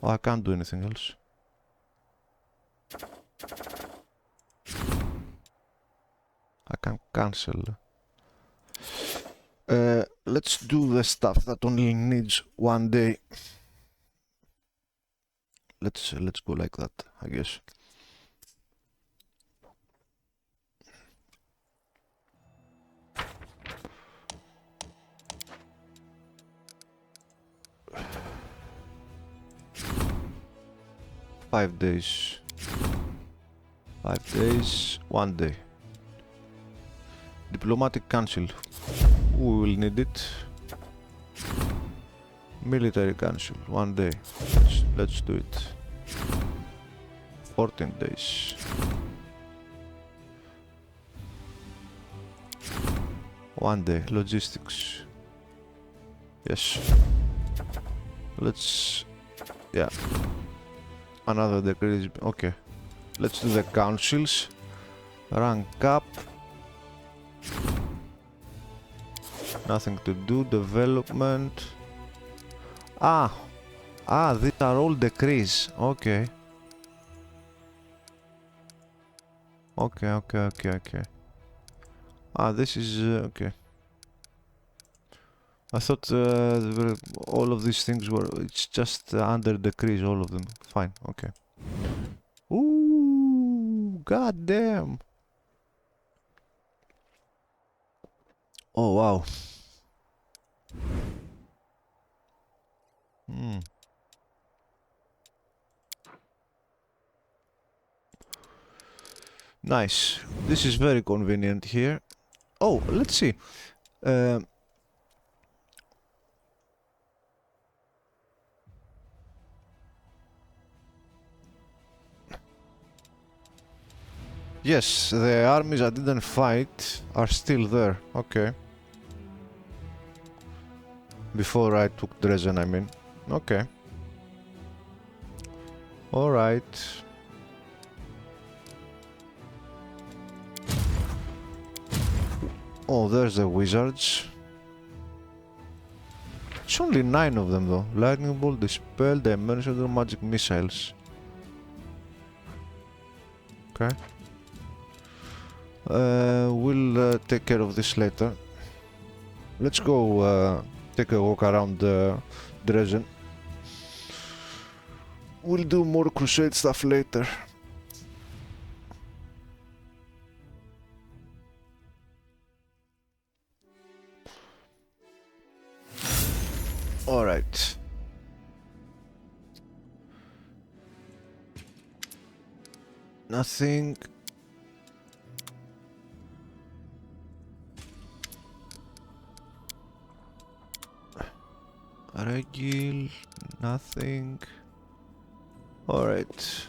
Oh, I can't do anything else. I can cancel. Let's do the stuff that only needs 1 day. Let's go like that, I guess. Five days. 5 days, 1 day. Diplomatic Council. We will need it. Military Council, 1 day. Let's do it. 14 days. 1 day. Logistics. Yes. Let's... yeah. Another decrease. Okay. Let's do the councils. Rank up. Nothing to do. Development. Ah, these are all decrees. Okay. Okay. Ah, this is okay. I thought all of these things were. It's just under decrees, all of them. Fine. Okay. Ooh, goddamn. Oh wow. Nice. This is very convenient here. Oh, let's see. Yes, the armies I didn't fight are still there. Okay. Before I took Dresden, I mean. Okay. Alright. Oh, there's the wizards. It's only 9 of them though. Lightning bolt, dispel, dimensional magic missiles. Okay. We'll take care of this later. Let's go take a walk around Dresden. We'll do more crusade stuff later. Alright. Nothing. Regil, nothing. Alright.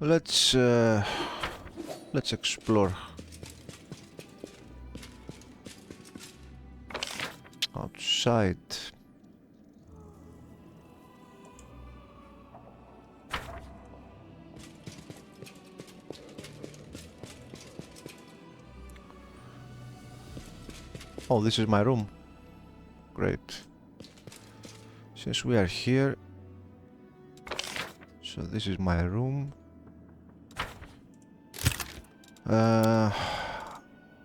Let's explore. Outside. Oh, this is my room. Great. Since we are here, so this is my room.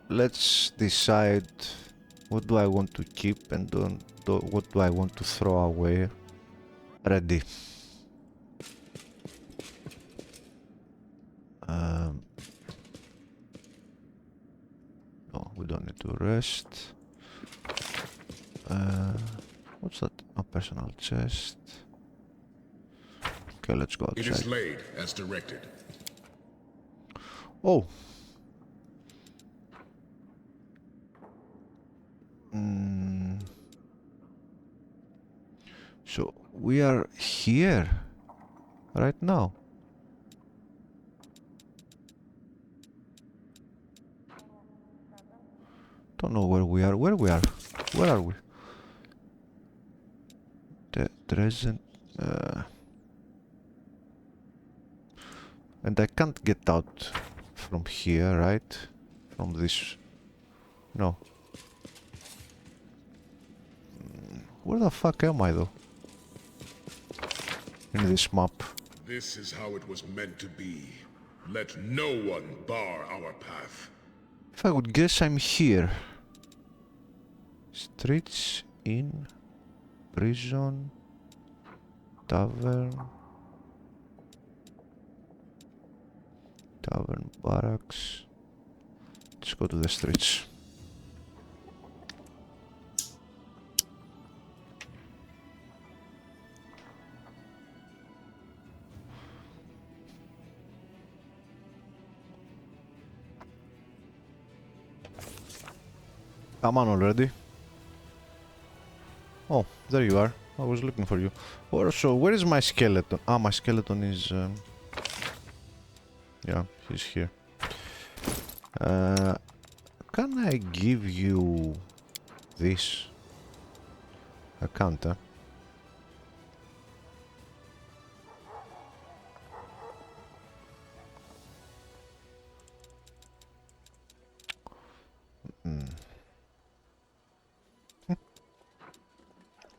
Let's decide what do I want to keep and what do I want to throw away. Ready. No, we don't need to rest. What's that? A personal chest. Okay, let's go outside.
It is laid as directed.
Oh. So we are here right now. Don't know where we are. Where are we? The present. And I can't get out from here, right? From this. No. Where the fuck am I though? In this map.
This is how it was meant to be. Let no one bar our path.
If I would guess, I'm here. Streets, inn, prison, tavern, barracks. Let's go to the streets. Come on already. Oh, there you are. I was looking for you. So, where is my skeleton? Ah, my skeleton is... yeah, he's here. Can I give you this? I can't, huh?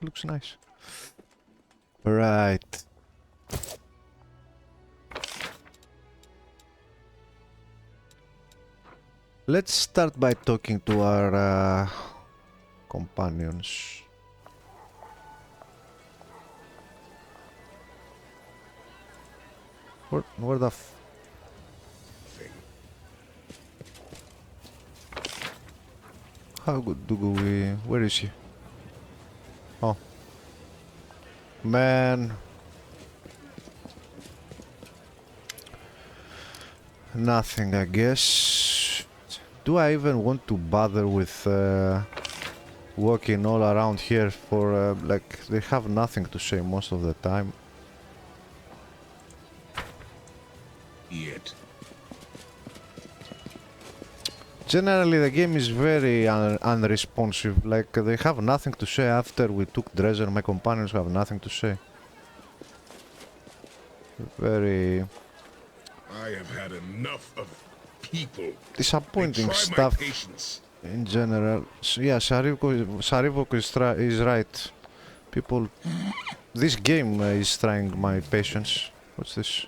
Looks nice. Right. Let's start by talking to our companions. Where the f... How good do we... Where is he? Oh. Man. Nothing, I guess. Do I even want to bother with walking all around here for like they have nothing to say most of the time.
Yet.
Generally the game is very unresponsive, like they have nothing to say after we took Dresser. My companions have nothing to say. Very...
I have had enough of people.
Disappointing stuff in general. So, yeah, Sarivok is right. People... This game is trying my patience. What's this?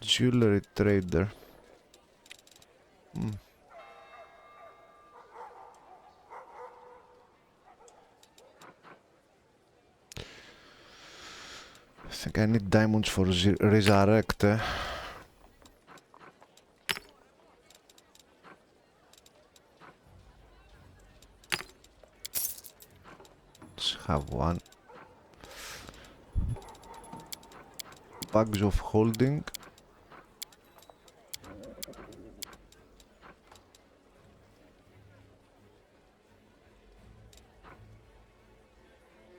Jewelry trader. I think I need diamonds for resurrect. Let's have one. Bags of holding.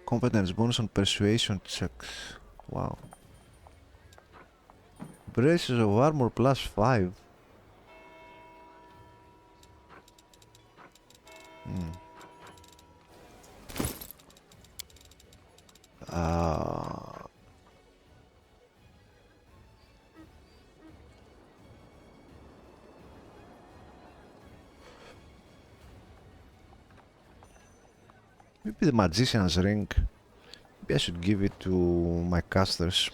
Competence bonus on persuasion checks. Wow. Braces of armor plus 5. Maybe the magician's ring. Maybe I should give it to my casters.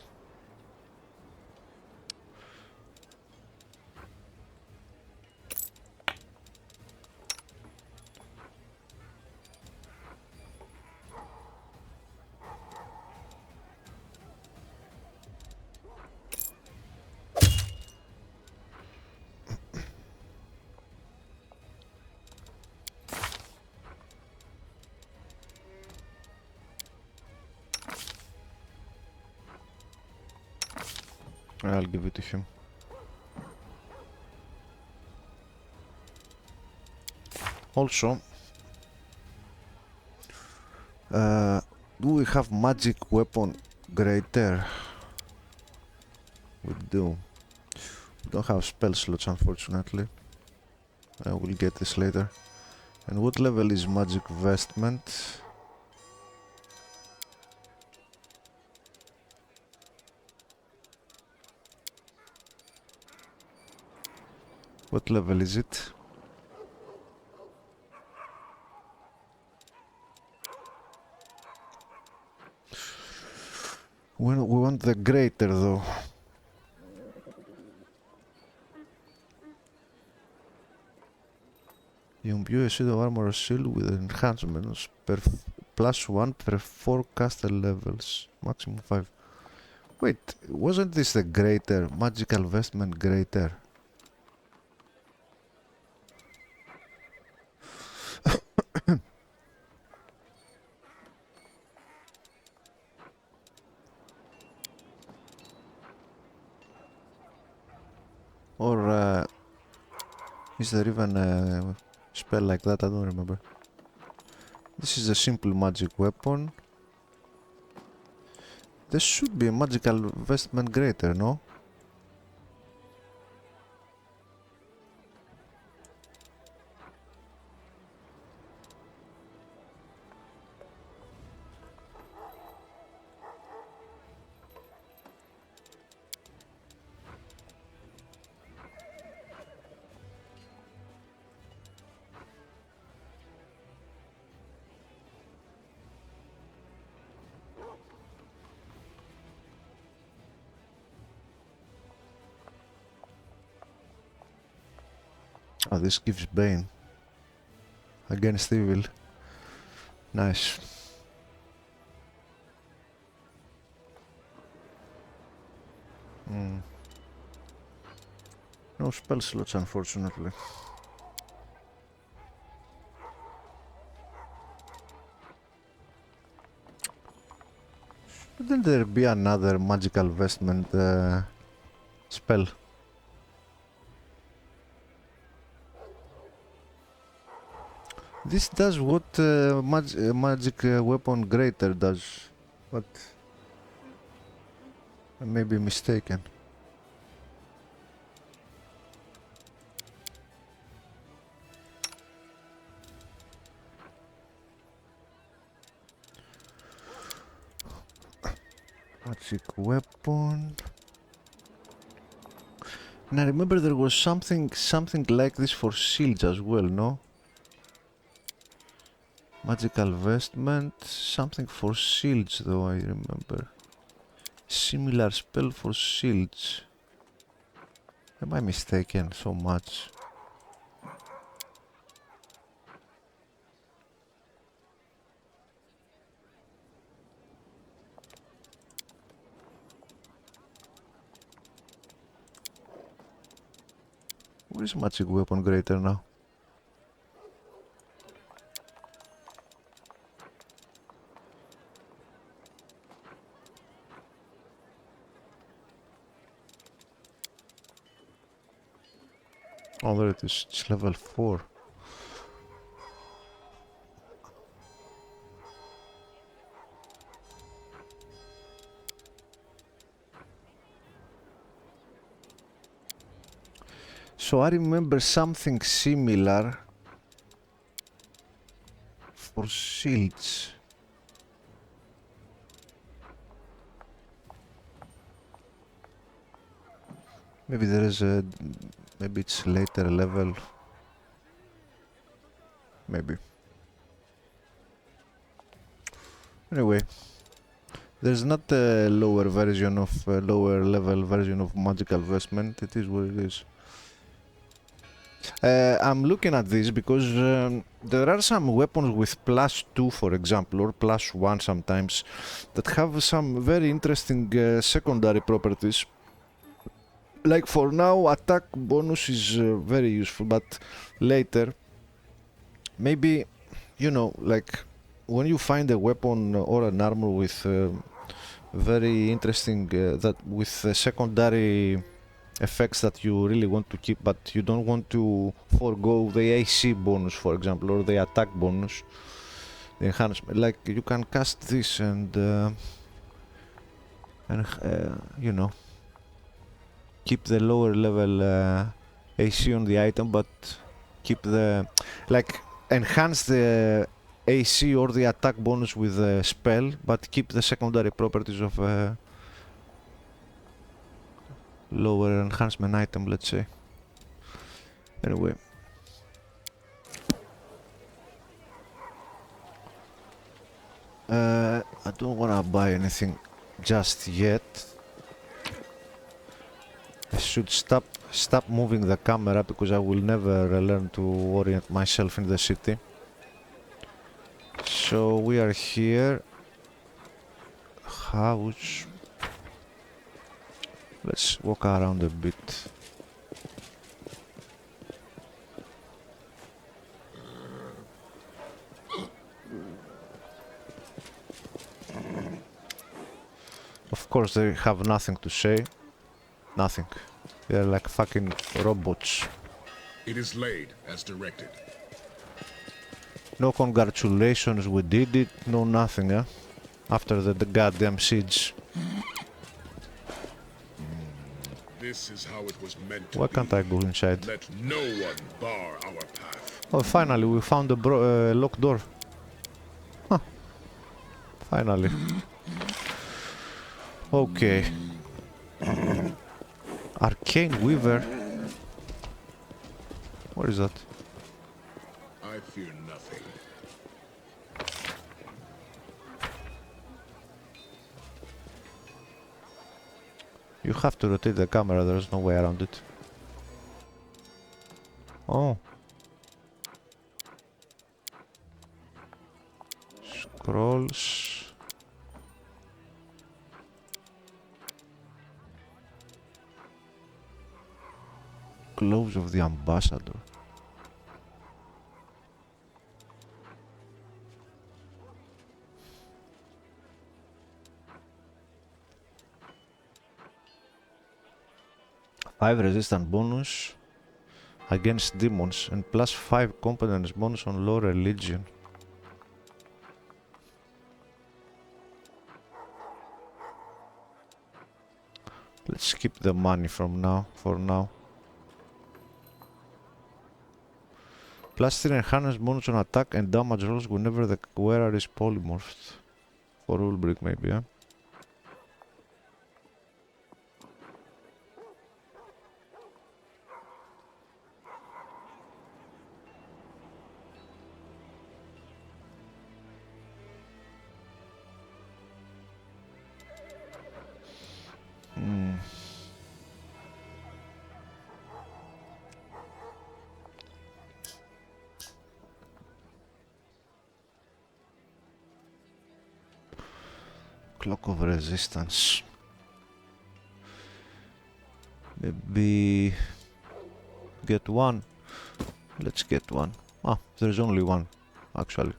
I'll give it to him. Also, do we have magic weapon greater? We do. We don't have spell slots, unfortunately. I will get this later. And what level is magic vestment? What level is it? We want the greater though. You imbue a suit of armor or shield with enhancements per +1 per 4 caster levels, maximum 5. Wait, wasn't this the greater, magical vestment greater? Or is there even a spell like that? I don't remember. This is a simple magic weapon. There should be a magical vestment greater, no? Oh, this gives Bane against evil. Nice. No spell slots, unfortunately. Shouldn't there be another magical vestment spell? This does what magic weapon greater does, but I may be mistaken. Magic weapon. And I remember there was something like this for shields as well, no? Magical vestment, something for shields though, I remember. Similar spell for shields. Am I mistaken so much? Where is magic weapon greater now? Oh, there it is. It's level 4. So I remember something similar for shields. Maybe there is a... maybe it's later level. Maybe. Anyway, there's not a lower version of lower level version of magical vestment. It is what it is. I'm looking at this because there are some weapons with +2, for example, or +1 sometimes, that have some very interesting secondary properties. Like for now, attack bonus is very useful, but later, maybe, you know, like when you find a weapon or an armor with very interesting, that with secondary effects that you really want to keep, but you don't want to forego the AC bonus, for example, or the attack bonus, the enhancement. Like you can cast this and you know, keep the lower level AC on the item, but keep the, like, enhance the AC or the attack bonus with a spell, but keep the secondary properties of lower enhancement item, let's say. Anyway. I don't wanna buy anything just yet. I should stop moving the camera because I will never learn to orient myself in the city. So we are here. House. Let's walk around a bit. Of course, they have nothing to say. Nothing. They're like fucking robots.
It is laid as directed.
No congratulations, we did it. No nothing, eh? After the goddamn siege.
This is how it was meant to
Why
be.
can't I go inside?
Let no one bar our path.
Oh, finally, we found a locked door. Huh. Finally. Okay. Arcane Weaver. What is that?
I fear nothing.
You have to rotate the camera, there's no way around it. Oh. Scrolls. Gloves of the Ambassador. Five resistance bonus against demons and +5 competence bonus on low religion. Let's skip the money for now. +3 enhanced bonus on attack and damage rolls whenever the wearer is polymorphed. For Ulbrich maybe, yeah? Clock of Resistance. Maybe get one. Let's get one. Ah, there's only one, actually.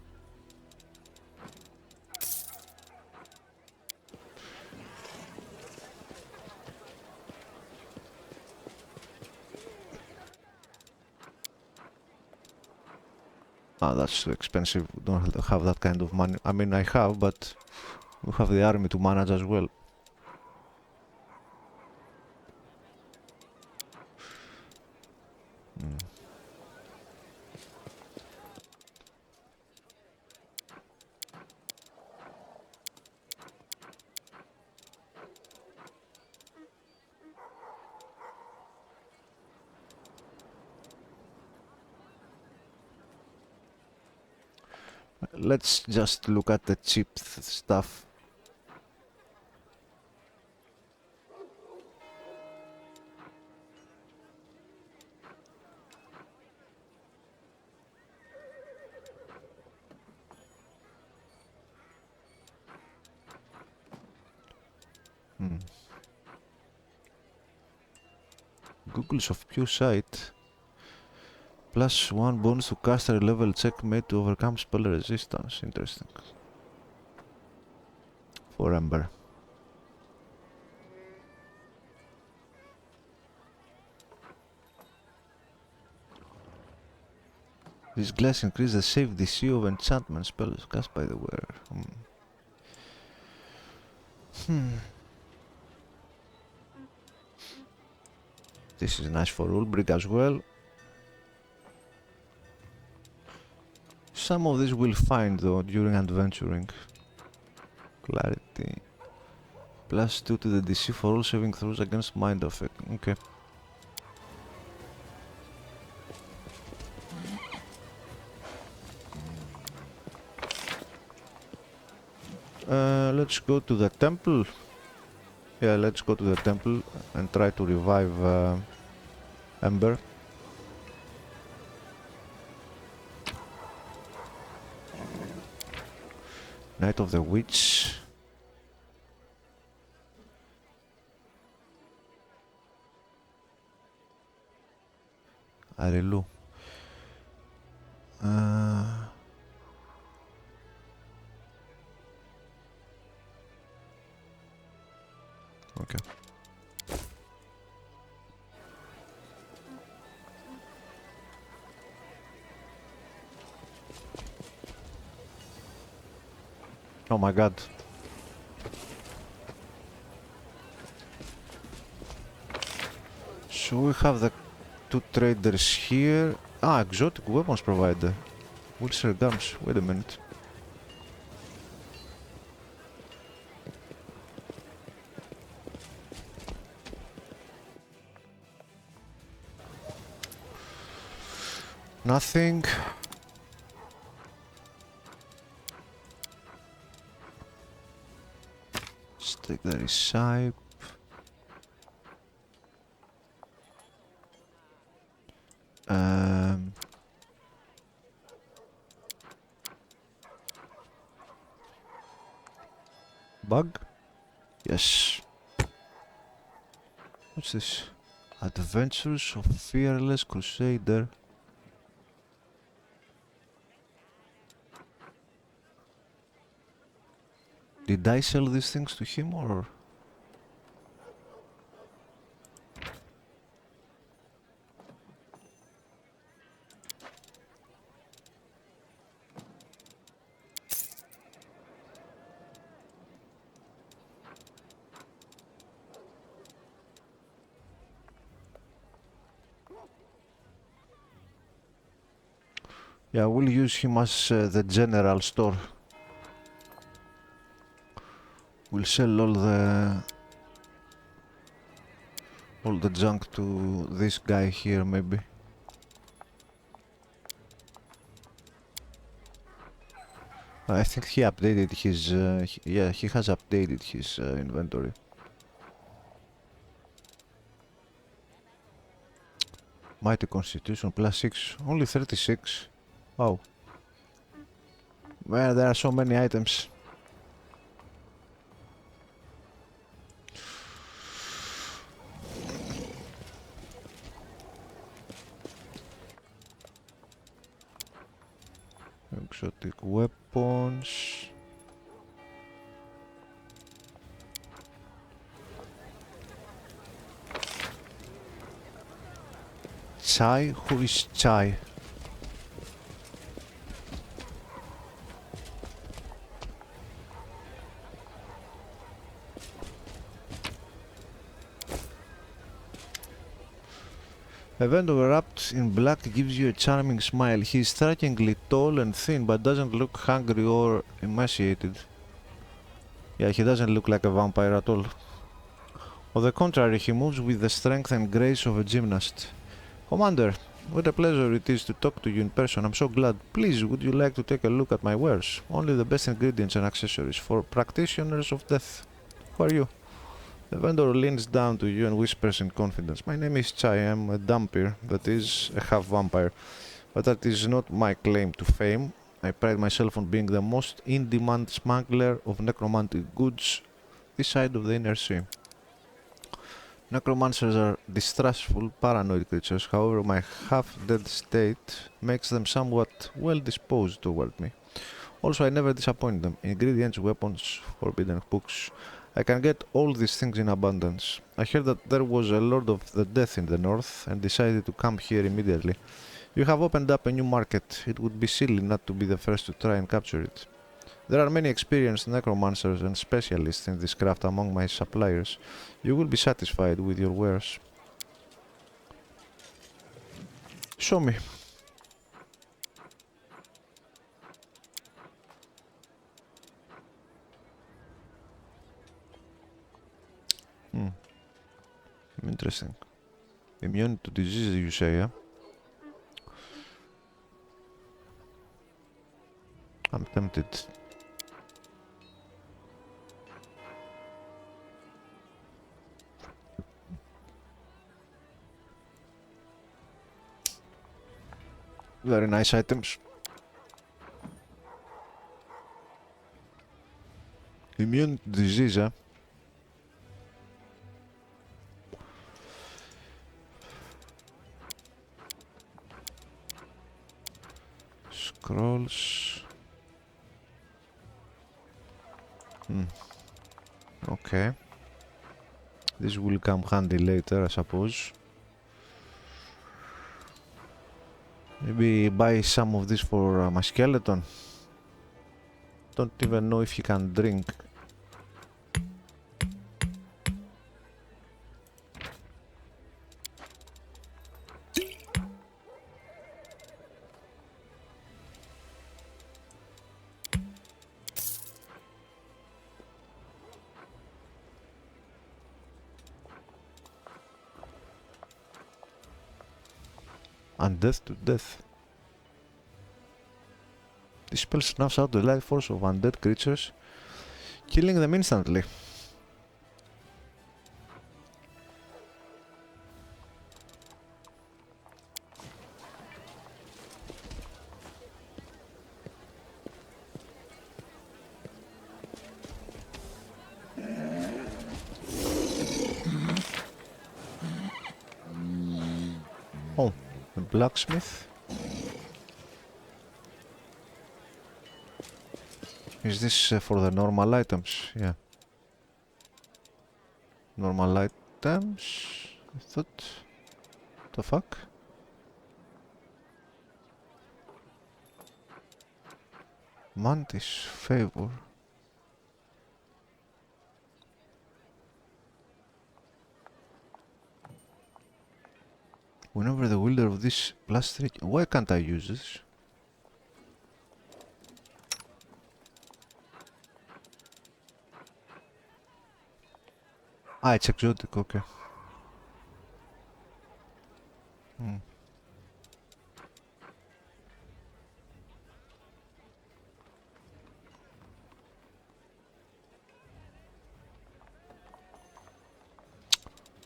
Ah, that's too expensive. We don't have that kind of money. I mean, I have, but we have the army to manage as well. Let's just look at the cheap stuff. Googles of pure sight. +1 bonus to caster level check made to overcome spell resistance. Interesting. For Ember. This glass increases the save DC of enchantment spells cast by the wearer. This is nice for Ulbrich as well. Some of this we'll find though during adventuring. Clarity. +2 to the DC for all saving throws against mind effect. Okay. Let's go to the temple. Yeah, let's go to the temple and try to revive Ember. Night of the Witch. Arelu. Okay. Oh my god. So we have the two traders here. Ah, exotic weapons provider. Wheelchair guns. Wait a minute. Nothing. Let's take the recipe. Bug? Yes. What's this? Adventures of Fearless Crusader. Did I sell these things to him or? Yeah, we'll use him as the general store. We'll sell all the junk to this guy here, maybe. I think he updated his. Yeah, he has updated his inventory. Mighty Constitution +6, only 36. Wow. Well, there are so many items. exotic weapons. Chai? Who is Chai? A vendor wrapped in black gives you a charming smile. He is strikingly tall and thin, but doesn't look hungry or emaciated. Yeah, he doesn't look like a vampire at all. On the contrary, he moves with the strength and grace of a gymnast. Commander, what a pleasure it is to talk to you in person. I'm so glad. Please, would you like to take a look at my wares? Only the best ingredients and accessories for practitioners of death. Who are you? The vendor leans down to you and whispers in confidence. My name is Chai. I'm a Dampir, that is, a half-vampire. But that is not my claim to fame. I pride myself on being the most in-demand smuggler of necromantic goods this side of the inner sea. Necromancers are distrustful, paranoid creatures. However, my half-dead state makes them somewhat well-disposed toward me. Also, I never disappoint them. Ingredients, weapons, forbidden books. I can get all these things in abundance. I heard that there was a Lord of the Death in the north and decided to come here immediately. You have opened up a new market. It would be silly not to be the first to try and capture it. There are many experienced necromancers and specialists in this craft among my suppliers. You will be satisfied with your wares. Show me. Interesting. Immune to disease, you say, yeah? I'm tempted. Very nice items. Immune to disease, eh? Scrolls. Okay. This will come handy later, I suppose. Maybe buy some of this for my skeleton. Don't even know if he can drink. Undeath to death. This spell snuffs out the life force of undead creatures, killing them instantly. Oh, a blacksmith. Is this for the normal items? Yeah. Normal items? I thought... The fuck? Mantis favor. Whenever the wielder of this plus 3... Why can't I use this? Ah, it's exotic, okay.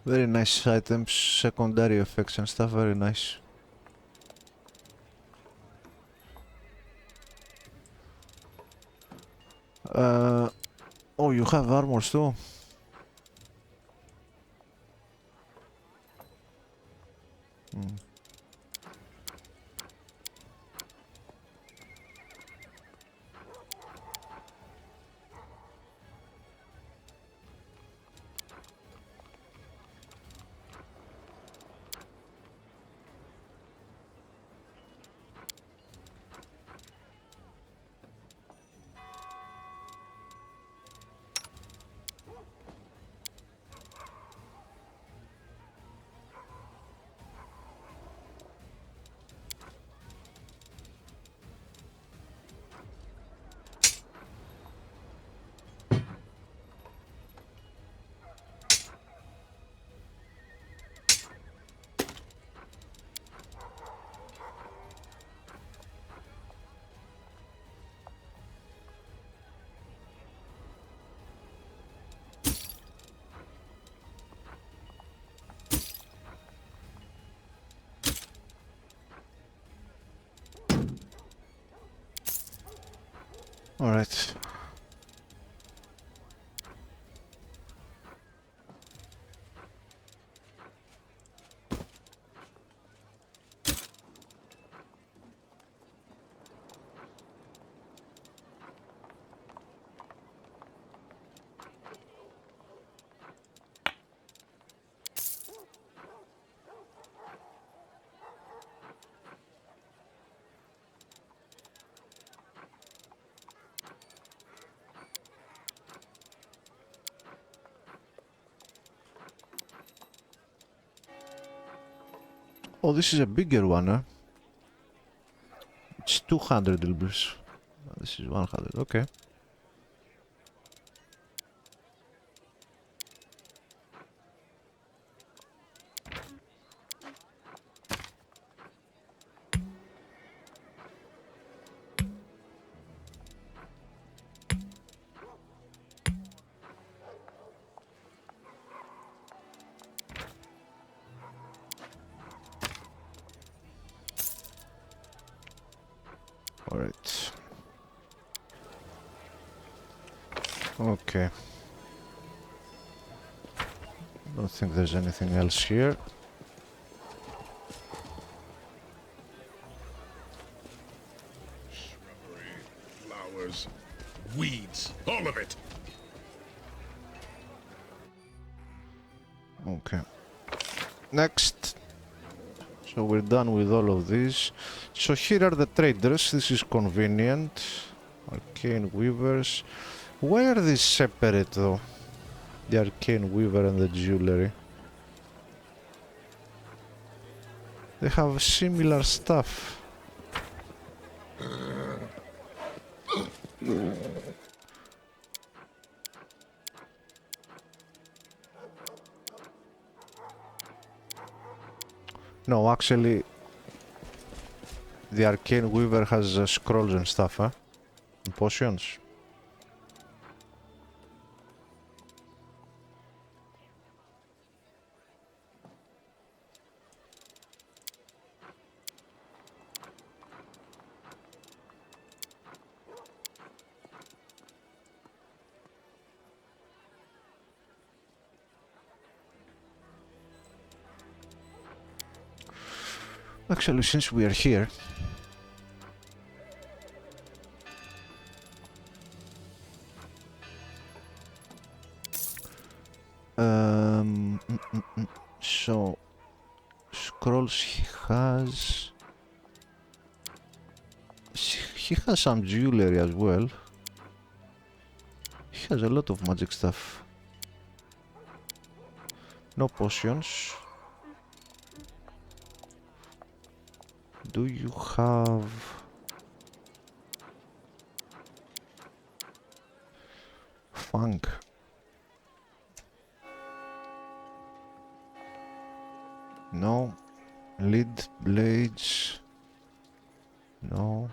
Very nice items, secondary effects and stuff, very nice. Oh, you have armors too? Alright. Oh, this is a bigger one, huh? It's 200 rubles. This is 100, okay. Alright. Okay. Don't think there's anything else here.
Shrubbery, flowers, weeds, all of it.
Okay. Next. So we're done with all of these. So here are the traders. This is convenient. Arcane weavers. Why are these separate though? The arcane weaver and the jewelry. They have similar stuff. No, actually, the arcane weaver has scrolls and stuff, huh? And potions. Actually, since we are here, so scrolls he has some jewelry as well. He has a lot of magic stuff. No potions. Do you have funk? No. Lead blades? No.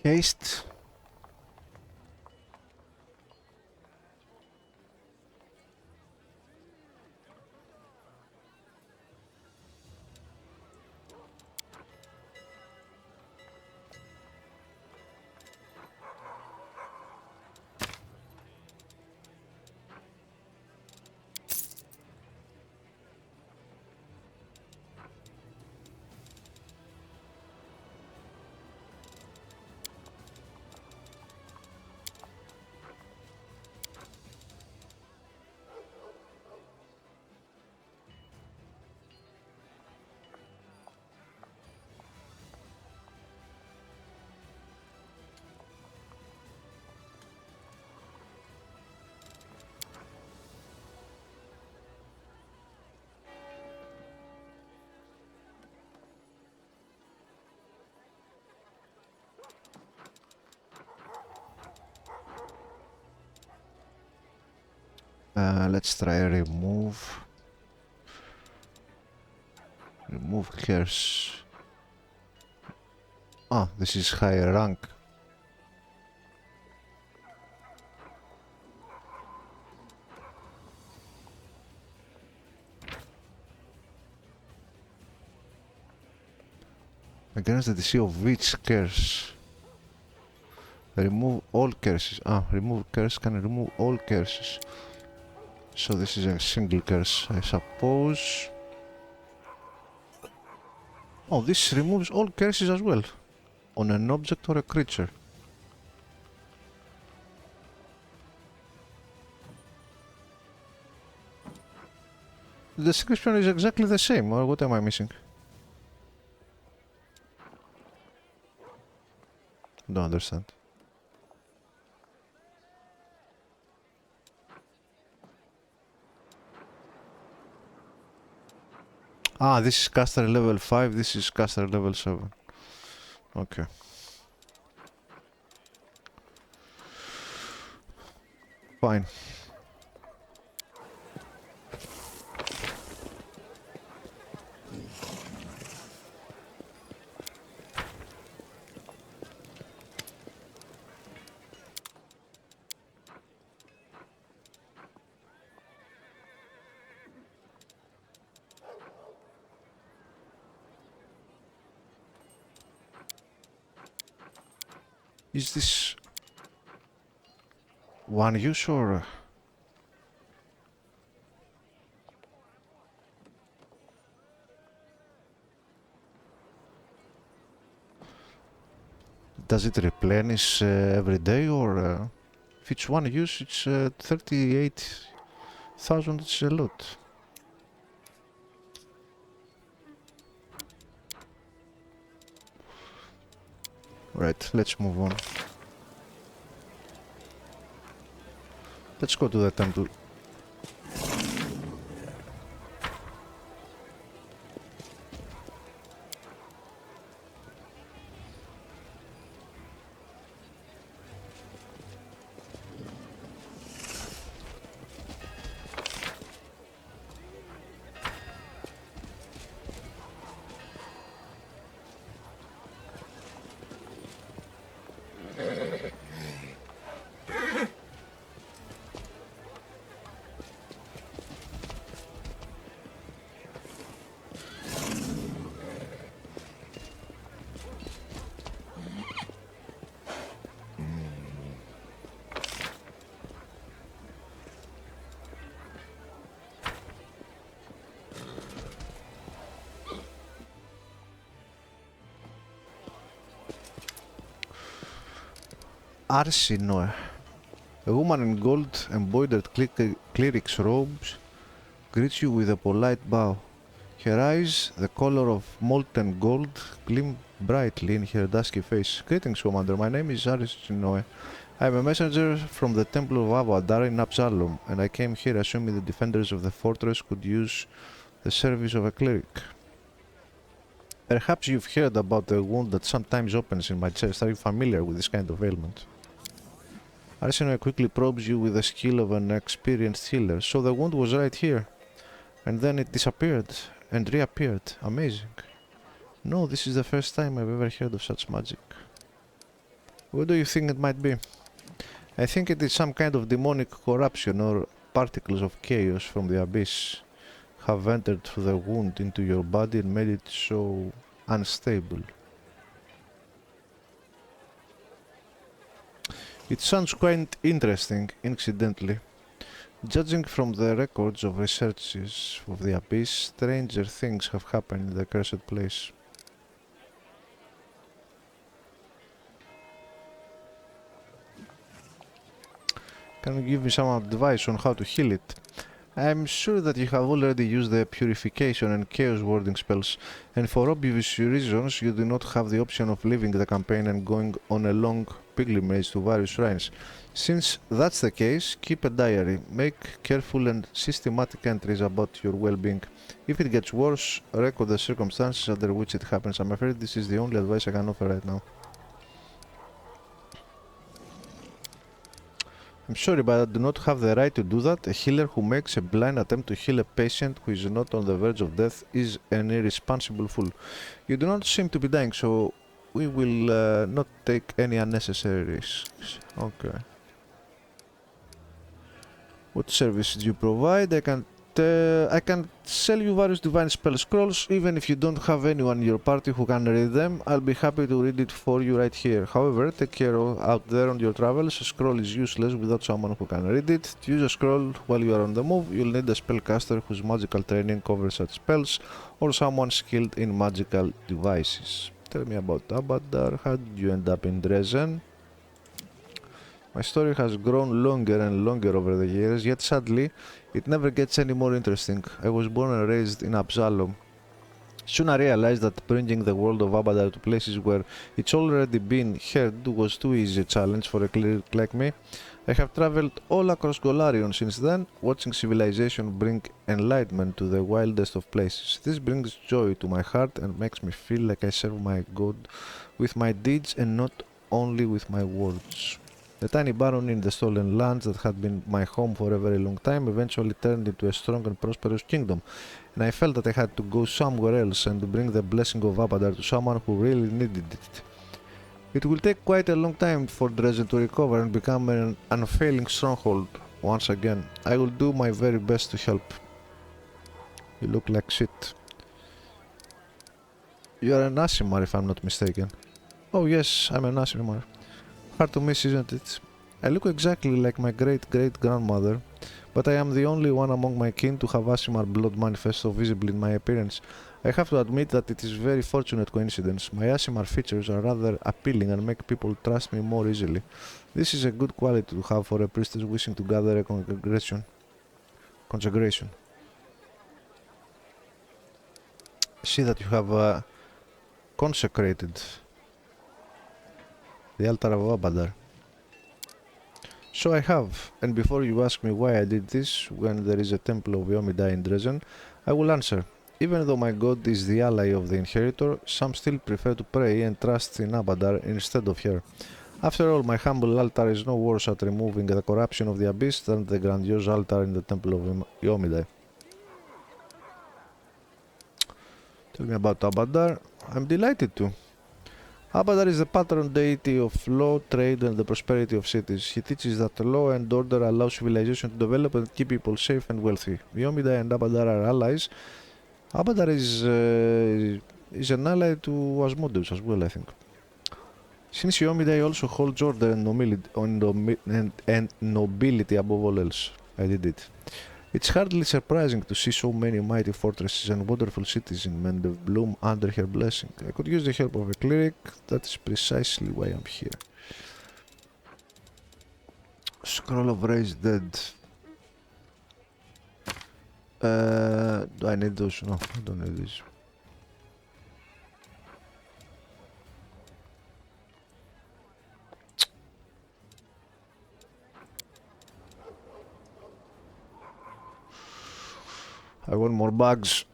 Haste. Let's try remove. Remove curse. Ah, this is higher rank. Against the DC of which curse? Remove all curses. Ah, remove curse can remove all curses. So this is a single curse, I suppose. Oh, this removes all curses as well. On an object or a creature. The description is exactly the same, or what am I missing? Don't understand. Ah, this is caster level 5, this is caster level 7. Okay. Fine. Is this one use or? Does it replenish every day, or if it's one use, it's 38,000, it's a lot. Right, let's move on. Let's go to the temple. Arsinoe. A woman in gold embroidered cleric's robes greets you with a polite bow. Her eyes, the color of molten gold, gleam brightly in her dusky face. Greetings, Commander. My name is Arsinoe. I am a messenger from the Temple of Avadar in Absalom, and I came here assuming the defenders of the fortress could use the service of a cleric. Perhaps you've heard about the wound that sometimes opens in my chest. Are you familiar with this kind of ailment? Arsinoe quickly probes you with the skill of an experienced healer. So the wound was right here, and then it disappeared and reappeared. Amazing. No, this is the first time I've ever heard of such magic. What do you think it might be? I think it is some kind of demonic corruption, or particles of chaos from the abyss have entered through the wound into your body and made it so unstable. It sounds quite interesting, incidentally. Judging from the records of researches of the abyss, stranger things have happened in the cursed place. Can you give me some advice on how to heal it? I'm sure that you have already used the purification and chaos warding spells, and for obvious reasons you do not have the option of leaving the campaign and going on a long pilgrimage to various shrines. Since that's the case, keep a diary, make careful and systematic entries about your well-being. If it gets worse, record the circumstances under which it happens. I'm afraid this is the only advice I can offer right now. I'm sorry, but I do not have the right to do that. A healer who makes a blind attempt to heal a patient who is not on the verge of death is an irresponsible fool. You do not seem to be dying, so we will not take any unnecessary risks. Okay. What service do you provide? I can sell you various divine spell scrolls. Even if you don't have anyone in your party who can read them, I'll be happy to read it for you right here. However, take care out there on your travels. A scroll is useless without someone who can read it. To use a scroll while you are on the move, you'll need a spellcaster whose magical training covers such spells, or someone skilled in magical devices. Tell me about Abadar. How did you end up in Dresden? My story has grown longer and longer over the years, yet sadly, it never gets any more interesting. I was born and raised in Absalom. Soon I realized that bringing the world of Abadar to places where it's already been heard was too easy a challenge for a cleric like me. I have traveled all across Golarion since then, watching civilization bring enlightenment to the wildest of places. This brings joy to my heart and makes me feel like I serve my God with my deeds and not only with my words. The tiny baron in the stolen lands that had been my home for a very long time eventually turned into a strong and prosperous kingdom, and I felt that I had to go somewhere else and bring the blessing of Abadar to someone who really needed it. It will take quite a long time for Dresden to recover and become an unfailing stronghold once again. I will do my very best to help. You look like shit. You are an Aasimar, if I'm not mistaken. Oh yes, I'm an Aasimar. Hard to miss, isn't it? I look exactly like my great-great-grandmother, but I am the only one among my kin to have Aasimar blood manifest so visibly in my appearance. I have to admit that it is a very fortunate coincidence. My Aasimar features are rather appealing and make people trust me more easily. This is a good quality to have for a priestess wishing to gather a consecration. See that you have consecrated the altar of Abadar. So I have, and before you ask me why I did this when there is a temple of Yomidai in Dresden, I will answer. Even though my god is the ally of the inheritor, some still prefer to pray and trust in Abadar instead of her. After all, my humble altar is no worse at removing the corruption of the abyss than the grandiose altar in the temple of Yomidai. Tell me about Abadar. I'm delighted to. Abadar is the patron deity of law, trade, and the prosperity of cities. He teaches that law and order allow civilization to develop and keep people safe and wealthy. Yomidai and Abadar are allies. Abadar is an ally to Asmodeus as well, I think. Since Yomidai also holds order and nobility above all else. I did it. It's hardly surprising to see so many mighty fortresses and wonderful cities in Mendev bloom under her blessing. I could use the help of a cleric. That is precisely why I'm here. Scroll of Raised Dead. Do I need those? No, I don't need these. I want more bugs.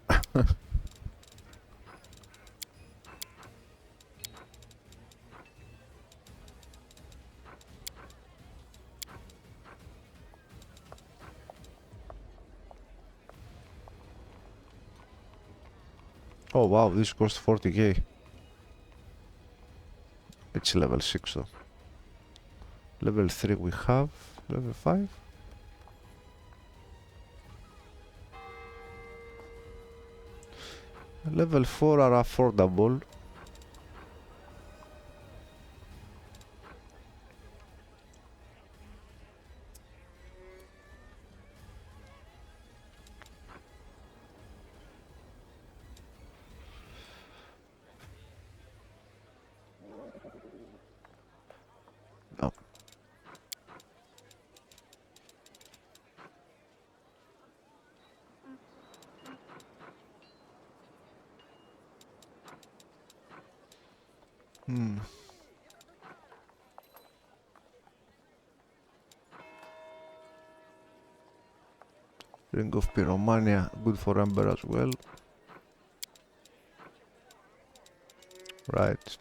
Oh wow, this costs 40k. It's level 6 though. Level 3 we have. Level 5? Level 4 are affordable. Oh. Ring of Pyromania, good for Ember as well. Right.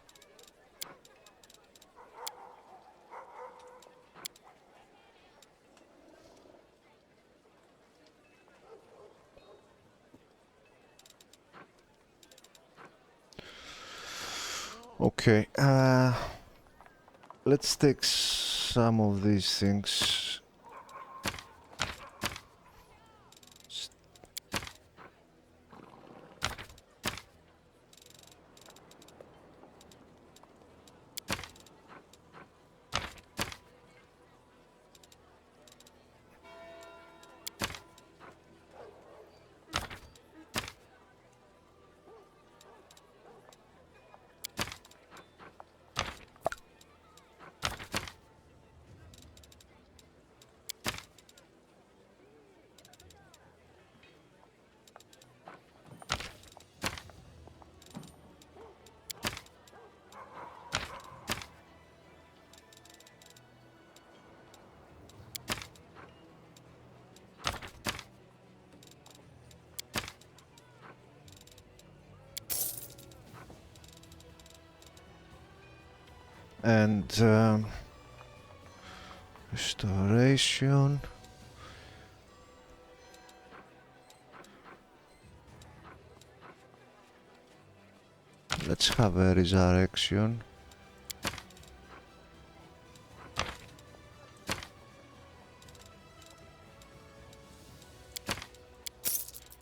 Okay, let's take some of these things. And restoration. Let's have a resurrection.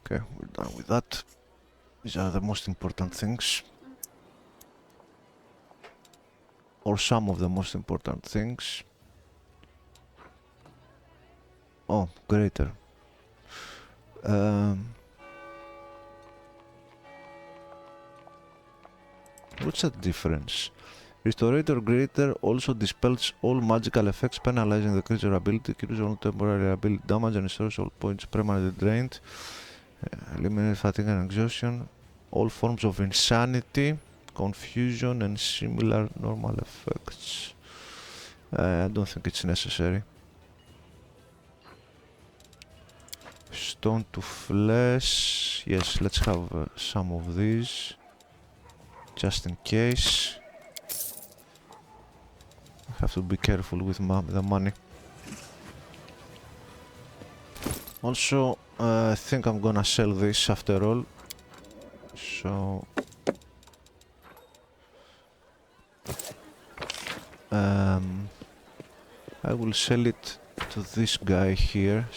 Okay, we're done with that. These are the most important things. Or some of the most important things. Oh, greater. What's the difference? Restorator Greater also dispels all magical effects, penalizing the creature ability, kills all temporary ability damage, and restores all points permanently drained. Eliminate fatigue and exhaustion, all forms of insanity, confusion, and similar normal effects. I don't think it's necessary. Stone to flesh. Yes, let's have some of these, just in case. I have to be careful with the money. Also, I think I'm gonna sell this after all. So I will sell it to this guy here,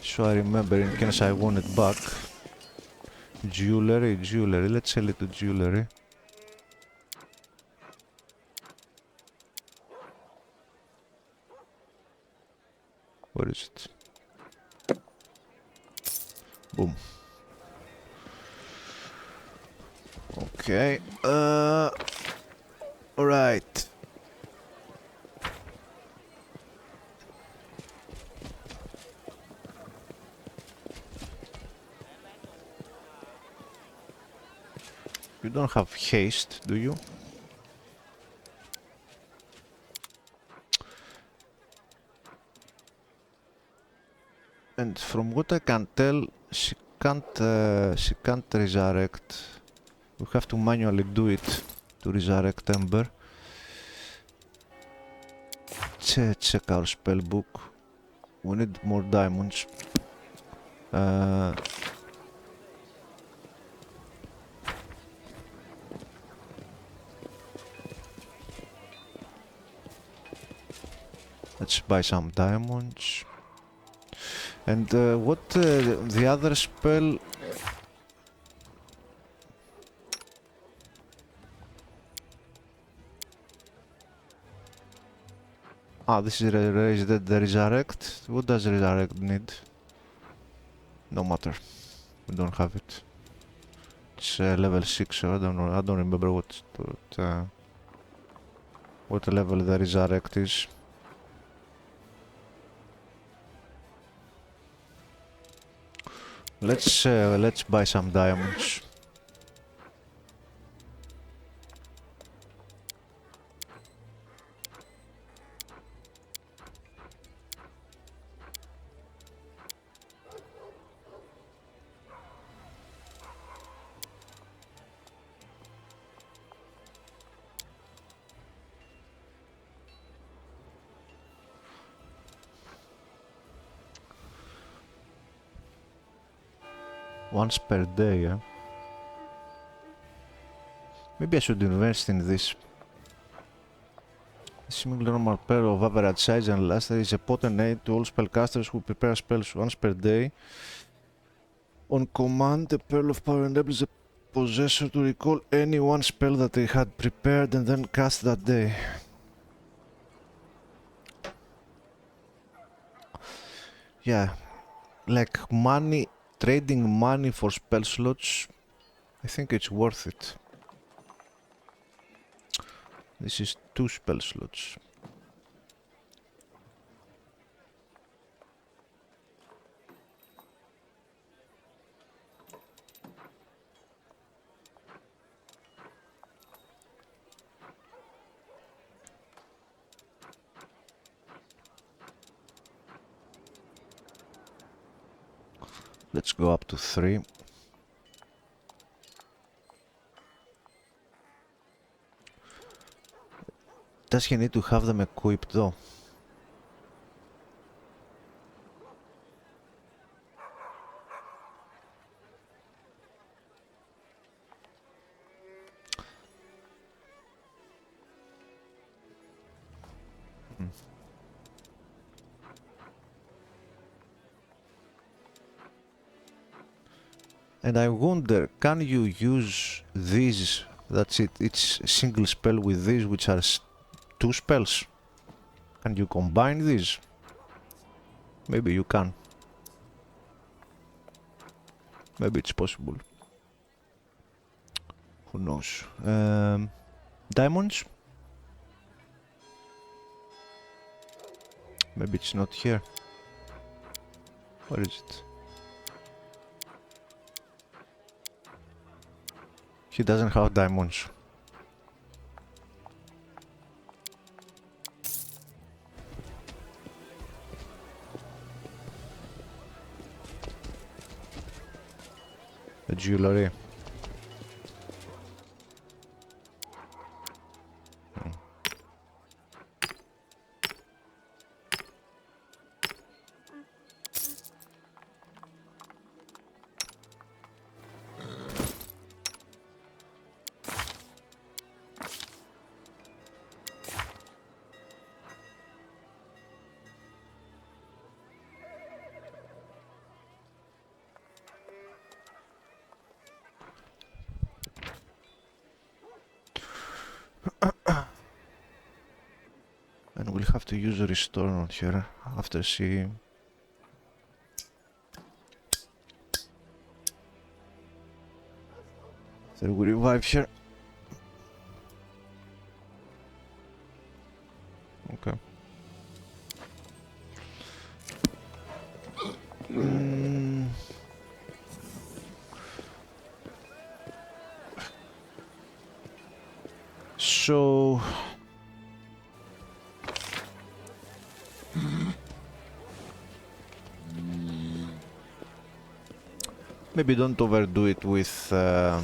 so I remember in case I want it back. Jewelry, let's sell it to jewelry. Where is it? Boom. Okay, alright. You don't have haste, do you? And from what I can tell, she can't resurrect. We have to manually do it to resurrect Ember. Check our spell book. We need more diamonds. Let's buy some diamonds. And what the other spell? Ah, this is raise the resurrect. What does resurrect need? No matter. We don't have it. It's level 6, so I don't know. I don't remember what level the resurrect is. Let's buy some diamonds. Once per day, yeah? Maybe I should invest in this. A single normal pair of average size and luster is a potent aid to all spellcasters who prepare spells once per day. On command, the Pearl of Power enables the possessor to recall any one spell that they had prepared and then cast that day. Yeah, like money, trading money for spell slots, I think it's worth it. This is 2 spell slots. Let's go up to 3. Does he need to have them equipped though? And I wonder, can you use these, that's it, it's a single spell with these which are 2 spells? Can you combine these? Maybe you can. Maybe it's possible. Who knows? Diamonds? Maybe it's not here. Where is it? He doesn't have diamonds. The jewelry. And we'll have to use a restore on her after she... So we revive her. Okay. So... Maybe don't overdo it with... I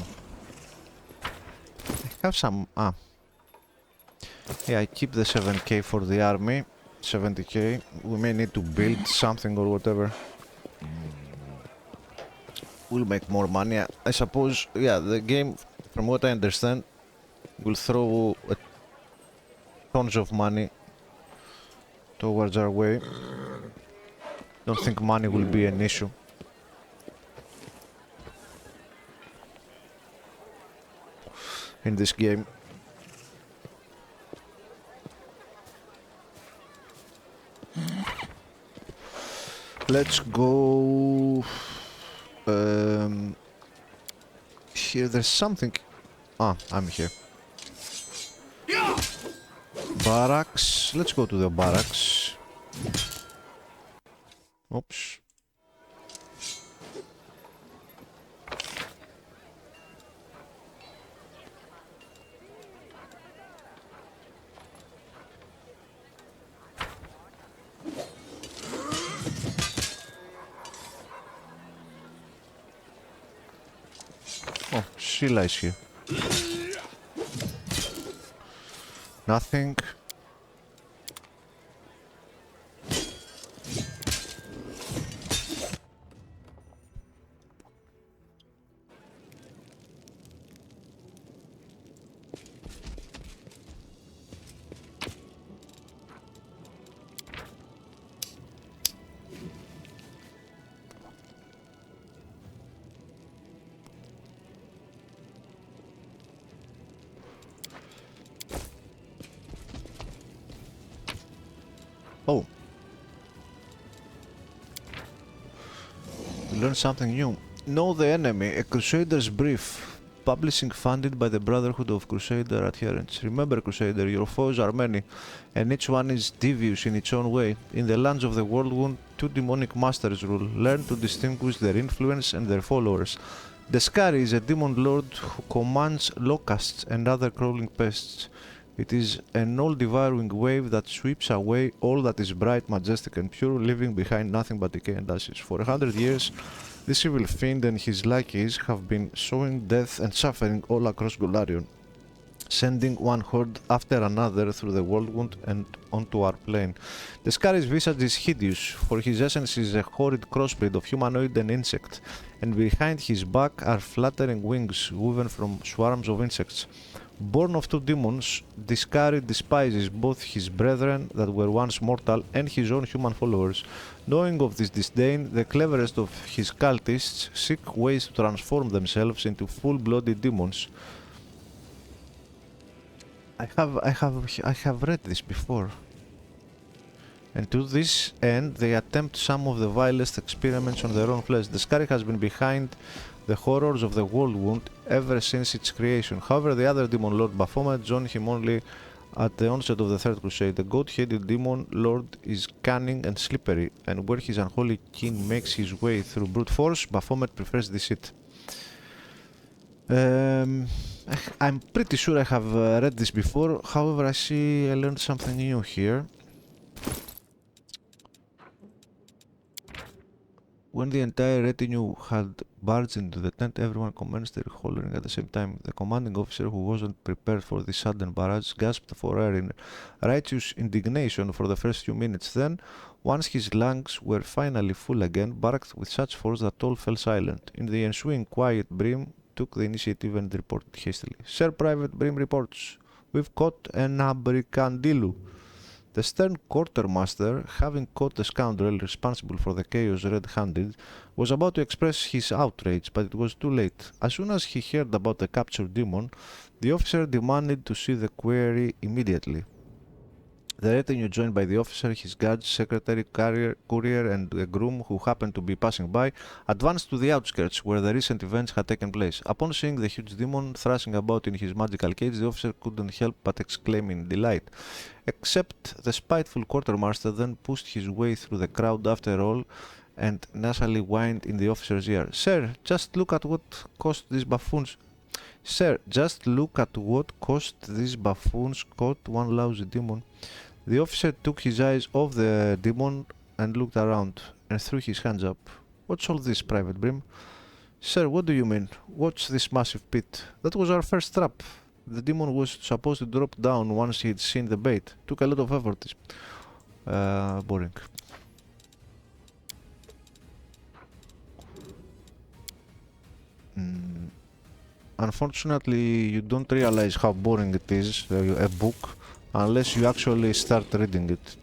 have some... Yeah, I keep the 7k for the army. 70k. We may need to build something or whatever. We'll make more money. I suppose, yeah, the game, from what I understand, will throw tons of money towards our way. Don't think money will be an issue. In this game. Let's go here. There's something. I'm here. Barracks. Let's go to the barracks. Oops. Oh, Sheila is here. Nothing. Oh. We learned something new. Know the enemy, a Crusader's brief. Publishing funded by the Brotherhood of Crusader adherents. Remember, Crusader, your foes are many, and each one is devious in its own way. In the lands of the Whirlwind, 2 demonic masters rule. Learn to distinguish their influence and their followers. The Scary is a demon lord who commands locusts and other crawling pests. It is an all-devouring wave that sweeps away all that is bright, majestic and pure, leaving behind nothing but decay and ashes. For 100 years, this evil fiend and his lackeys have been sowing death and suffering all across Golarion, sending one horde after another through the Whirlwind and onto our plane. The Scary's visage is hideous, for his essence is a horrid crossbreed of humanoid and insect, and behind his back are fluttering wings woven from swarms of insects. Born of 2 demons, the Scary despises both his brethren that were once mortal and his own human followers. Knowing of this disdain, the cleverest of his cultists seek ways to transform themselves into full-blooded demons. I have read this before. And to this end, they attempt some of the vilest experiments on their own flesh. The Scary has been behind the horrors of the Whirlwind ever since its creation. However, the other demon lord Baphomet joined him only at the onset of the Third Crusade. The goat-headed demon lord is cunning and slippery, and where his unholy king makes his way through brute force, Baphomet prefers deceit. I'm pretty sure I have read this before, however I see I learned something new here. When the entire retinue had barged into the tent, everyone commenced their hollering at the same time. The commanding officer, who wasn't prepared for this sudden barrage, gasped for air in righteous indignation for the first few minutes. Then, once his lungs were finally full again, barked with such force that all fell silent. In the ensuing quiet, Brim took the initiative and reported hastily. Sir Private Brim reports, we've caught an abricandilu. The stern quartermaster, having caught the scoundrel responsible for the chaos red-handed, was about to express his outrage, but it was too late. As soon as he heard about the captured demon, the officer demanded to see the quarry immediately. The retinue, joined by the officer, his guards, secretary, courier, and a groom who happened to be passing by, advanced to the outskirts where the recent events had taken place. Upon seeing the huge demon thrashing about in his magical cage, the officer couldn't help but exclaim in delight. Except the spiteful quartermaster then pushed his way through the crowd after all and nasally whined in the officer's ear. Sir, just look at what cost these buffoons. Sir, just look at what cost these buffoons caught one lousy demon. The officer took his eyes off the demon and looked around and threw his hands up. What's all this, Private Brim? Sir, what do you mean? What's this massive pit? That was our first trap. The demon was supposed to drop down once he'd seen the bait. Took a lot of effort. Boring. Unfortunately, you don't realize how boring it is, a book, unless you actually start reading it.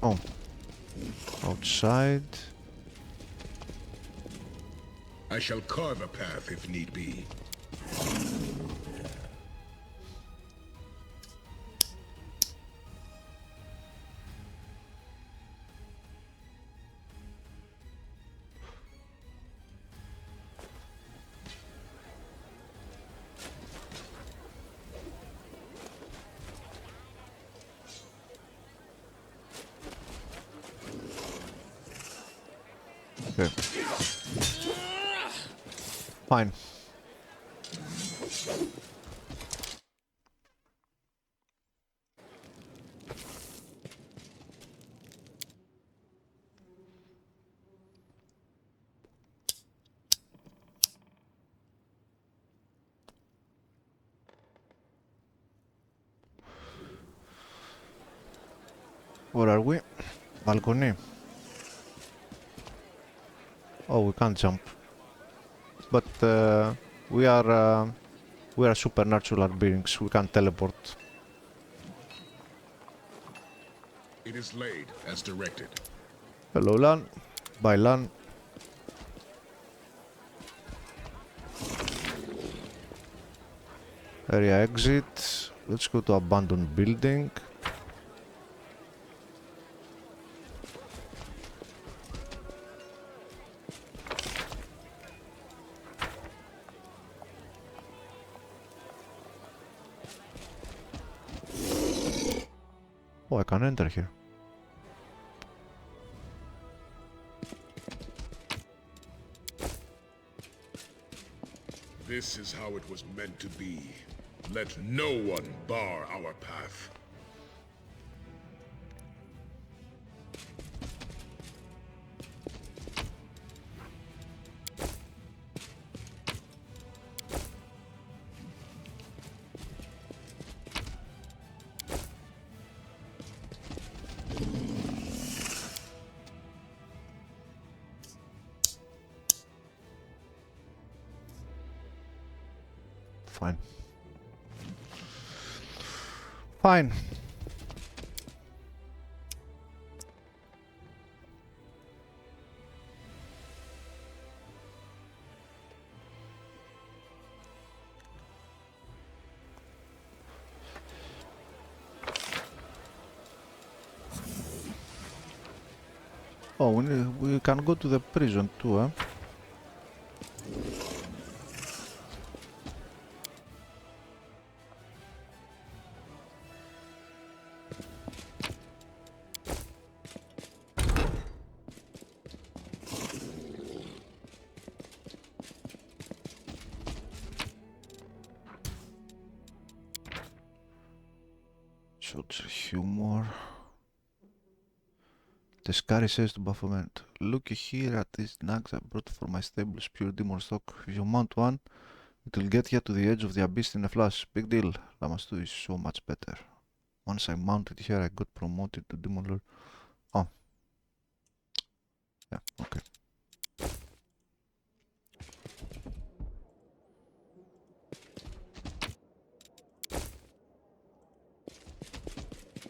Oh. Outside.
I shall carve a path if need be.
Okay. Fine. Where are we? Balcony. Oh, we can't jump. But we are supernatural beings. We can teleport.
It is laid as directed.
Hello, Lan. Bye, Lan. Area exit. Let's go to abandoned building. Oh, I can enter here.
This is how it was meant to be. Let no one bar our path.
Fine. Fine. Oh, we can go to the prison too, huh? Soldier humor. The Scary says to Baphomet, "Look here at these nags I brought for my stable's pure demon stock. If you mount one, it will get you to the edge of the abyss in a flash. Big deal. Lamas 2 is so much better. Once I mounted here, I got promoted to Demon Lord." Oh. Yeah, okay.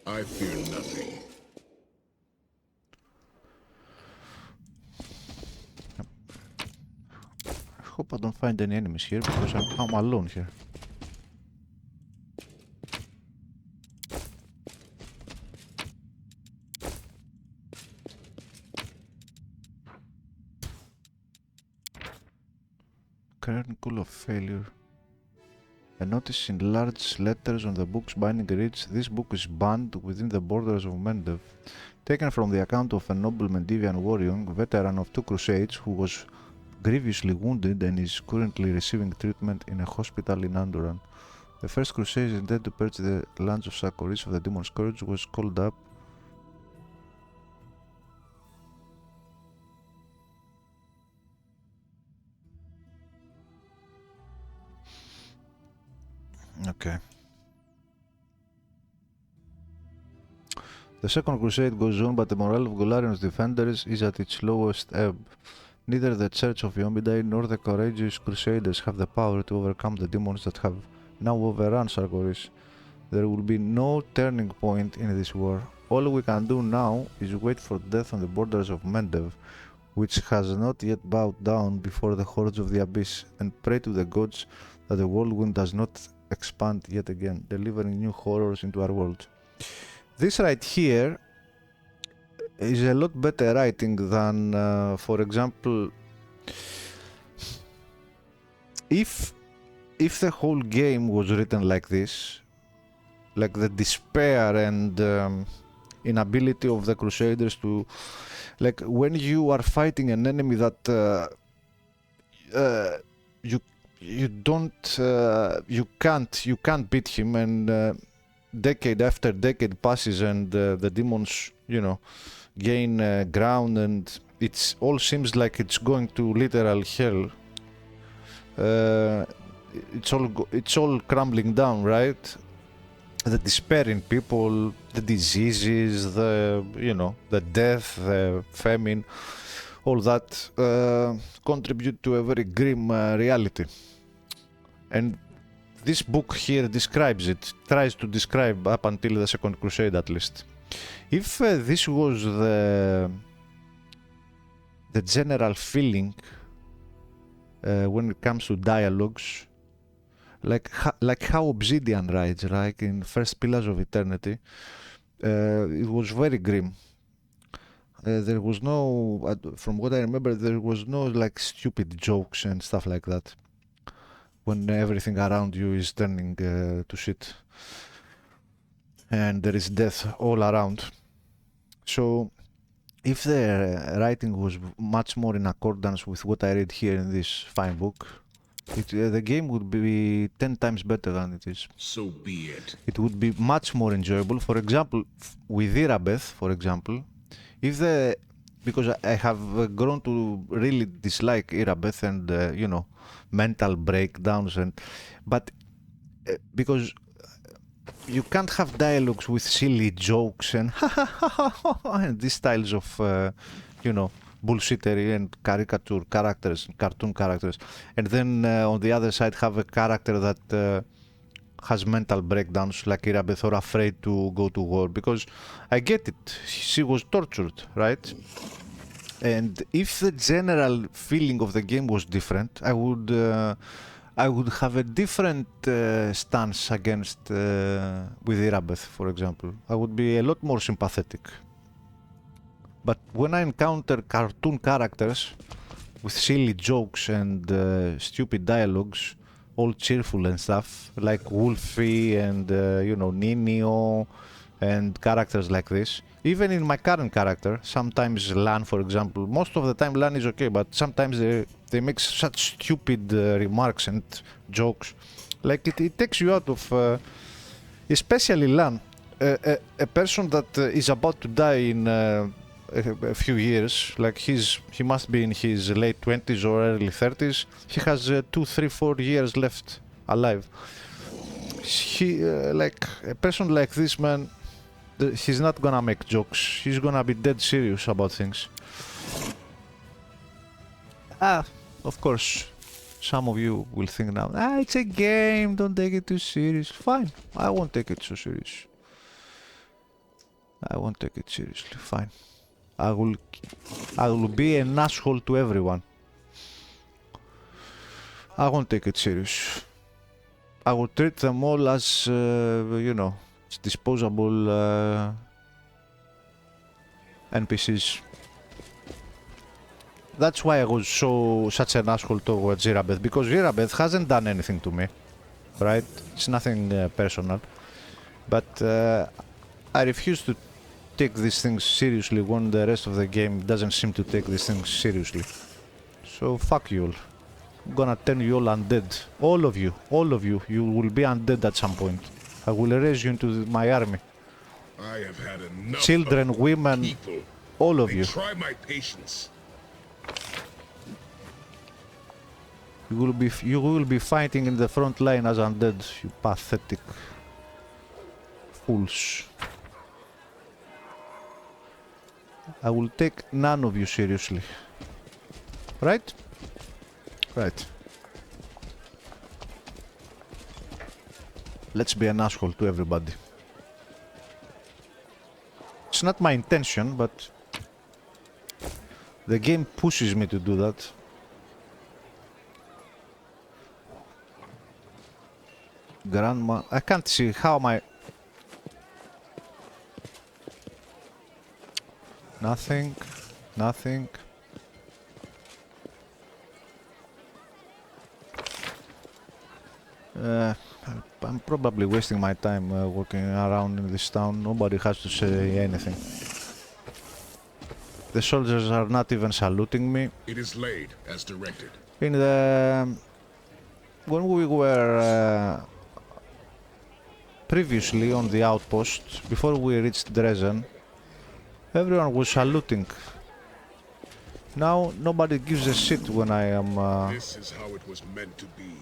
I fear nothing.
I hope I don't find any enemies here because I'm alone here. Chronicle of Failure. A notice in large letters on the book's binding reads, "This book is banned within the borders of Mendev." Taken from the account of a noble Mendevian warrior, veteran of 2 crusades, who was grievously wounded and is currently receiving treatment in a hospital in Andoran. The first crusade intended to purge the lands of Sakoris of the demon scourge was called up. Okay. The second crusade goes on, but the morale of Golarian's defenders is at its lowest ebb. Neither the Church of Yomidae nor the courageous crusaders have the power to overcome the demons that have now overrun Sarkoris. There will be no turning point in this war. All we can do now is wait for death on the borders of Mendev, which has not yet bowed down before the hordes of the abyss, and pray to the gods that the whirlwind does not expand yet again, delivering new horrors into our world. This right here is a lot better writing than, for example, if the whole game was written like this, like the despair and inability of the Crusaders to, like when you are fighting an enemy that you can't beat him, and decade after decade passes, and the demons, you know, gain ground, and it's all seems like it's going to literal hell. It's all crumbling down, right? The despair in people, the diseases, the death, the famine, all that contribute to a very grim reality. And this book here describes it, tries to describe up until the Second Crusade at least. If this was the general feeling when it comes to dialogues, like how Obsidian writes, right? In First Pillars of Eternity, it was very grim. There was no, from what I remember, there was no like stupid jokes and stuff like that. When everything around you is turning to shit, and there is death all around. So, if the writing was much more in accordance with what I read here in this fine book, the game would be 10 times better than it is.
So be it.
It would be much more enjoyable. For example, with Irabeth, for example, because I have grown to really dislike Irabeth and you know, mental breakdowns but because you can't have dialogues with silly jokes and and these styles of you know, bullshittery and caricature characters, cartoon characters, and then on the other side have a character that has mental breakdowns like Irabeth, or afraid to go to war, because I get it, she was tortured, right? And if the general feeling of the game was different, I would have a different stance against with Irabeth, for example. I would be a lot more sympathetic. But when I encounter cartoon characters with silly jokes and stupid dialogues, all cheerful and stuff, like Wolfie and you know, Ninio and characters like this. Even in my current character, sometimes Lan, for example, most of the time Lan is okay, but sometimes they make such stupid remarks and jokes. Like it takes you out of, especially Lan, a person that is about to die in a few years, like he must be in his late 20s or early 30s. He has 2, 3, 4 years left alive. He, like a person like this, man, he's not gonna make jokes. He's gonna be dead serious about things. Of course, some of you will think now, it's a game, don't take it too serious. Fine, I won't take it so serious. I won't take it seriously, fine. I will be an asshole to everyone. I won't take it serious. I will treat them all as, you know, disposable NPCs. That's why I was such an asshole towards Irabeth, because Irabeth hasn't done anything to me, right? It's nothing personal. But I refuse to take these things seriously when the rest of the game doesn't seem to take these things seriously. So fuck you all. I'm gonna turn you all undead. All of you, you will be undead at some point. I will erase you into my army.
I have had enough.
Children, women,
people.
all of
They
you.
try my patience.
You will be fighting in the front line as undead, you pathetic fools. I will take none of you seriously. Right? Right. Let's be an asshole to everybody. It's not my intention, but the game pushes me to do that. Grandma, I can't see how my... Nothing, nothing. I'm probably wasting my time walking around in this town. Nobody has to say anything. The soldiers are not even saluting me.
It is laid as directed.
In the... When we were previously on the outpost, before we reached Dresden, everyone was saluting. Now nobody gives a shit when I am
This is how it was meant to be.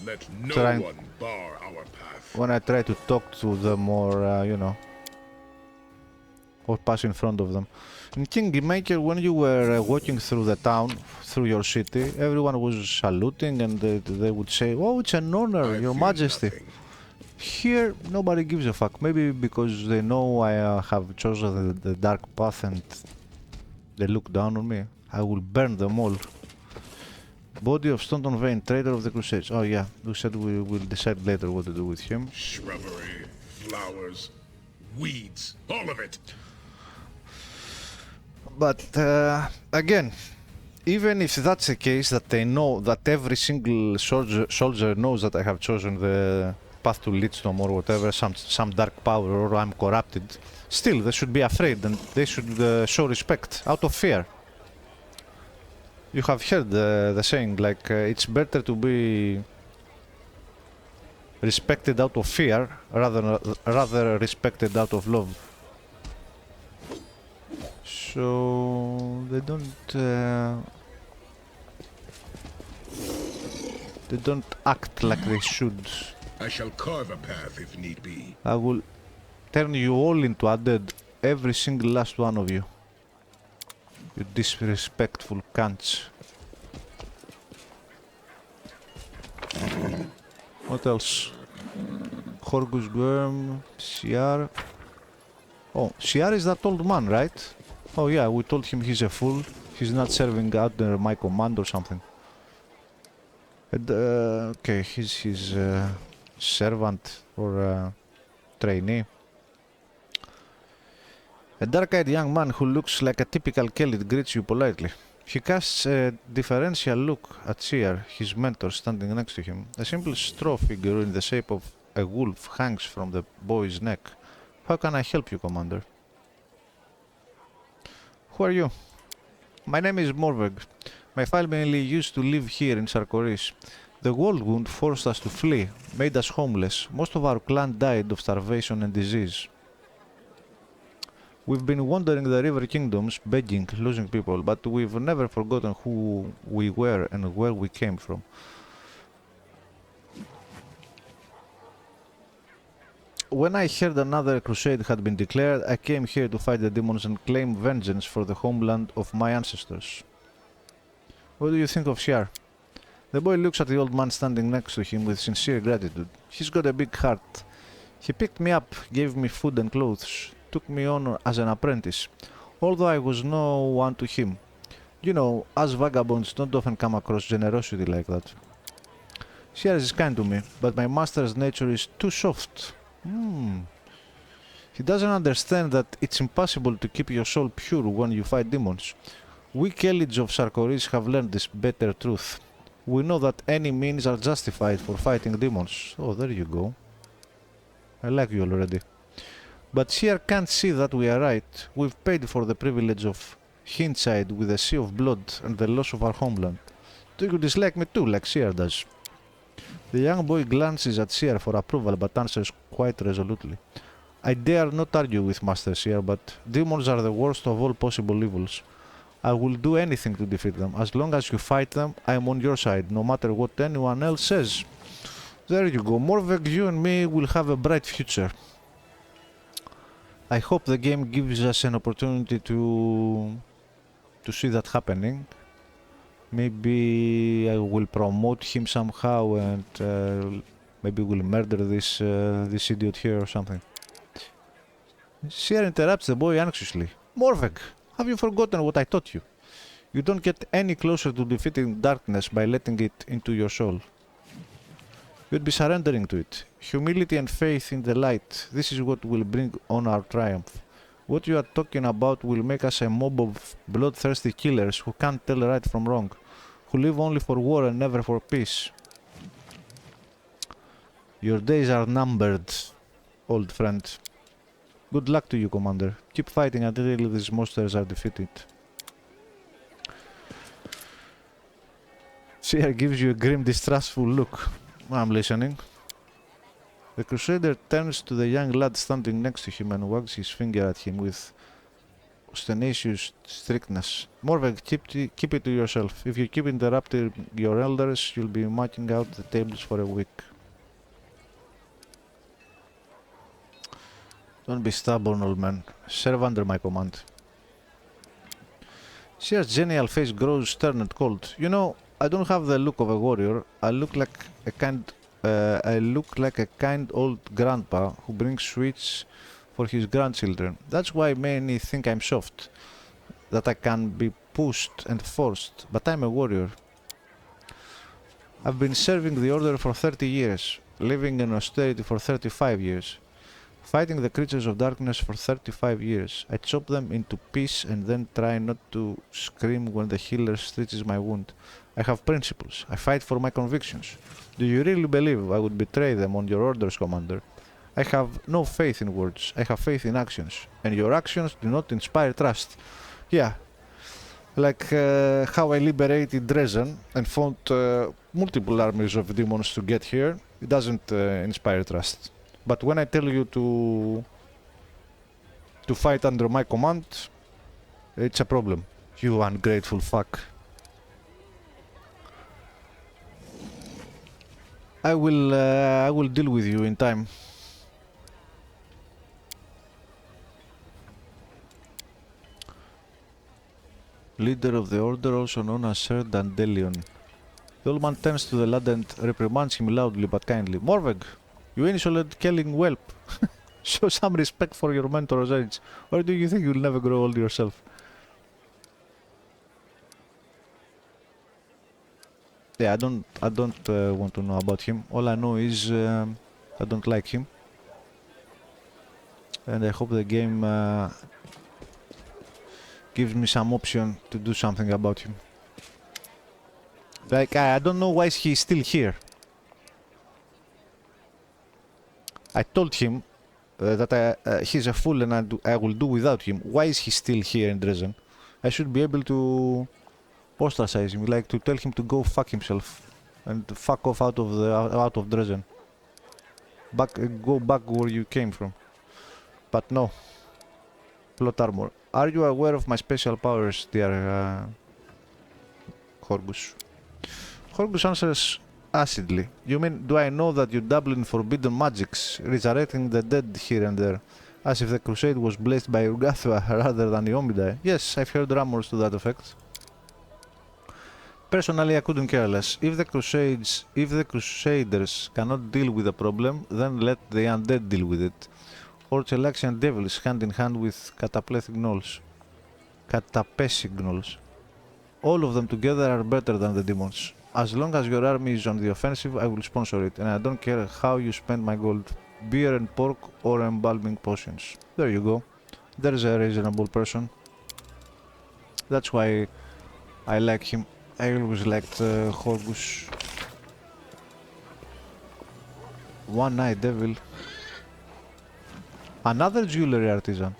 Let no one bar our path.
When I try to talk to them or, you know, or pass in front of them. In Kingmaker, when you were walking through the town, through your city, everyone was saluting and they would say, "Oh, it's an honor, Your Majesty."
Nothing.
Here, nobody gives a fuck. Maybe because they know I have chosen the dark path and they look down on me. I will burn them all. Body of Staunton Vane, traitor of the Crusades. Oh yeah, we said we will decide later what to do with him.
Shrubbery, flowers, weeds, all of it.
But again, even if that's the case, that they know that every single soldier knows that I have chosen the path to Lichdom or whatever, some dark power, or I'm corrupted, still they should be afraid and they should show respect out of fear. You have heard the saying, like, it's better to be respected out of fear rather respected out of love. So they don't act like they should.
I shall carve a path if need be.
I will turn you all into undead, every single last one of you. You disrespectful cunts. What else? Horgus Worm, Siar. Oh, Siar is that old man, right? Oh yeah, we told him he's a fool. He's not serving under my command or something. And, okay, he's his servant or trainee. A dark-eyed young man who looks like a typical Kelid greets you politely. He casts a deferential look at Seer, his mentor, standing next to him. A simple straw figure in the shape of a wolf hangs from the boy's neck. How can I help you, Commander? Who are you? My name is Morveg. My family used to live here in Sarkoris. The world wound forced us to flee, made us homeless. Most of our clan died of starvation and disease. We've been wandering the river kingdoms, begging, losing people, but we've never forgotten who we were and where we came from. When I heard another crusade had been declared, I came here to fight the demons and claim vengeance for the homeland of my ancestors. What do you think of Shiar? The boy looks at the old man standing next to him with sincere gratitude. He's got a big heart. He picked me up, gave me food and clothes, took me on as an apprentice, although I was no one to him. You know, us vagabonds don't often come across generosity like that. Shiar is kind to me, but my master's nature is too soft. He doesn't understand that it's impossible to keep your soul pure when you fight demons. We Kelids of Sarkoris have learned this bitter truth. We know that any means are justified for fighting demons. Oh, there you go. I like you already. But Seer can't see that we are right. We've paid for the privilege of hindsight with a sea of blood and the loss of our homeland. Do you dislike me too, like Seer does? The young boy glances at Seer for approval, but answers quite resolutely. I dare not argue with Master Seer, but demons are the worst of all possible evils. I will do anything to defeat them. As long as you fight them, I am on your side, no matter what anyone else says. There you go. Morveg, you and me will have a bright future. I hope the game gives us an opportunity to see that happening. Maybe I will promote him somehow and maybe we'll murder this idiot here or something. Seer interrupts the boy anxiously. Morveg, have you forgotten what I taught you? You don't get any closer to defeating darkness by letting it into your soul. You'd be surrendering to it. Humility and faith in the light. This is what will bring on our triumph. What you are talking about will make us a mob of bloodthirsty killers who can't tell right from wrong, who live only for war and never for peace. Your days are numbered, old friend. Good luck to you, Commander. Keep fighting until these monsters are defeated. Seer gives you a grim, distrustful look. I'm listening. The Crusader turns to the young lad standing next to him and wags his finger at him with ostentatious strictness. Morveg, keep it to yourself. If you keep interrupting your elders, you'll be marking out the tables for a week. Don't be stubborn, old man. Serve under my command. Seer's genial face grows stern and cold. You know, I don't have the look of a warrior. I look like a kind old grandpa who brings sweets for his grandchildren. That's why many think I'm soft, that I can be pushed and forced, but I'm a warrior. I've been serving the Order for 30 years, living in austerity for 35 years, fighting the creatures of darkness for 35 years. I chop them into pieces and then try not to scream when the healer stitches my wound. I have principles. I fight for my convictions. Do you really believe I would betray them on your orders, Commander? I have no faith in words. I have faith in actions. And your actions do not inspire trust. Yeah. Like how I liberated Dresden and fought multiple armies of demons to get here. It doesn't inspire trust. But when I tell you to fight under my command, it's a problem. You ungrateful fuck. I will deal with you in time. Leader of the Order, also known as Sir Dandelion. The old man turns to the lad and reprimands him loudly but kindly. Morveg, you insolent killing whelp. Show some respect for your mentor's age. Or do you think you'll never grow old yourself? Yeah, I don't want to know about him. All I know is I don't like him. And I hope the game gives me some option to do something about him. Like, I don't know why he's still here. I told him that he's a fool and I will do without him. Why is he still here in Dresden? I should be able to ostracize him, like to tell him to go fuck himself and fuck off out of Dresden. Go back where you came from. But no. Plot armor. Are you aware of my special powers, dear Horgus? Horgus answers acidly. You mean, do I know that you dabble in forbidden magics, resurrecting the dead here and there, as if the crusade was blessed by Urgathua rather than Iomidae? Yes, I've heard rumors to that effect. Personally, I couldn't care less. If the Crusaders cannot deal with the problem, then let the undead deal with it. Or Chelaxian devils hand in hand with catapletic gnolls. Catapesic gnolls. All of them together are better than the demons. As long as your army is on the offensive, I will sponsor it, and I don't care how you spend my gold. Beer and pork or embalming potions. There you go. There's a reasonable person. That's why I like him. I always liked Horgus. One-eyed devil. Another jewelry artisan.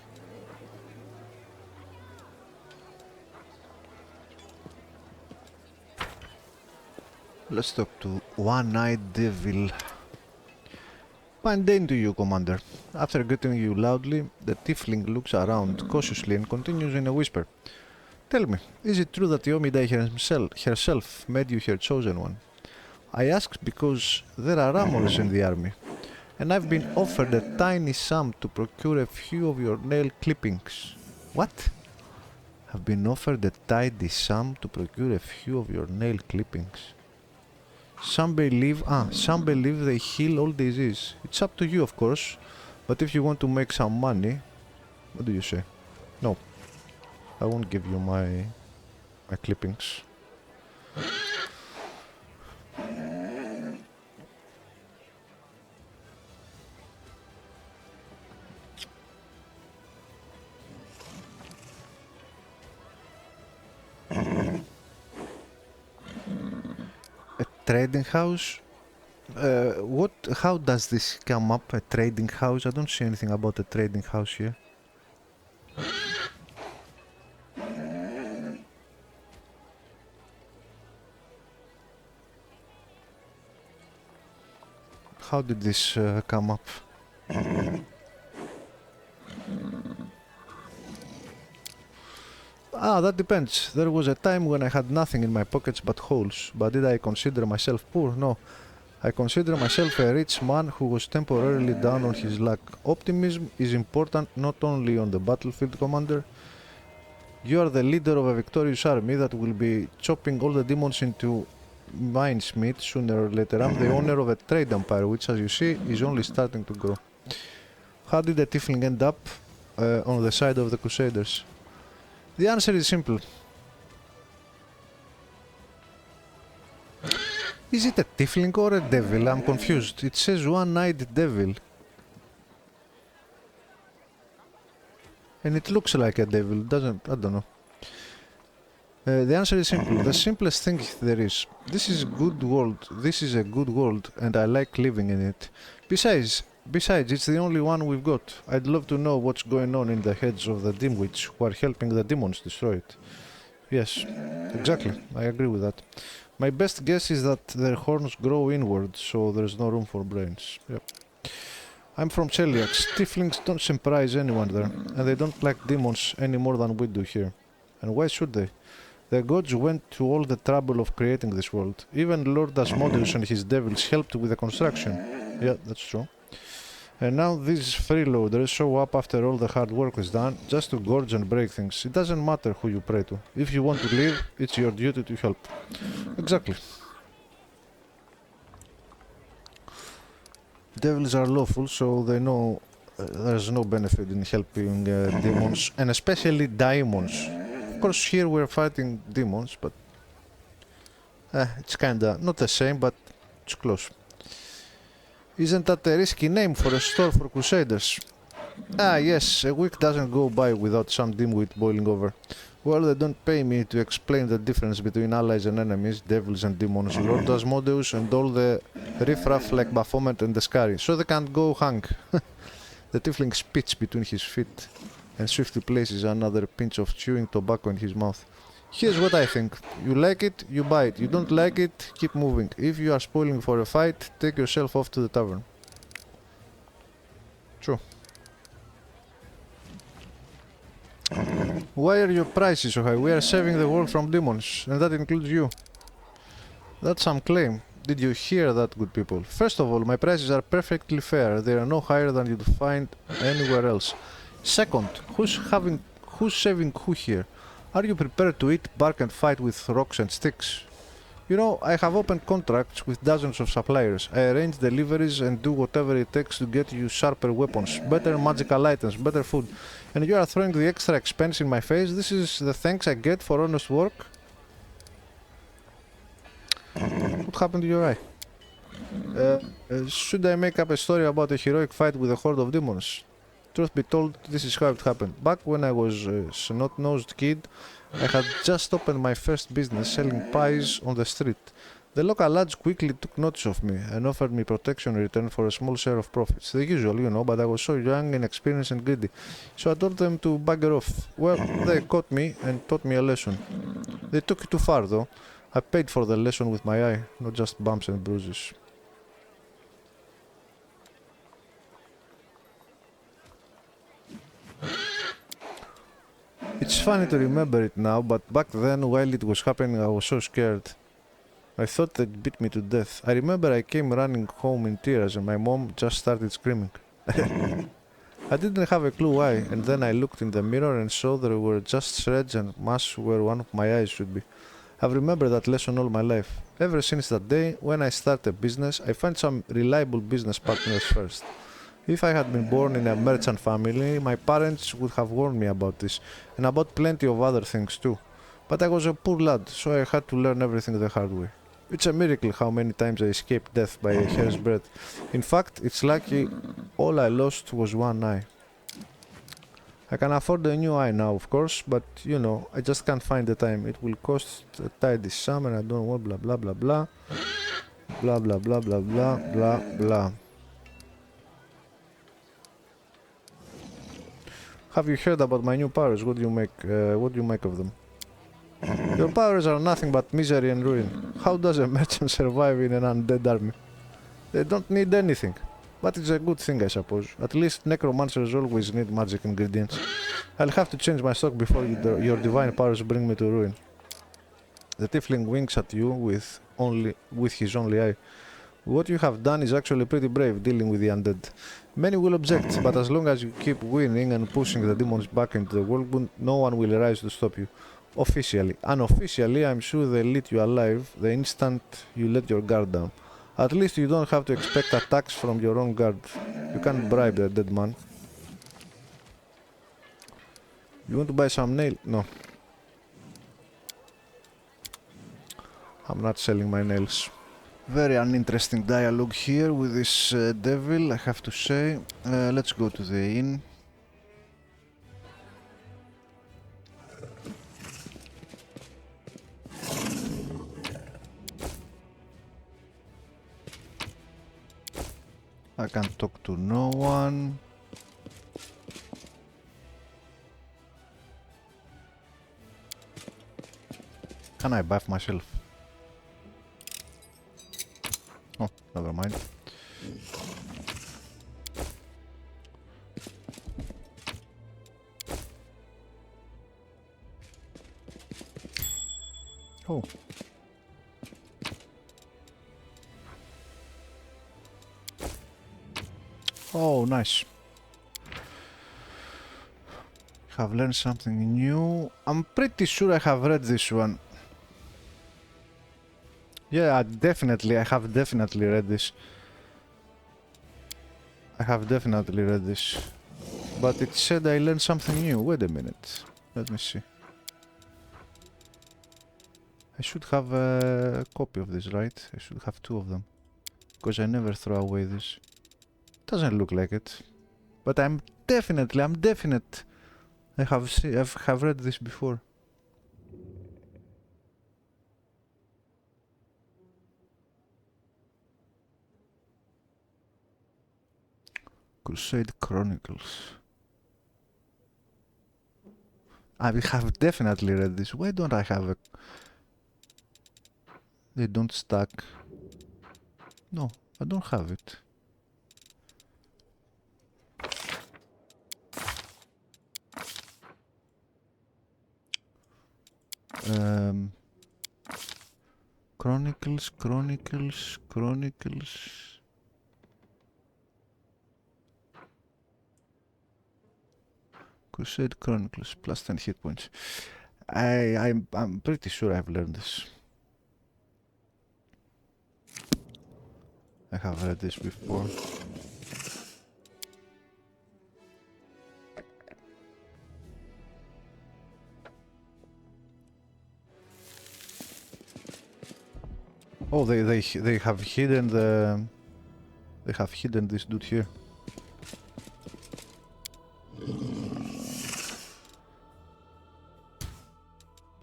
Let's talk to One-eyed devil. Fine day to you, Commander. After greeting you loudly, the tiefling looks around cautiously and continues in a whisper. Tell me, is it true that Iomidae herself made you her chosen one? I ask because there are rumors in the army, and I've been offered a tiny sum to procure a few of your nail clippings. What? I've been offered a tiny sum to procure a few of your nail clippings. Some believe they heal all disease. It's up to you, of course, but if you want to make some money, what do you say? No, I won't give you my clippings. A trading house? How does this come up? A trading house? I don't see anything about a trading house here. How did this come up? That depends. There was a time when I had nothing in my pockets but holes. But did I consider myself poor? No. I consider myself a rich man who was temporarily down on his luck. Optimism is important not only on the battlefield, Commander. You are the leader of a victorious army that will be chopping all the demons into mincemeat sooner or later. I'm the owner of a trade empire, which, as you see, is only starting to grow. How did the tiefling end up on the side of the Crusaders? The answer is simple. Is it a tiefling or a devil? I'm confused. It says one-eyed devil. And it looks like a devil, doesn't? I don't know. The answer is simple. The simplest thing there is. This is good world. This is a good world, and I like living in it. Besides, it's the only one we've got. I'd love to know what's going on in the heads of the Dimwits who are helping the demons destroy it. Yes, exactly. I agree with that. My best guess is that their horns grow inward, so there's no room for brains. Yep. I'm from Celiax. Tieflings don't surprise anyone there, and they don't like demons any more than we do here. And why should they? The gods went to all the trouble of creating this world. Even Lord Asmodeus and his devils helped with the construction. Yeah, that's true. And now these freeloaders show up after all the hard work is done, just to gorge and break things. It doesn't matter who you pray to. If you want to live, it's your duty to help. Exactly. Devils are lawful, so they know there's no benefit in helping demons, and especially daimons. Of course, here we're fighting demons, but it's kinda not the same, but it's close. Isn't that a risky name for a store for crusaders? Ah, yes, a week doesn't go by without some dimwit boiling over. Well, they don't pay me to explain the difference between allies and enemies, devils and demons, Lord Asmodeus and all the riffraff like Baphomet and the Scary, so they can't go hang. The tiefling spits between his feet and swiftly places another pinch of chewing tobacco in his mouth. Here's what I think. You like it, you buy it. You don't like it, keep moving. If you are spoiling for a fight, take yourself off to the tavern. True. Why are your prices so high? We are saving the world from demons, and that includes you. That's some claim. Did you hear that, good people? First of all, my prices are perfectly fair. They are no higher than you'd find anywhere else. Second, who's saving who here? Are you prepared to eat, bark and fight with rocks and sticks? You know, I have opened contracts with dozens of suppliers. I arrange deliveries and do whatever it takes to get you sharper weapons, better magical items, better food. And you are throwing the extra expense in my face? This is the thanks I get for honest work? What happened to your eye? Should I make up a story about a heroic fight with a horde of demons? Truth be told, this is how it happened. Back when I was a snot-nosed kid, I had just opened my first business selling pies on the street. The local lads quickly took notice of me and offered me protection in return for a small share of profits. The usual, you know, but I was so young, inexperienced and greedy. So I told them to bugger off. Well, they caught me and taught me a lesson. They took it too far, though. I paid for the lesson with my eye, not just bumps and bruises. It's funny to remember it now, but back then, while it was happening, I was so scared. I thought they'd beat me to death. I remember I came running home in tears and my mom just started screaming. I didn't have a clue why, and then I looked in the mirror and saw there were just shreds and mass where one of my eyes should be. I've remembered that lesson all my life. Ever since that day, when I start a business, I find some reliable business partners first. If I had been born in a merchant family, my parents would have warned me about this, and about plenty of other things too. But I was a poor lad, so I had to learn everything the hard way. It's a miracle how many times I escaped death by a hair's breadth. In fact, it's lucky all I lost was one eye. I can afford a new eye now, of course, but you know, I just can't find the time. It will cost a tidy sum and I don't want blah blah blah blah. Blah blah blah blah blah blah blah. Have you heard about my new powers? What do you make of them? Your powers are nothing but misery and ruin. How does a merchant survive in an undead army? They don't need anything. But it's a good thing, I suppose. At least necromancers always need magic ingredients. I'll have to change my stock before your divine powers bring me to ruin. The tiefling winks at you with his only eye. What you have done is actually pretty brave, dealing with the undead. Many will object, but as long as you keep winning and pushing the demons back into the world, no one will rise to stop you. Officially. Unofficially, I'm sure they'll eat you alive the instant you let your guard down. At least you don't have to expect attacks from your own guard. You can't bribe a dead man. You want to buy some nail? No. I'm not selling my nails. Very uninteresting dialogue here with this devil, I have to say. Let's go to the inn. I can talk to no one. Can I buff myself? Oh, never mind. Oh. Oh, nice. Have learned something new. I'm pretty sure I have read this one. Yeah, definitely. I have definitely read this. I have definitely read this. But it said I learned something new. Wait a minute. Let me see. I should have a copy of this, right? I should have two of them. Because I never throw away this. Doesn't look like it. But I'm definite. I have read this before. Crusade Chronicles. I have definitely read this. Why don't I have a... They don't stack. No, I don't have it. Chronicles. Crusade Chronicles, plus 10 hit points. I'm pretty sure I've learned this. I have read this before. Oh, they have hidden the... They have hidden this dude here.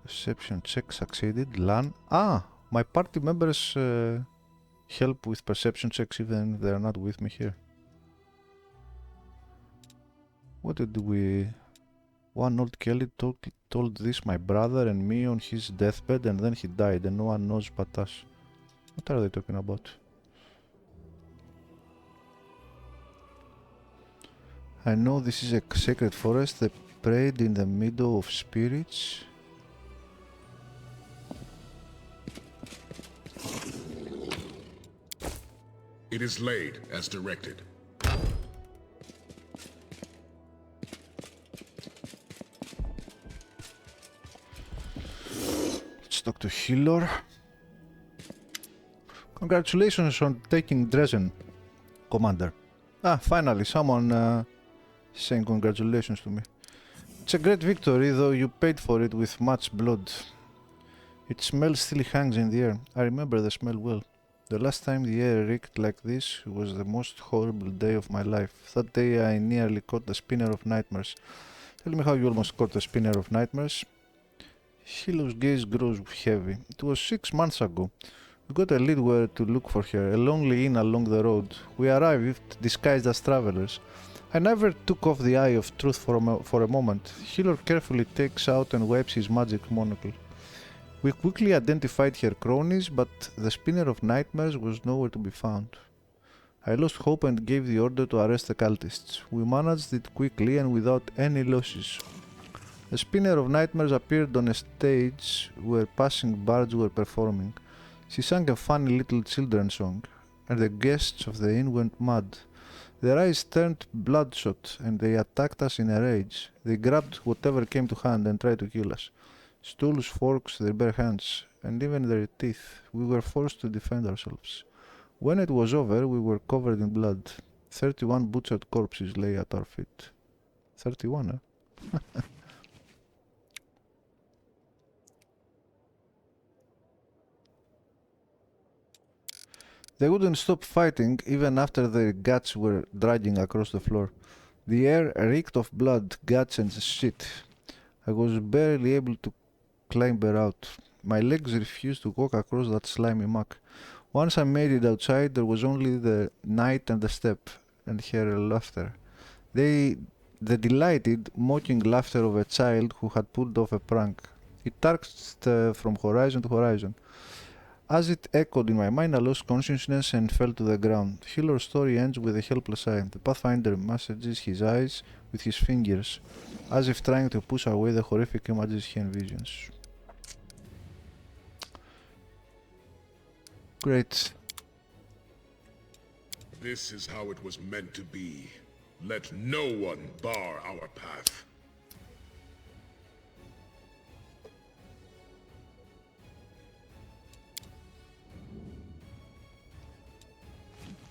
Perception check succeeded. LAN. Ah! My party members help with perception checks even if they are not with me here. What did we... One old Kelly told this my brother and me on his deathbed, and then he died and no one knows but us. What are they talking about? I know this is a sacred forest. They prayed in the meadow of spirits.
It is laid as directed.
Let's talk to Healer. Congratulations on taking Dresden, Commander. Ah, finally, someone saying congratulations to me. It's a great victory, though you paid for it with much blood. Its smell still hangs in the air. I remember the smell well. The last time the air reeked like this was the most horrible day of my life. That day I nearly caught the spinner of nightmares. Tell me how you almost caught the spinner of nightmares. Hilo's gaze grows heavy. It was 6 months ago. We got a lead where to look for her, a lonely inn along the road. We arrived disguised as travelers. I never took off the eye of truth for a moment. Hilo carefully takes out and wipes his magic monocle. We quickly identified her cronies, but the spinner of nightmares was nowhere to be found. I lost hope and gave the order to arrest the cultists. We managed it quickly and without any losses. The spinner of nightmares appeared on a stage where passing bards were performing. She sang a funny little children's song, and the guests of the inn went mad. Their eyes turned bloodshot, and they attacked us in a rage. They grabbed whatever came to hand and tried to kill us. Stools, forks, their bare hands, and even their teeth. We were forced to defend ourselves. When it was over, we were covered in blood. 31 butchered corpses lay at our feet. 31, eh? They wouldn't stop fighting even after their guts were dragging across the floor. The air reeked of blood, guts and shit. I was barely able to clamber out. My legs refused to walk across that slimy muck. Once I made it outside, there was only the night and the step, and her laughter. The delighted, mocking laughter of a child who had pulled off a prank. It arced from horizon to horizon. As it echoed in my mind, I lost consciousness and fell to the ground. Hilor's story ends with a helpless eye. The Pathfinder massages his eyes with his fingers, as if trying to push away the horrific images he envisions. Great.
This is how it was meant to be. Let no one bar our path.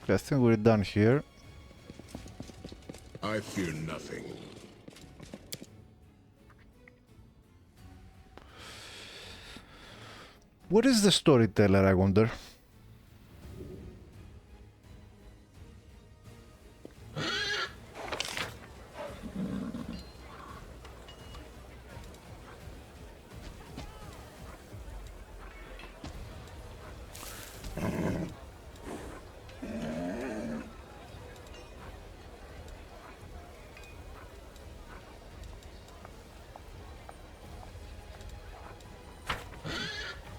I think we're done here.
I fear nothing.
What is the storyteller, I wonder?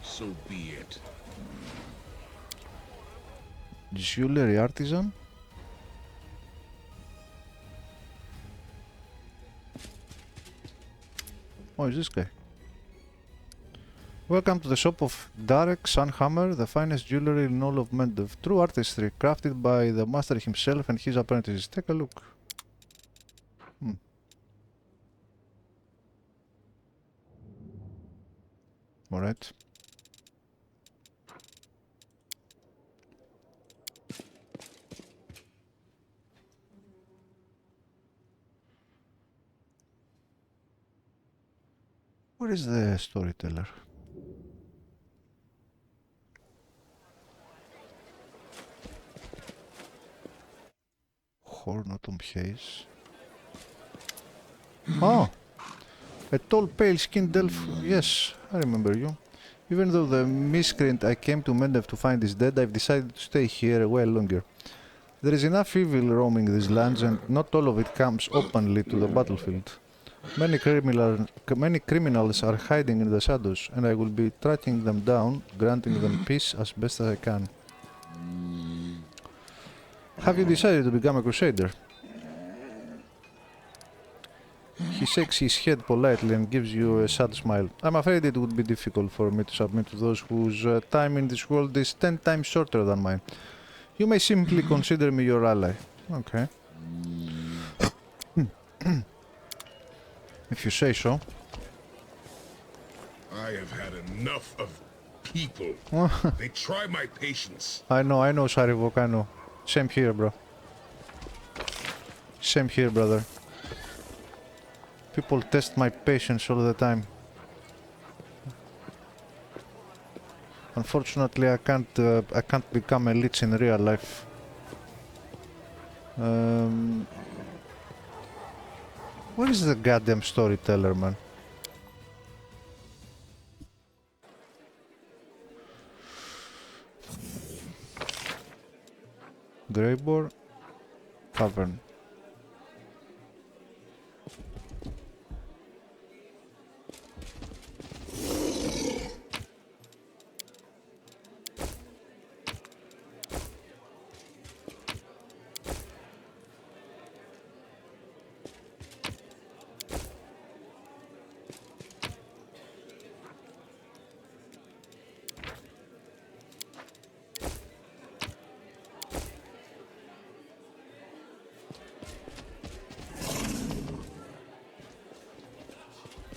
So be it.
Jewelry artisan? Oh, is this guy? Welcome to the shop of Darek Sunhammer, the finest jewelry in all of Mendev. True artistry, crafted by the master himself and his apprentices. Take a look. Alright. Where is the storyteller? Hornatom Haze. Oh! A tall, pale-skinned elf. Yes, I remember you. Even though the miscreant I came to Mendev to find is dead, I've decided to stay here a while longer. There is enough evil roaming these lands, and not all of it comes openly to the battlefield. Many criminals are hiding in the shadows, and I will be tracking them down, granting them peace as best as I can. Have you decided to become a crusader? He shakes his head politely and gives you a sad smile. I'm afraid it would be difficult for me to submit to those whose time in this world is 10 times shorter than mine. You may simply consider me your ally. Okay. If you say so.
I have had enough of people. They try my patience.
I know, Sarivok, I know. Same here, bro. Same here, brother. People test my patience all the time. Unfortunately, I can't become a lich in real life. Where is the goddamn storyteller, man? Greybor Tavern.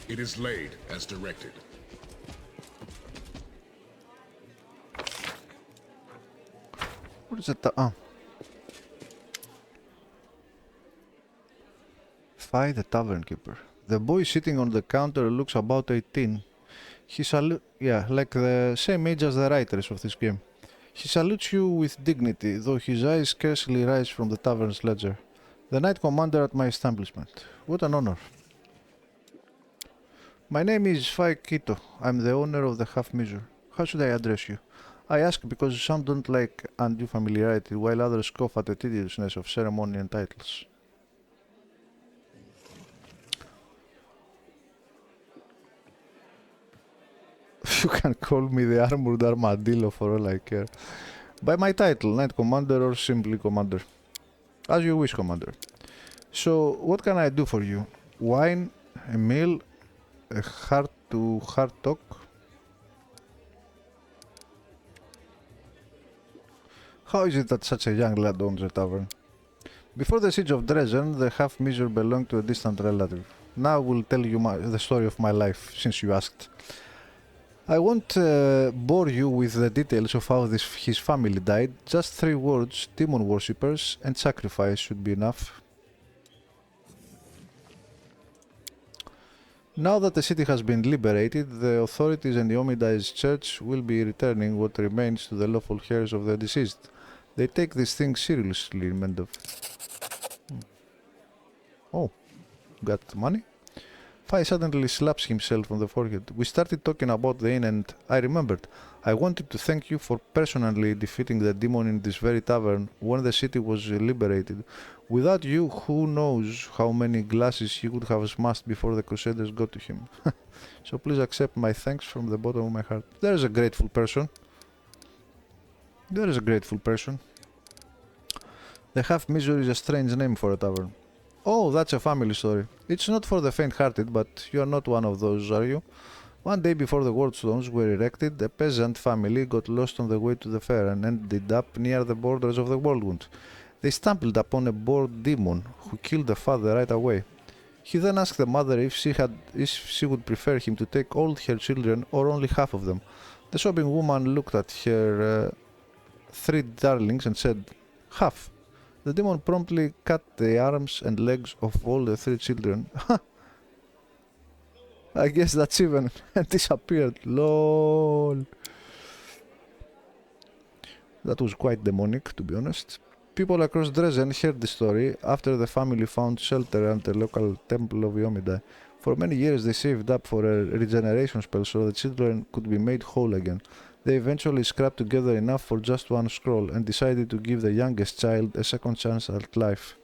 It is laid as directed.
What is it? Ah. Fi, the tavern keeper. The boy sitting on the counter looks about 18. He's like the same age as the writers of this game. He salutes you with dignity, though his eyes scarcely rise from the tavern's ledger. The Knight Commander at my establishment. What an honor. My name is Fai Kito. I'm the owner of the Half-Measure. How should I address you? I ask because some don't like undue familiarity, while others scoff at the tediousness of ceremony and titles. You can call me the Armored Armadillo for all I care. By my title, Knight Commander or simply Commander. As you wish, Commander. So, what can I do for you? Wine, a meal, a heart-to-heart talk? How is it that such a young lad owns a tavern? Before the siege of Dresden, the Half-Measure belonged to a distant relative. Now I will tell you the story of my life, since you asked. I won't bore you with the details of how his family died. Just 3 words: demon worshippers and sacrifice should be enough. Now that the city has been liberated, the authorities and the Omidi's church will be returning what remains to the lawful heirs of the deceased. They take this thing seriously, Mendov. Oh, got money? Fai suddenly slaps himself on the forehead. We started talking about the inn and I remembered. I wanted to thank you for personally defeating the demon in this very tavern when the city was liberated. Without you, who knows how many glasses he would have smashed before the Crusaders got to him. So please accept my thanks from the bottom of my heart. There is a grateful person. There is a grateful person. The Half-Measure is a strange name for a tavern. Oh, that's a family story. It's not for the faint-hearted, but you are not one of those, are you? One day before the Wardstones were erected, a peasant family got lost on the way to the fair and ended up near the borders of the Whirlwind. They stumbled upon a bored demon who killed the father right away. He then asked the mother if she would prefer him to take all her children or only half of them. The sobbing woman looked at her 3 darlings and said, "Half." The demon promptly cut the arms and legs of all the 3 children. I guess that's even. And disappeared. LOL. That was quite demonic, to be honest. People across Dresden heard the story after the family found shelter at the local temple of Iomidai. For many years they saved up for a regeneration spell so the children could be made whole again. They eventually scrapped together enough for just 1 scroll and decided to give the youngest child a second chance at life.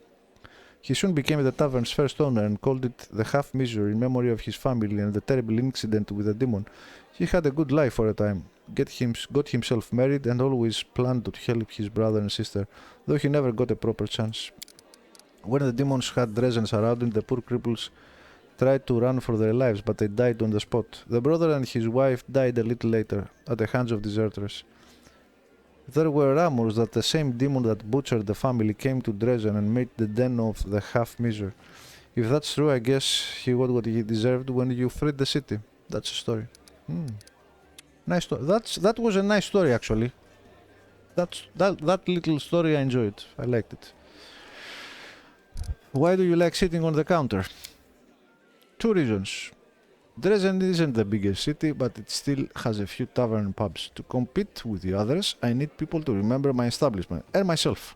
He soon became the tavern's first owner and called it the Half-Measure in memory of his family and the terrible incident with the demon. He had a good life for a time, got himself married and always planned to help his brother and sister, though he never got a proper chance. When the demons had Dresden surrounded, the poor cripples tried to run for their lives, but they died on the spot. The brother and his wife died a little later, at the hands of deserters. There were rumors that the same demon that butchered the family came to Dresden and made the den of the Half-Measure. If that's true, I guess he got what he deserved when you freed the city. That's a story. Nice story. That was a nice story, actually. That little story I enjoyed. I liked it. Why do you like sitting on the counter? 2 reasons. Dresden isn't the biggest city, but it still has a few tavern and pubs. To compete with the others, I need people to remember my establishment, and myself.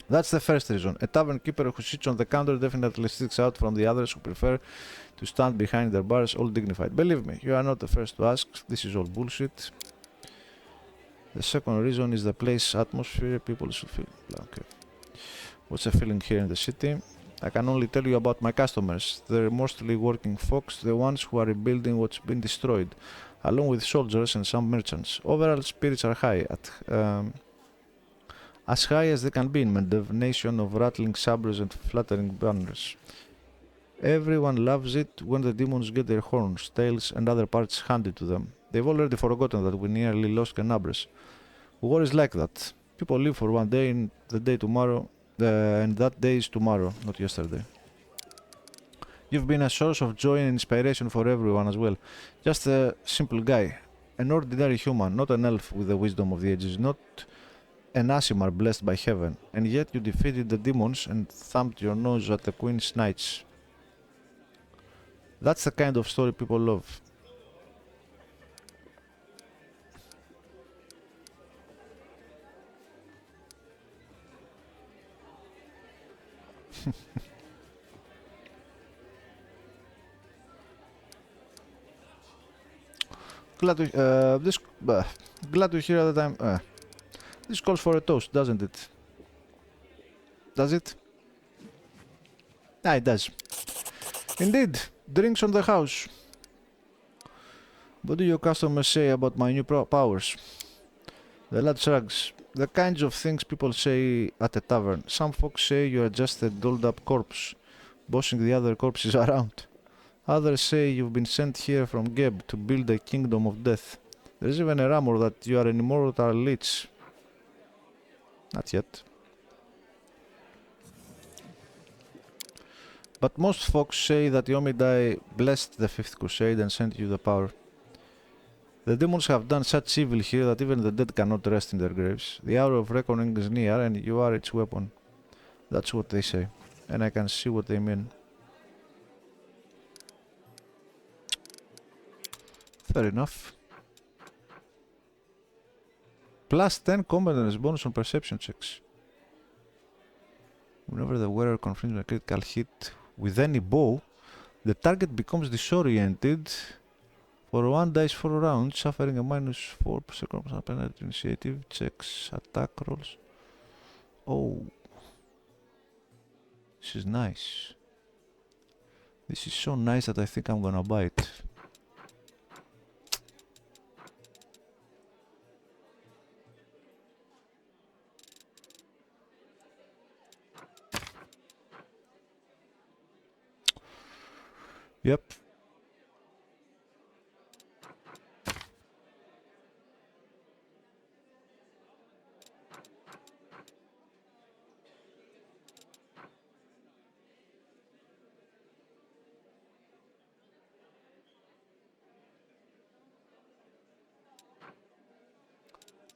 That's the first reason. A tavern keeper who sits on the counter definitely sticks out from the others who prefer to stand behind their bars, all dignified. Believe me, you are not the first to ask. This is all bullshit. The second reason is the place atmosphere. People should feel. Okay. What's the feeling here in the city? I can only tell you about my customers. They're mostly working folks, the ones who are rebuilding what's been destroyed, along with soldiers and some merchants. Overall, spirits are high, as high as they can be in Mendev, nation of rattling sabers and fluttering banners. Everyone loves it when the demons get their horns, tails, and other parts handed to them. They've already forgotten that we nearly lost Canabres. War is like that. People live for one day and the day tomorrow. And that day is tomorrow, not yesterday. You've been a source of joy and inspiration for everyone as well. Just a simple guy, an ordinary human, not an elf with the wisdom of the ages, not an Asimar blessed by heaven, and yet you defeated the demons and thumped your nose at the Queen's Knights. That's the kind of story people love. Glad to hear that I'm. This calls for a toast, doesn't it? Does it? Ah, it does. Indeed, drinks on the house. What do your customers say about my new powers? The lad shrugs. The kinds of things people say at a tavern. Some folks say you are just a dolled up corpse, bossing the other corpses around. Others say you've been sent here from Geb to build a kingdom of death. There's even a rumor that you are an immortal lich. Not yet. But most folks say that Yomidai blessed the Fifth Crusade and sent you the power. The demons have done such evil here that even the dead cannot rest in their graves. The hour of reckoning is near and you are its weapon. That's what they say, and I can see what they mean. Fair enough. Plus 10 competence bonus on perception checks. Whenever the wearer confirms a critical hit with any bow, the target becomes disoriented for 1 dice for a round, suffering a -4% penalty initiative checks, attack rolls. Oh. This is nice. This is so nice that I think I'm gonna buy it. Yep.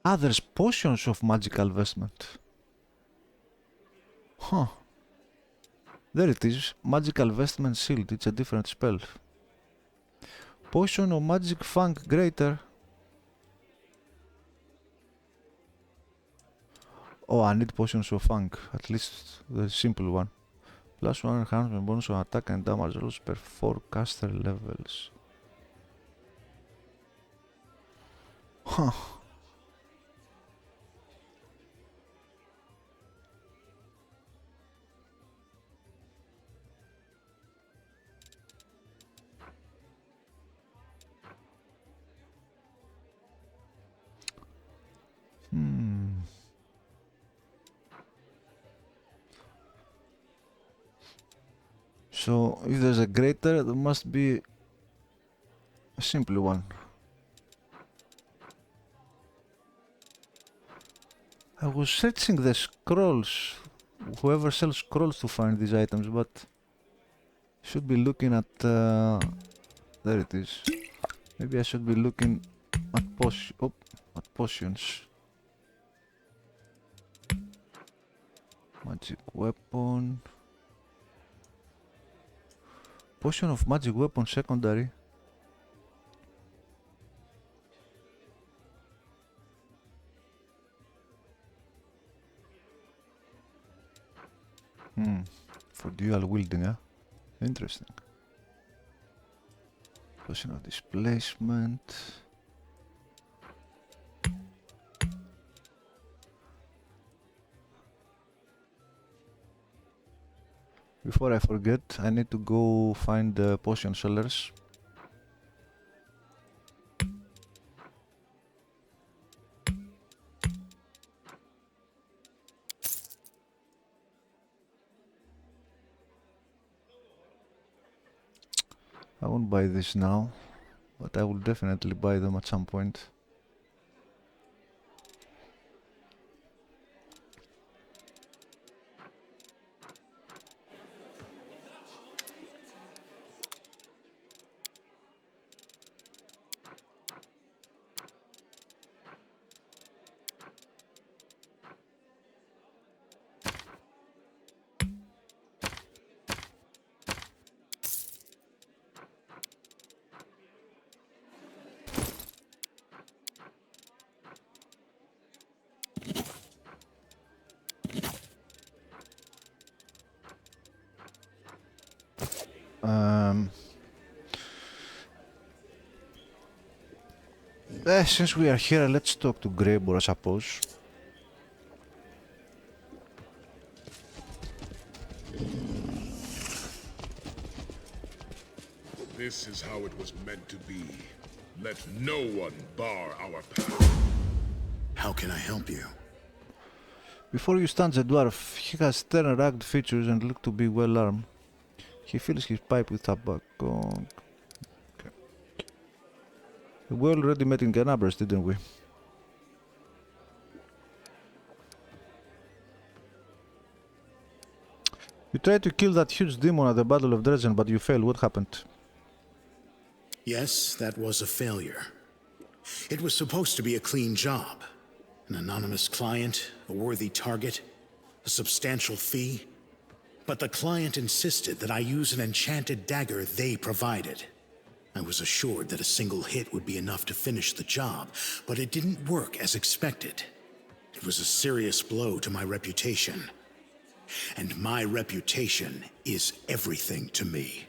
Ah, there's potions of magical vestment. Huh. There it is. Magical vestment shield. It's a different spell. Potion of magic funk greater. Oh, I need potions of funk. At least the simple one. +1 enhancement bonus on attack and damage rolls per 4 caster levels. Huh. So, if there's a greater, there must be a simple one. I was searching the scrolls, whoever sells scrolls, to find these items, but should be looking at, there it is. Maybe I should be looking at potions. Magic weapon. Potion of magic weapon secondary. For dual wielding, huh? Interesting. Potion of displacement. Before I forget, I need to go find the potion sellers. I won't buy this now, but I will definitely buy them at some point. Since we are here, let's talk to Greybor, I suppose.
This is how it was meant to be. Let no one bar our path.
How can I help you?
Before you stand the dwarf. He has stern, rugged features and look to be well armed. He fills his pipe with tobacco. Okay. We already met in Canabras, didn't we? You tried to kill that huge demon at the Battle of Dresden, but you failed. What happened?
Yes, that was a failure. It was supposed to be a clean job. An anonymous client, a worthy target, a substantial fee. But the client insisted that I use an enchanted dagger they provided. I was assured that a single hit would be enough to finish the job, but it didn't work as expected. It was a serious blow to my reputation. And my reputation is everything to me.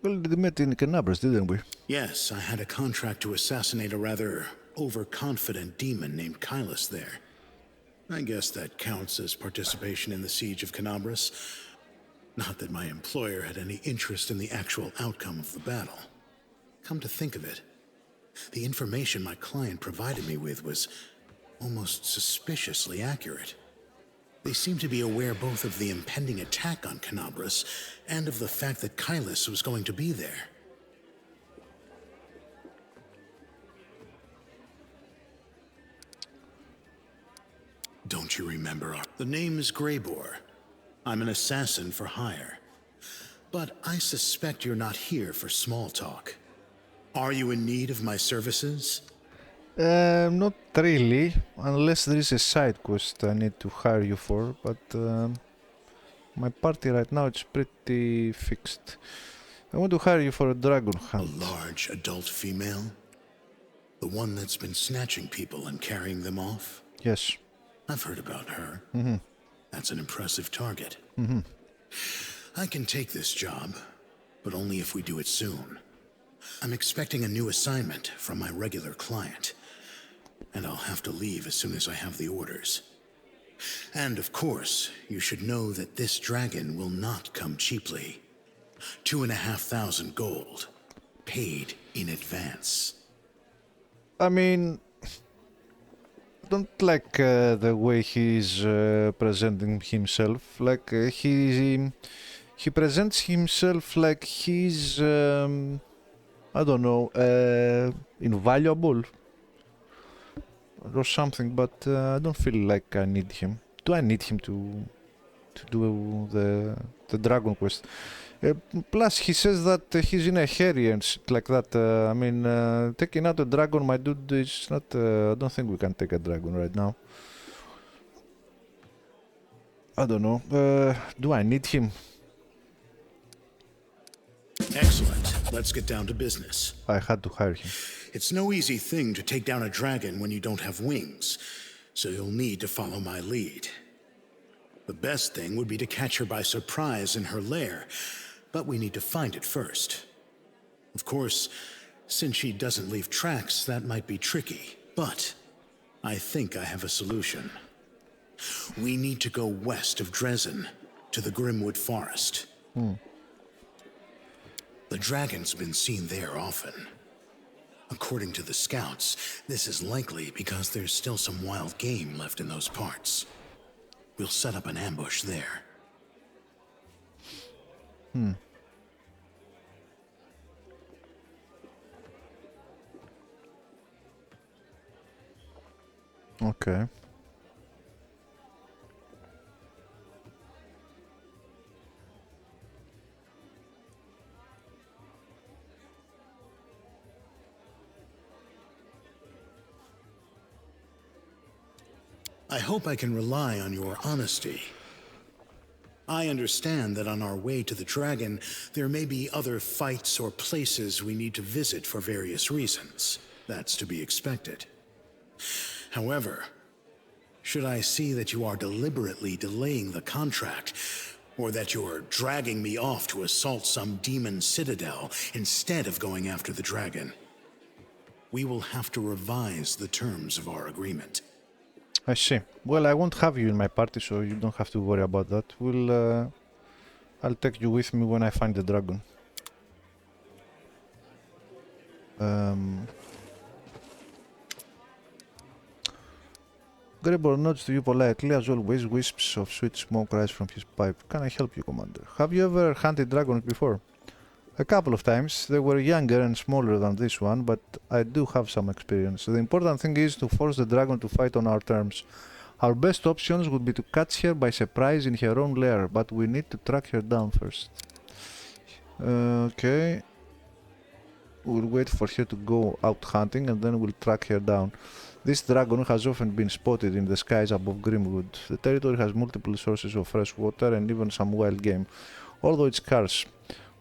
Well, we met in Canabras, didn't we?
Yes, I had a contract to assassinate a rather overconfident demon named Kylus there. I guess that counts as participation in the siege of Canabras. Not that my employer had any interest in the actual outcome of the battle. Come to think of it, the information my client provided me with was almost suspiciously accurate. They seemed to be aware both of the impending attack on Canabras and of the fact that Kylus was going to be there. Don't you remember the name is Greybor. I'm an assassin for hire. But I suspect you're not here for small talk. Are you in need of my services?
Not really, unless there is a side quest I need to hire you for, but my party right now is pretty fixed. I want to hire you for a dragon hunt.
A large adult female? The one that's been snatching people and carrying them off?
Yes.
I've heard about her.
Mm-hmm.
That's an impressive target.
Mm-hmm.
I can take this job, but only if we do it soon. I'm expecting a new assignment from my regular client, and I'll have to leave as soon as I have the orders. And of course, you should know that this dragon will not come cheaply. 2,500 gold, paid in advance.
I mean, I don't like the way he's presenting himself. Like he presents himself like he's I don't know, invaluable or something. But I don't feel like I need him. Do I need him to do the dragon quest? Plus, he says that he's in a hurry and shit like that. I mean, taking out a dragon, my dude, is not. I don't think we can take a dragon right now. I don't know. Do I need him?
Excellent. Let's get down to business.
I had to hire him.
It's no easy thing to take down a dragon when you don't have wings, so you'll need to follow my lead. The best thing would be to catch her by surprise in her lair, but we need to find it first. Of course, since she doesn't leave tracks, that might be tricky, but I think I have a solution. We need to go west of Dresden, to the Grimwood Forest. The dragon's been seen there often. According to the scouts, this is likely because there's still some wild game left in those parts. We'll set up an ambush there.
Okay.
I hope I can rely on your honesty. I understand that on our way to the dragon, there may be other fights or places we need to visit for various reasons. That's to be expected. However, should I see that you are deliberately delaying the contract,
Or that you're dragging me off to assault some demon citadel instead of going after the dragon. We will have to revise the terms of our agreement.
I see. Well, I won't have you in my party, so you don't have to worry about that. I'll take you with me when I find the dragon. Gregor nods to you politely, as always. Wisps of sweet smoke rise from his pipe. Can I help you, Commander? Have you ever hunted dragons before? A couple of times. They were younger and smaller than this one, but I do have some experience. The important thing is to force the dragon to fight on our terms. Our best options would be to catch her by surprise in her own lair, but we need to track her down first. Okay. We'll wait for her to go out hunting and then we'll track her down. This dragon has often been spotted in the skies above Grimwood. The territory has multiple sources of fresh water and even some wild game, although it's scarce.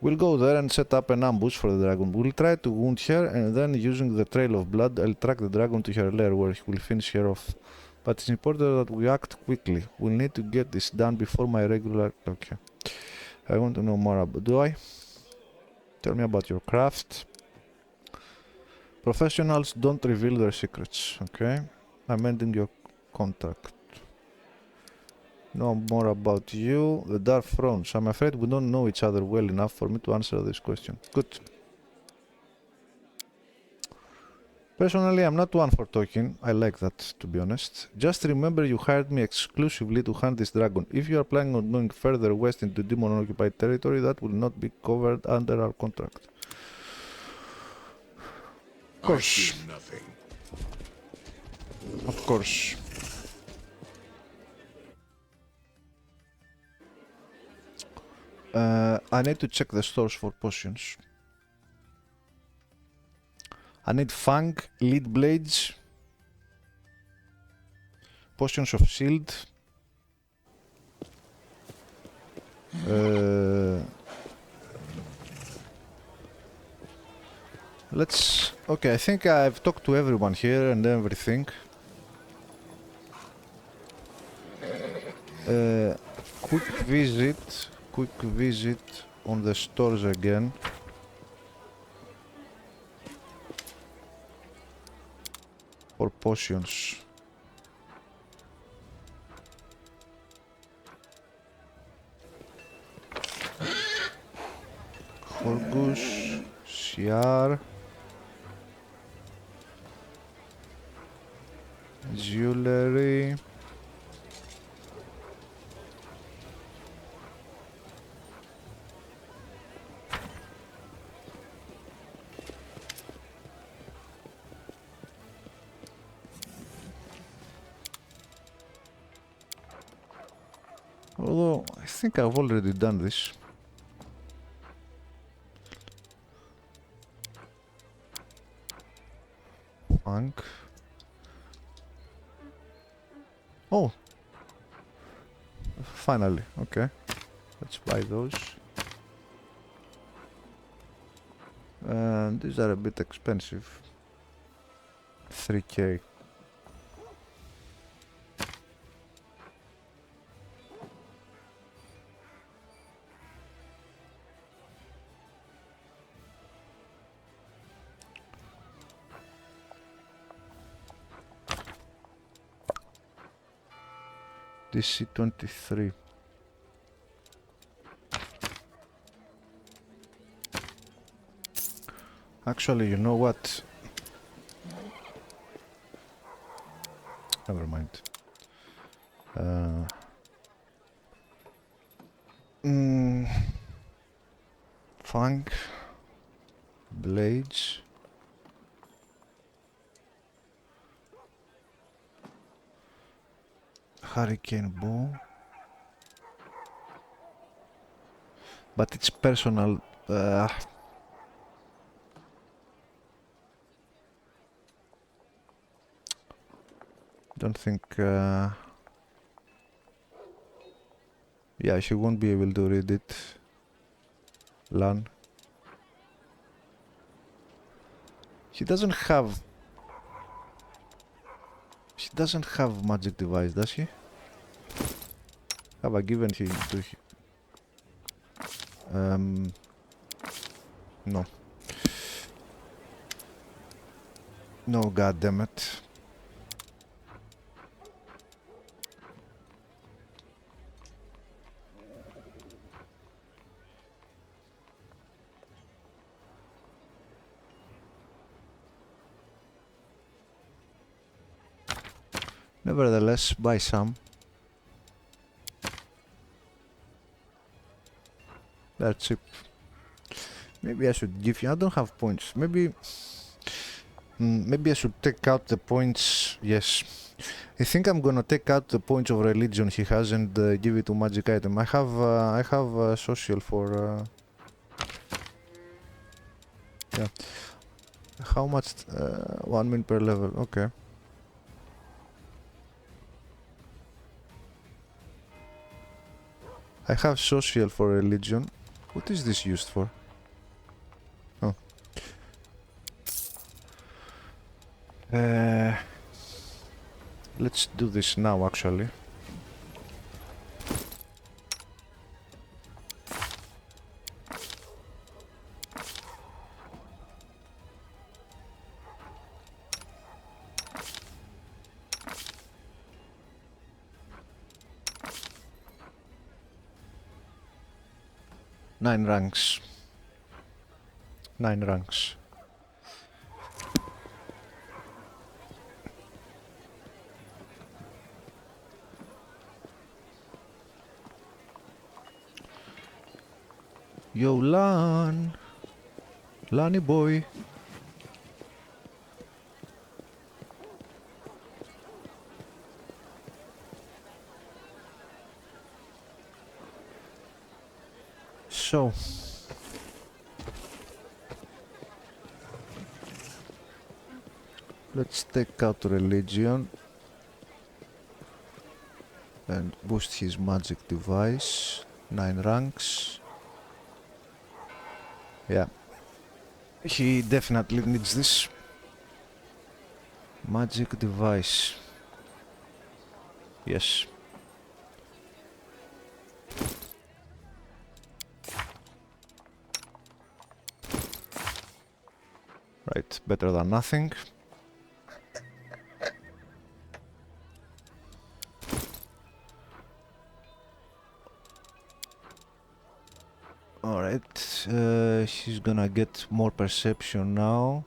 We'll go there and set up an ambush for the dragon. We'll try to wound her, and then using the trail of blood, I'll track the dragon to her lair where he will finish her off. But it's important that we act quickly. We'll need to get this done before my regular... Okay. I want to know more about... Do I? Tell me about your craft. Professionals don't reveal their secrets, okay? I'm ending your contract. Know more about you. The Darth Thrones. I'm afraid we don't know each other well enough for me to answer this question. Good. Personally, I'm not one for talking. I like that, to be honest. Just remember you hired me exclusively to hunt this dragon. If you are planning on going further west into demon-occupied territory, that will not be covered under our contract. Of course. Of course. I need to check the stores for potions. I need Fang, Lead Blades, Potions of Shield, let's... Okay, I think I've talked to everyone here and everything. Quick visit on the stores again. For potions. Horgus, Shiar, jewelry. Although, I think I've already done this. Funk. Oh! Finally, okay. Let's buy those. And these are a bit expensive. 3k. DC-23. Actually, you know what? Never mind. Funk. Blades. Hurricane bow, but it's personal. Don't think. Yeah, she won't be able to read it. Lan. She doesn't have. She doesn't have magic device, does she? Have I given him to No. No, goddammit. Nevertheless, buy some. They're cheap. Maybe I should give you... I don't have points. Maybe I should take out the points. Yes. I think I'm gonna take out the points of religion he has and give it to magic item. I have social for... yeah. How much? 1 min per level. Okay. I have social for religion. What is this used for? Oh. Let's do this now, actually. Nine ranks. 9 ranks. Yo, Lan! Lani boy! So... let's take out religion and boost his magic device. 9 ranks. Yeah, he definitely needs this. Magic device. Yes. Right, better than nothing. Alright, he's gonna get more perception now.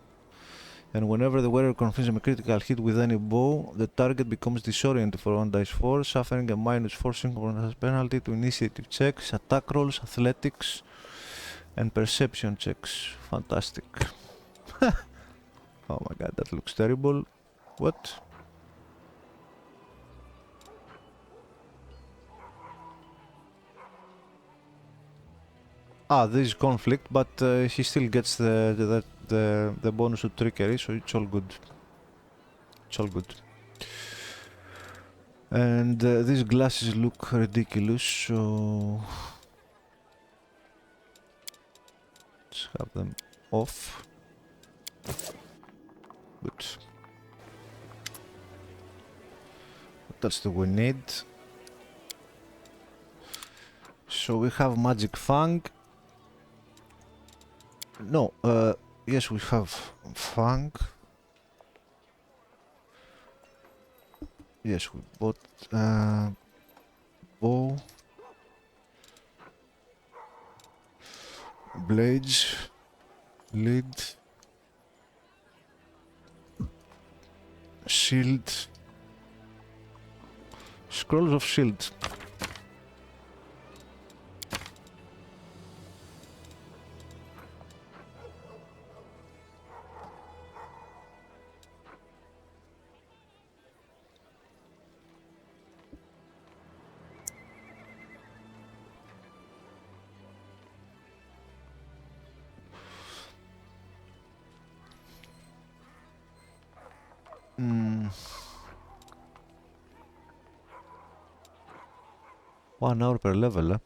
And whenever the wearer confirms a critical hit with any bow, the target becomes disoriented for 1 dice 4, suffering a -4 synchronous penalty to initiative checks, attack rolls, athletics, and perception checks. Fantastic. Oh my god, that looks terrible. What? Ah, this is conflict, but he still gets the bonus to trickery, so it's all good. It's all good. And these glasses look ridiculous, so let's have them off. Good. What else do we need? So we have Magic Fang. No, yes, we have Fang. Yes, we bought bow, blades, lead, shield, scrolls of shield. Mm. 1 hour per level, eh?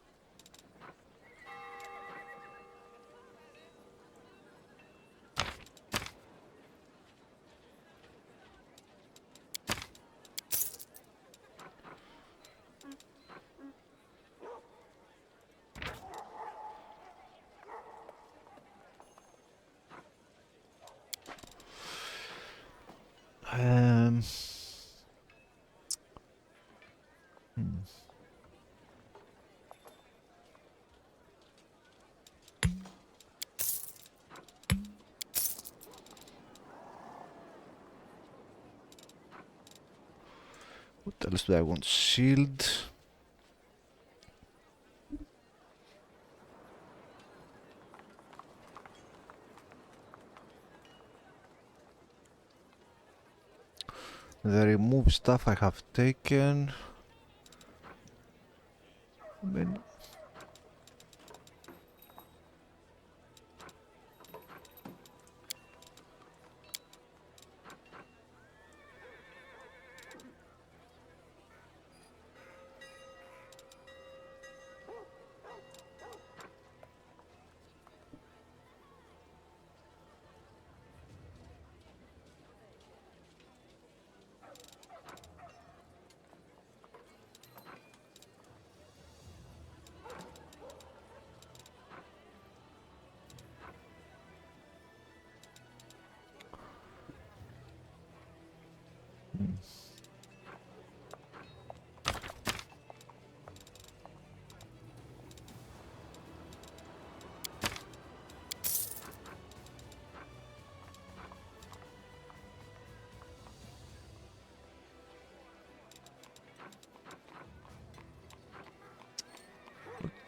What else do I want? Shield. The remove stuff I have taken. I mean,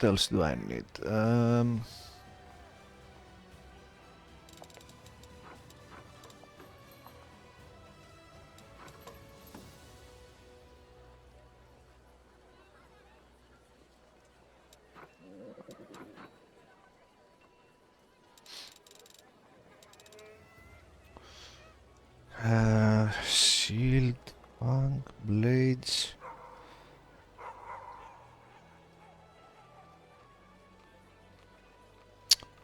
what else do I need? Shield, punk, blades.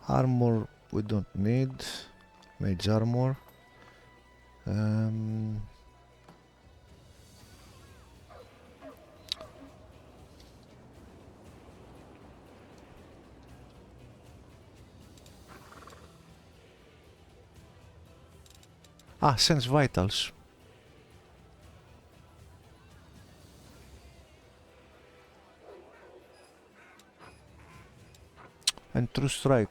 Armor we don't need. Mage armor. Sense vitals. And true strike.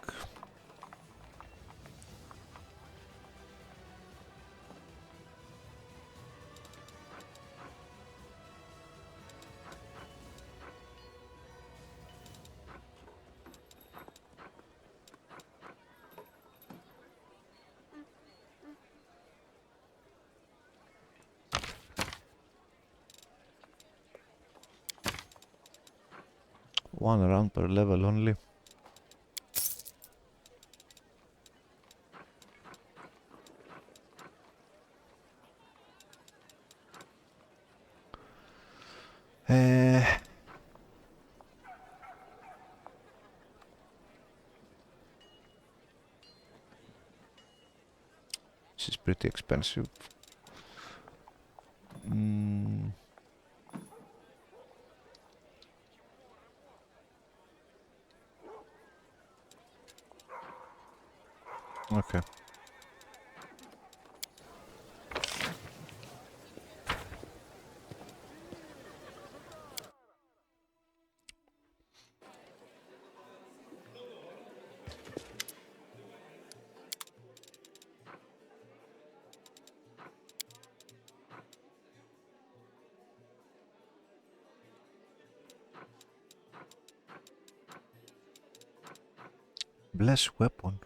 One round per level only. This is pretty expensive. Okay. Bless weapon.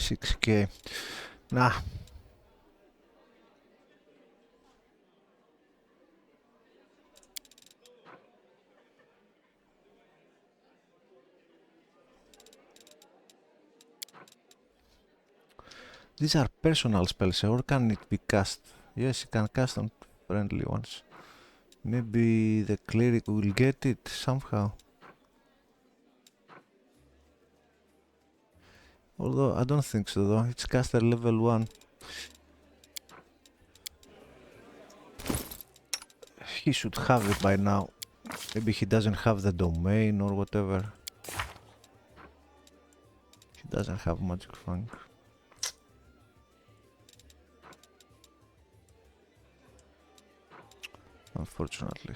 $6K. Nah. These are personal spells, or can it be cast? Yes, you can cast on friendly ones. Maybe the cleric will get it somehow. Although I don't think so though, it's caster level 1. He should have it by now. Maybe he doesn't have the domain or whatever. He doesn't have magic funk. Unfortunately.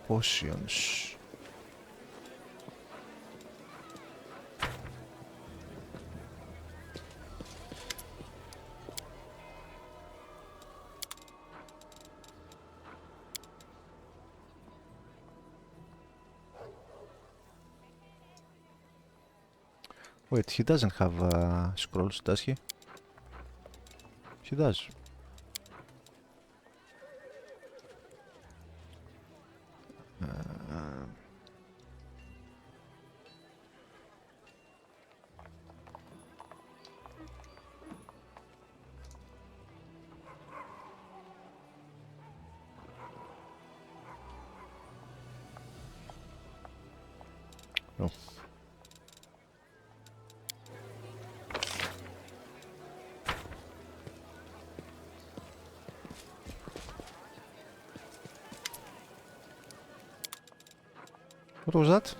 Potions. Wait, he doesn't have scrolls, does he? He does. No. What was that?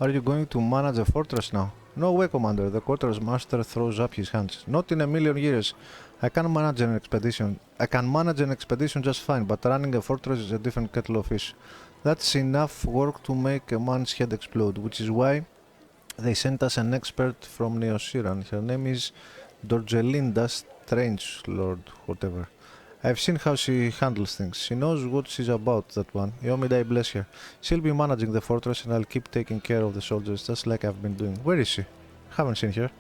Are you going to manage a fortress now? No way, Commander. The quarters master throws up his hands. Not in a million years. I can manage an expedition just fine, but running a fortress is a different kettle of fish. That's enough work to make a man's head explode, which is why they sent us an expert from Neosiran. Her name is Dorgelinda Strangelord, whatever. I've seen how she handles things. She knows what she's about, that one. Yomidai bless her. She'll be managing the fortress and I'll keep taking care of the soldiers just like I've been doing. Where is she? Haven't seen her.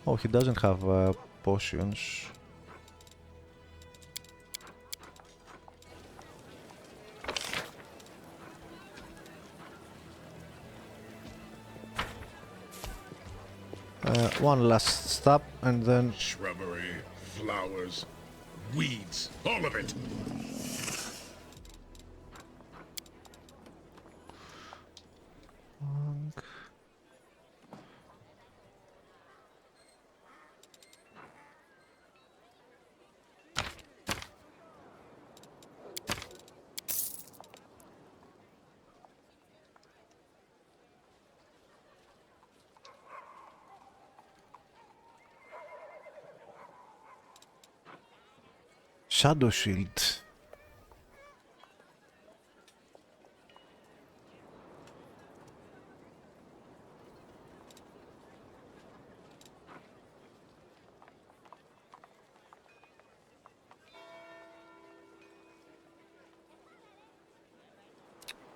Oh, he doesn't have potions. One last stop and then...
Shrubbery, flowers, weeds, all of it!
Shadow Shield.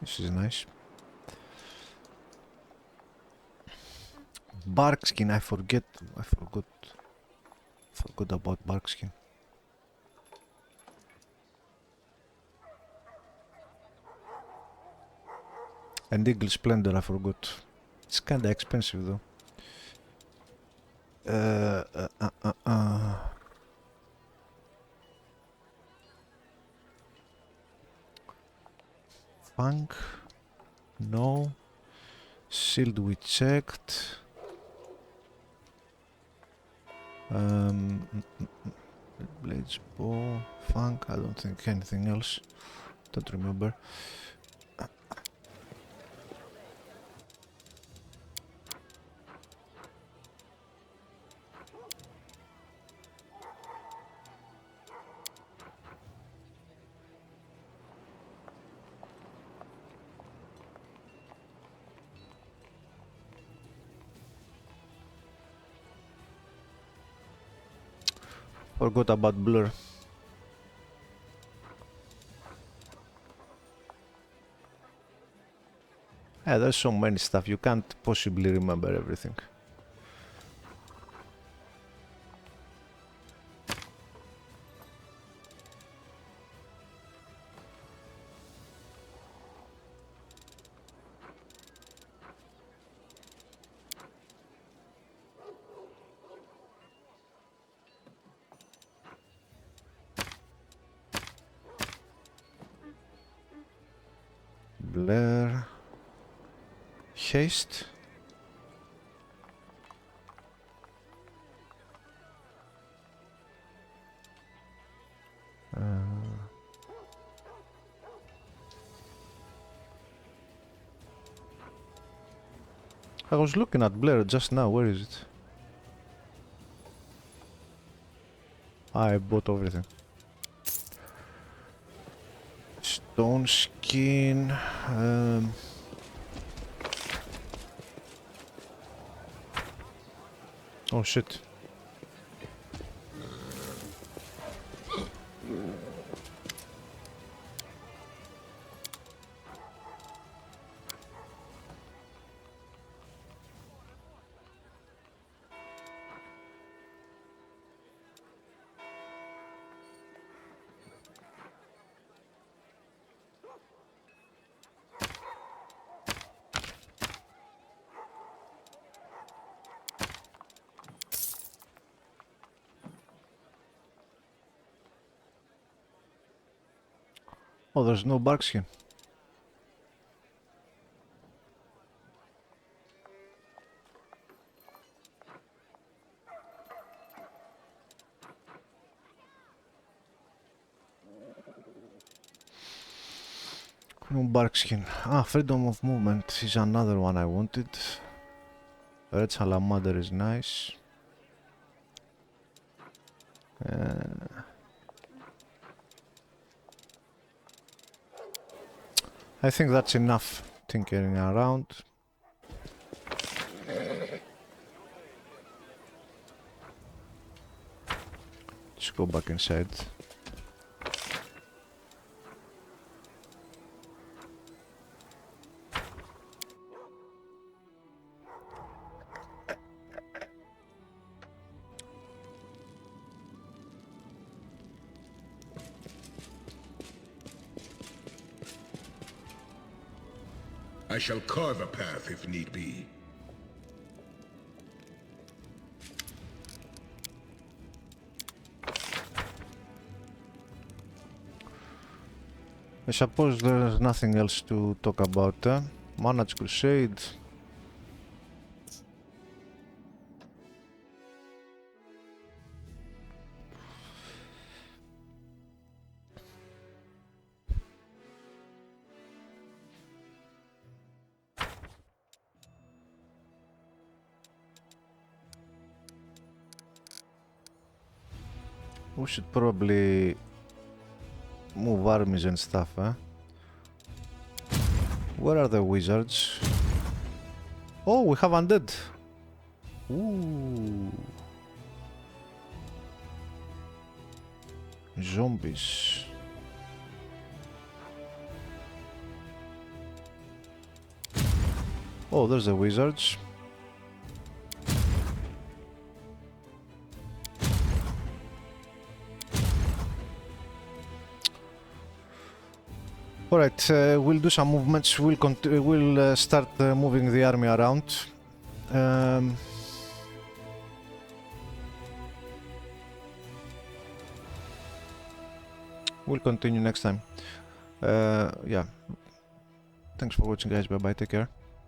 This is nice. Barkskin, I forgot about Barkskin. And Eagle Splendor, I forgot. It's kinda expensive though. Funk? No. Shield we checked. Blades bow. Funk? I don't think anything else. Don't remember. Forgot about Blur. Yeah, there's so many stuff, you can't possibly remember everything. Blur. Haste. I was looking at Blur just now, where is it? I bought everything. Stone skin. Oh shit. Oh, there's no bark skin. No bark skin. Ah, freedom of movement is another one I wanted. Red salamander is nice. I think that's enough tinkering around. Let's go back inside.
I shall carve a path if need be.
I suppose there's nothing else to talk about. Manage Crusade. We should probably move armies and stuff, Where are the wizards? Oh, we have undead. Ooh. Zombies. Oh, there's the wizards. Alright, we'll do some movements. We'll start moving the army around. We'll continue next time. Yeah. Thanks for watching, guys. Bye bye. Take care.